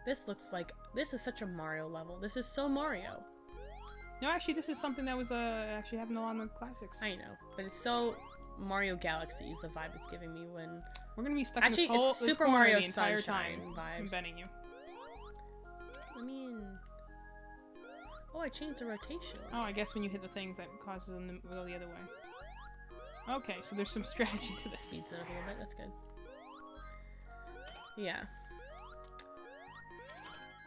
Speaker 2: This is such a Mario level. This is so Mario.
Speaker 1: No, actually, this is something that was actually happened a lot in the classics.
Speaker 2: I know, but it's so Mario Galaxy is the vibe it's giving me when.
Speaker 1: We're gonna be stuck
Speaker 2: Actually,
Speaker 1: in this whole
Speaker 2: it's
Speaker 1: this
Speaker 2: Super
Speaker 1: corner
Speaker 2: Mario
Speaker 1: the entire
Speaker 2: Sunshine
Speaker 1: time.
Speaker 2: vibes.
Speaker 1: I'm betting you.
Speaker 2: I mean. Oh, I changed the rotation.
Speaker 1: Oh, I guess when you hit the things that causes them to go the other way. Okay, so there's some strategy to this.
Speaker 2: Speeds it up a little bit. That's good. Yeah.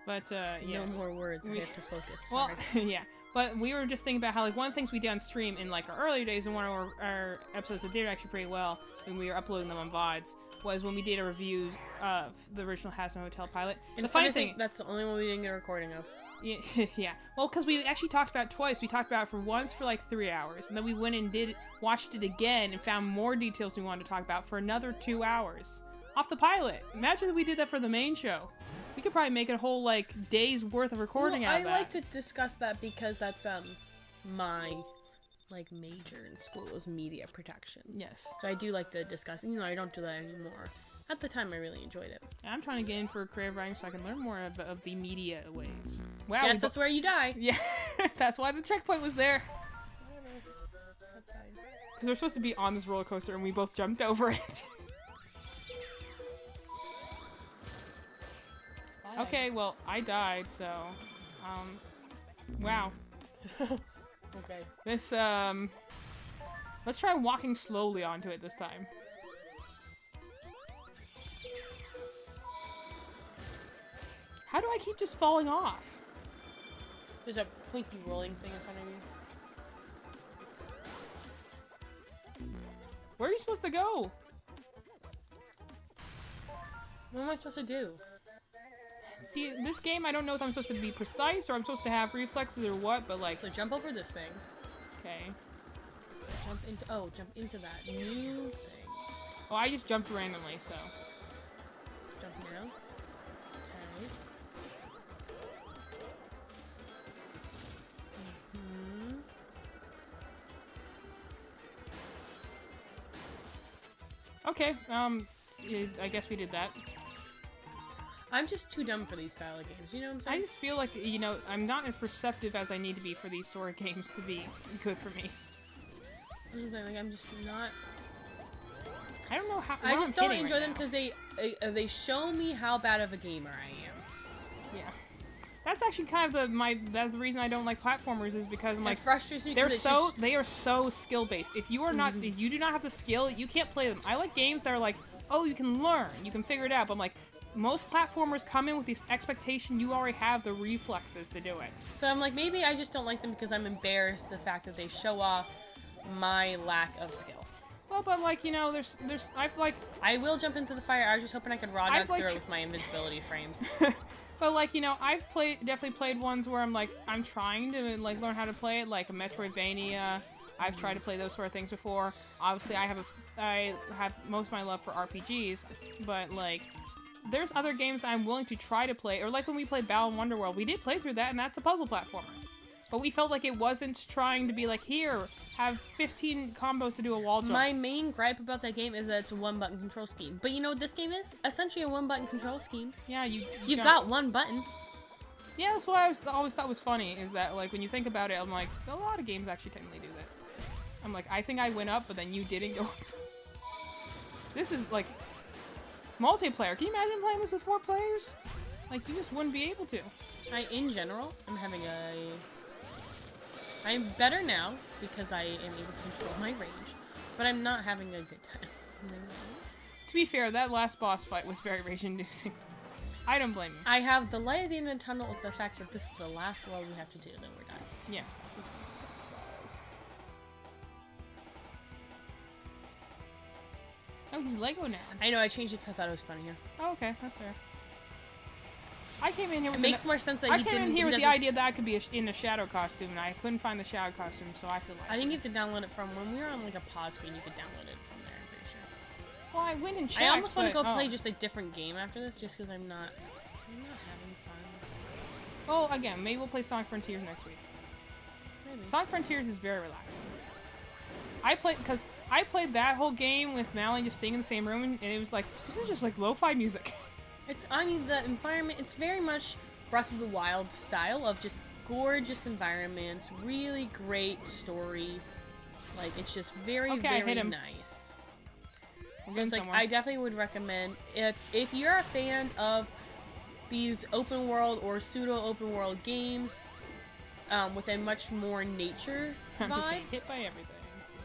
Speaker 1: But yeah.
Speaker 2: No more words. I
Speaker 1: We-
Speaker 2: have to focus.
Speaker 1: Well,
Speaker 2: Sorry.
Speaker 1: yeah. But we were just thinking about how, like, one of the things we did on stream in, like, our earlier days, and one of our episodes that did actually pretty well when we were uploading them on VODs, was when we did a review of the original Hazmo Hotel pilot.
Speaker 2: And
Speaker 1: the funny thing,
Speaker 2: that's the only one we didn't get a recording of.
Speaker 1: yeah, yeah. Well, because we actually talked about it twice. We talked about it for once for, like, 3 hours, and then we went and watched it again and found more details we wanted to talk about for another 2 hours. Off the pilot. Imagine if we did that for the main show. We could probably make it a whole, like, day's worth of recording out of that.
Speaker 2: I like to discuss that because that's my like major in school is media production.
Speaker 1: Yes.
Speaker 2: So I do like to discuss. You know, I don't do that anymore. At the time, I really enjoyed it.
Speaker 1: I'm trying to get in for creative writing so I can learn more of the media ways. Wow.
Speaker 2: Guess that's where you die.
Speaker 1: Yeah, that's why the checkpoint was there.
Speaker 2: Outside.
Speaker 1: Because we're supposed to be on this roller coaster and we both jumped over it.
Speaker 2: Bye.
Speaker 1: Okay, well, I died, so, wow.
Speaker 2: Okay.
Speaker 1: This, let's try walking slowly onto it this time. How do I keep just falling off?
Speaker 2: There's a pointy rolling thing in front of you.
Speaker 1: Where are you supposed to go?
Speaker 2: What am I supposed to do?
Speaker 1: See, this game, I don't know if I'm supposed to be precise or I'm supposed to have reflexes or what, but like,
Speaker 2: So jump over this thing.
Speaker 1: okay.
Speaker 2: Jump into that new thing.
Speaker 1: Oh, I just jumped randomly, so.
Speaker 2: Jump now. Okay.
Speaker 1: Okay, I guess we did that.
Speaker 2: I'm just too dumb for these style of games. You know what I'm
Speaker 1: I
Speaker 2: saying?
Speaker 1: just feel like, you know, I'm not as perceptive as I need to be for these sort of games to be good for me.
Speaker 2: I'm just not.
Speaker 1: I don't know how.
Speaker 2: I
Speaker 1: where
Speaker 2: just
Speaker 1: I'm
Speaker 2: don't
Speaker 1: hitting
Speaker 2: enjoy
Speaker 1: right
Speaker 2: them
Speaker 1: now.
Speaker 2: because they show me how bad of a gamer I am.
Speaker 1: Yeah, that's actually kind of that's the reason I don't like platformers is because I'm
Speaker 2: It
Speaker 1: like
Speaker 2: frustrates me.
Speaker 1: they are
Speaker 2: 'cause it's
Speaker 1: so skill based. If you are not, if you do not have the skill, you can't play them. I like games that are like, oh, you can learn, you can figure it out. But I'm like, most platformers come in with this expectation you already have the reflexes to do it.
Speaker 2: So I'm like, maybe I just don't like them because I'm embarrassed the fact that they show off my lack of skill.
Speaker 1: Well, but like, you know, there's I've like
Speaker 2: I will jump into the fire. I was just hoping I could raw
Speaker 1: I've,
Speaker 2: dog
Speaker 1: like,
Speaker 2: through it with my invincibility frames.
Speaker 1: But like, you know, I've definitely played ones where I'm like, I'm trying to like learn how to play it, like a Metroidvania. I've tried to play those sort of things before. Obviously, I have most of my love for RPGs, but like, there's other games that I'm willing to try to play. Or like when we played Balan Wonderworld, we did play through that, and that's a puzzle platformer. But we felt like it wasn't trying to be like, here, have 15 combos to do a wall jump.
Speaker 2: My main gripe about that game is that it's a one-button control scheme. But you know what this game is? Essentially a one-button control scheme.
Speaker 1: Yeah,
Speaker 2: You've
Speaker 1: jump.
Speaker 2: got one button.
Speaker 1: Yeah, that's what I always thought was funny, is that, like, when you think about it, I'm like, a lot of games actually technically do that. I'm like, I think I went up, but then you didn't go up. This is, like, multiplayer. Can you imagine playing this with 4 players? Like, you just wouldn't be able to.
Speaker 2: In general, I'm better now because I am able to control my range, but I'm not having a good time.
Speaker 1: To be fair, that last boss fight was very rage-inducing. I don't blame you.
Speaker 2: I have the light at the end of the tunnel with the fact that this is the last world we have to do, then we're done.
Speaker 1: Yes. Oh, he's Lego now.
Speaker 2: I know, I changed it because I thought it was funnier.
Speaker 1: Oh, okay, that's fair. I came in here
Speaker 2: It
Speaker 1: with
Speaker 2: makes more sense that
Speaker 1: I
Speaker 2: he
Speaker 1: came
Speaker 2: didn't.
Speaker 1: in here
Speaker 2: he
Speaker 1: with the
Speaker 2: doesn't-
Speaker 1: idea that I could be in a shadow costume, and I couldn't find the shadow costume, so I feel like.
Speaker 2: I think you have to download it from when we were on like a pause screen. You could download it from there. I'm pretty sure.
Speaker 1: Well, I went and checked.
Speaker 2: I almost want to go
Speaker 1: but-
Speaker 2: play
Speaker 1: oh.
Speaker 2: just a different game after this, just because I'm not having fun.
Speaker 1: Well, again, maybe we'll play Sonic Frontiers next week.
Speaker 2: Maybe.
Speaker 1: Sonic Frontiers is very relaxing. I played that whole game with Mally just sitting in the same room, and it was like, this is just like lo-fi music.
Speaker 2: I mean, the environment, it's very much Breath of the Wild style of just gorgeous environments, really great story. Like, it's just very,
Speaker 1: Okay, I hit
Speaker 2: very
Speaker 1: him.
Speaker 2: nice.
Speaker 1: We're
Speaker 2: So it's
Speaker 1: getting
Speaker 2: like, I definitely would recommend, if you're a fan of these open world or pseudo open world games, with a much more nature
Speaker 1: I'm just
Speaker 2: vibe,
Speaker 1: getting hit by everything.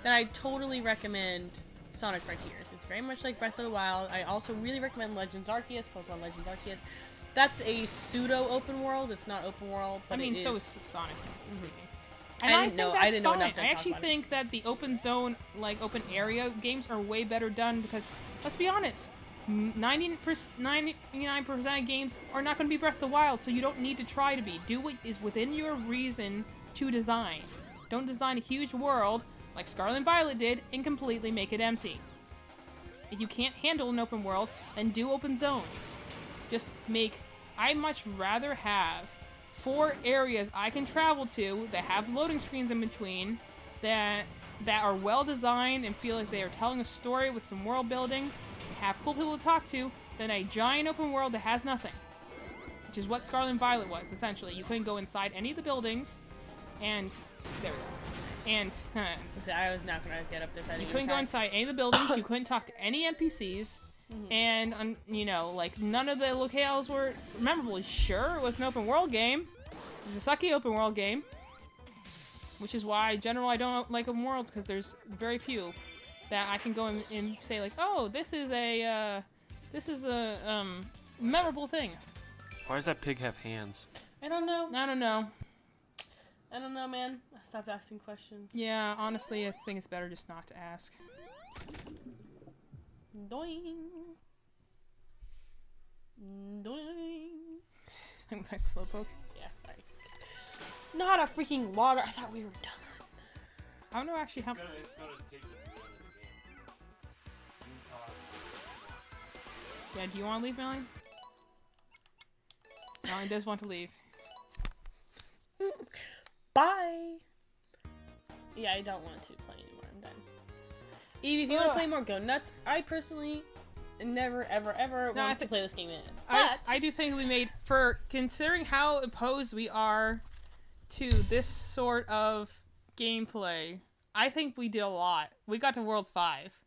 Speaker 2: then I totally recommend Sonic Frontiers. It's very much like Breath of the Wild. I also really recommend Legends Arceus, Pokemon Legends Arceus. That's a pseudo open world. It's not open world, but
Speaker 1: I mean,
Speaker 2: it
Speaker 1: so
Speaker 2: is.
Speaker 1: is Sonic, speaking.
Speaker 2: I
Speaker 1: And I,
Speaker 2: didn't
Speaker 1: think
Speaker 2: know-
Speaker 1: that's
Speaker 2: I didn't know
Speaker 1: fine.
Speaker 2: enough to
Speaker 1: I
Speaker 2: talk
Speaker 1: actually
Speaker 2: about it.
Speaker 1: think that the open zone, like open area games are way better done because, let's be honest, 99% of games are not going to be Breath of the Wild, so you don't need to try to be. Do what is within your reason to design. Don't design a huge world like Scarlet and Violet did and completely make it empty. If you can't handle an open world, then do open zones. Just make... I'd much rather have 4 areas I can travel to that have loading screens in between that are well designed and feel like they are telling a story with some world building and have cool people to talk to than a giant open world that has nothing. which is what Scarlet and Violet was, essentially. You couldn't go inside any of the buildings, and there we go. And
Speaker 2: So I was not gonna get up this.
Speaker 1: you couldn't go inside any of the buildings, you couldn't talk to any NPCs, and, you know, like, none of the locales were memorable. Sure, it was an open world game. It was a sucky open world game, which is why, in general, I don't like open worlds, because there's very few that I can go and say, like, oh, this is a memorable thing.
Speaker 3: Why does that pig have hands?
Speaker 2: I don't know.
Speaker 1: I don't know.
Speaker 2: I don't know, man. I stopped asking questions.
Speaker 1: Yeah, honestly, I think it's better just not to ask.
Speaker 2: Doing. Doing.
Speaker 1: I'm my slowpoke.
Speaker 2: Yeah, sorry. Not a freaking water. I thought we were done.
Speaker 1: I don't know actually how.
Speaker 3: It's gonna take the end of the game.
Speaker 1: Yeah, do you want to leave, Melanie? Melanie does want to leave.
Speaker 2: Bye. Yeah, I don't want to play anymore. I'm done. Evie, if you want to play more, go nuts. I personally never, ever, ever want to play this game in. But
Speaker 1: I do think we made, for considering how opposed we are to this sort of gameplay, I think we did a lot. We got to World 5.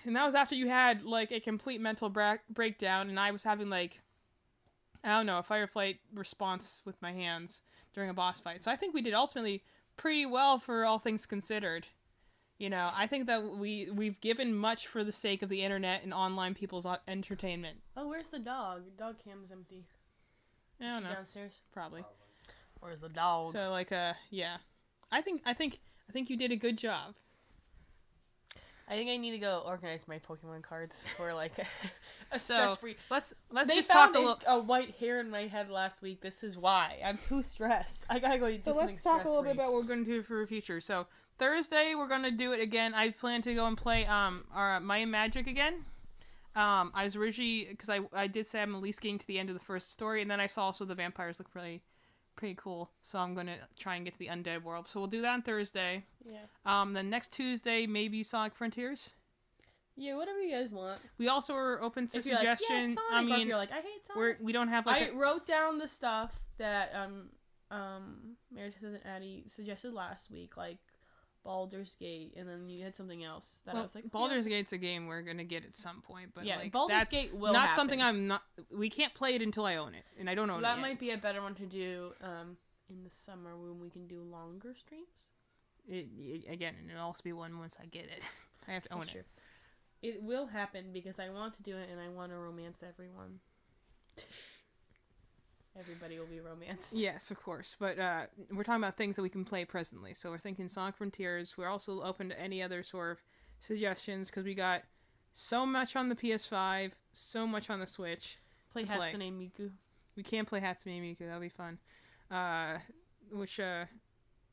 Speaker 1: And that was after you had, like, a complete mental breakdown, and I was having, like, I don't know, a firefight response with my hands during a boss fight. So I think we did ultimately pretty well for all things considered. You know, I think that we've given much for the sake of the internet and online people's entertainment.
Speaker 2: oh, where's the dog? Dog cam's empty.
Speaker 1: I don't
Speaker 2: Is she
Speaker 1: know.
Speaker 2: downstairs.
Speaker 1: Probably.
Speaker 2: Where's the dog?
Speaker 1: So like yeah. I think you did a good job.
Speaker 2: I think I need to go organize my Pokemon cards for like a
Speaker 1: So
Speaker 2: stress-free.
Speaker 1: let's
Speaker 2: They
Speaker 1: just
Speaker 2: found
Speaker 1: talk a little.
Speaker 2: a white hair in my head last week. This is why I'm too stressed. I gotta go do
Speaker 1: So
Speaker 2: something
Speaker 1: let's talk a little bit
Speaker 2: stress-free.
Speaker 1: about what we're going to do for the future. So Thursday we're going to do it again. I plan to go and play our Might and Magic again. I was originally, because I did say I'm at least getting to the end of the first story, and then I saw also the vampires look pretty cool. So I'm going to try and get to the Undead World. So we'll do that on Thursday.
Speaker 2: Yeah.
Speaker 1: Then next Tuesday maybe Sonic Frontiers.
Speaker 2: Yeah, whatever you guys want.
Speaker 1: We also are open to
Speaker 2: If you're like,
Speaker 1: suggestion.
Speaker 2: yeah, Sonic,
Speaker 1: I
Speaker 2: or if
Speaker 1: mean,
Speaker 2: you're like, I hate Sonic.
Speaker 1: we don't have like
Speaker 2: I wrote down the stuff that Meredith and Addie suggested last week, like Baldur's Gate, and then you had something else that I was like,
Speaker 1: Baldur's Gate's a game we're gonna get at some point, but
Speaker 2: yeah,
Speaker 1: like
Speaker 2: Baldur's
Speaker 1: that's
Speaker 2: Gate will
Speaker 1: not
Speaker 2: happen.
Speaker 1: something I'm not. We can't play it until I own it, and I don't own
Speaker 2: That
Speaker 1: it yet.
Speaker 2: might be a better one to do in the summer when we can do longer streams.
Speaker 1: Again, and it'll also be one once I get it. I have to own
Speaker 2: That's
Speaker 1: it.
Speaker 2: true. It will happen because I want to do it and I want to romance everyone. Everybody will be romanced.
Speaker 1: Yes, of course, but we're talking about things that we can play presently. So we're thinking Sonic Frontiers. We're also open to any other sort of suggestions because we got so much on the PS5, so much on the Switch.
Speaker 2: Play
Speaker 1: to play.
Speaker 2: Hatsune Miku.
Speaker 1: We can play Hatsune Miku. That'll be fun.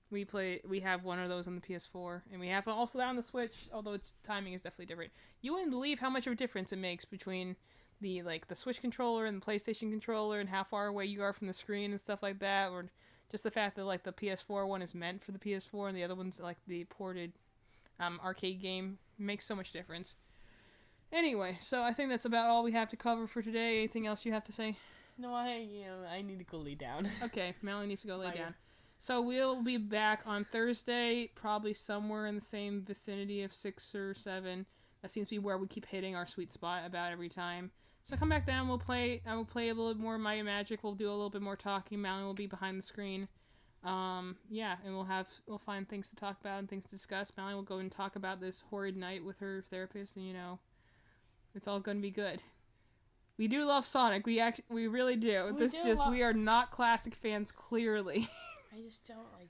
Speaker 1: We have one of those on the PS4, and we have also that on the Switch. Although its timing is definitely different. You wouldn't believe how much of a difference it makes between the Switch controller and the PlayStation controller, and how far away you are from the screen and stuff like that, or just the fact that like the PS4 one is meant for the PS4 and the other one's like the ported arcade game makes so much difference. Anyway, so I think that's about all we have to cover for today. Anything else you have to say?
Speaker 2: No, I need to go lay down.
Speaker 1: Okay, Melanie needs to go lay
Speaker 2: Bye.
Speaker 1: down. So we'll be back on Thursday, probably somewhere in the same vicinity of 6 or 7. That seems to be where we keep hitting our sweet spot about every time. So come back down, I will play a little bit more Might and Magic, we'll do a little bit more talking, Melanie will be behind the screen. Yeah, and we'll find things to talk about and things to discuss. Melanie will go and talk about this horrid night with her therapist, and it's all gonna be good. We do love Sonic, we really do. We are not classic fans, clearly.
Speaker 2: I just don't like.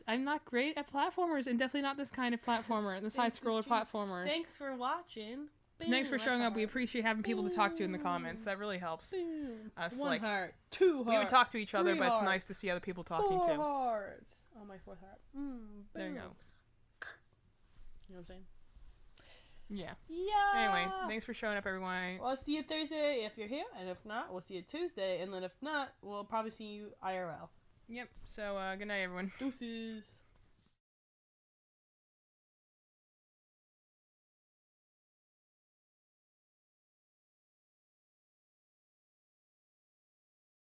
Speaker 1: I'm not great at platformers, and definitely not this kind of platformer, the side-scroller platformer.
Speaker 2: Thanks for watching.
Speaker 1: Thanks for
Speaker 2: Boom,
Speaker 1: showing
Speaker 2: that's
Speaker 1: up. We
Speaker 2: hard.
Speaker 1: appreciate having people to talk to in the comments. That really helps
Speaker 2: Boom.
Speaker 1: us.
Speaker 2: One
Speaker 1: Like
Speaker 2: heart, 2 hearts.
Speaker 1: we would talk to each other,
Speaker 2: 3
Speaker 1: but it's
Speaker 2: hearts,
Speaker 1: nice to see other people talking
Speaker 2: 4
Speaker 1: too.
Speaker 2: hearts. Oh, my 4th heart.
Speaker 1: There you
Speaker 2: boom.
Speaker 1: go.
Speaker 2: You know what I'm saying?
Speaker 1: Yeah.
Speaker 2: Yeah.
Speaker 1: Anyway, thanks for showing up, everyone.
Speaker 2: Well, I'll see you Thursday if you're here, and if not, we'll see you Tuesday, and then if not, we'll probably see you IRL.
Speaker 1: Yep. So good night, everyone.
Speaker 2: Deuces.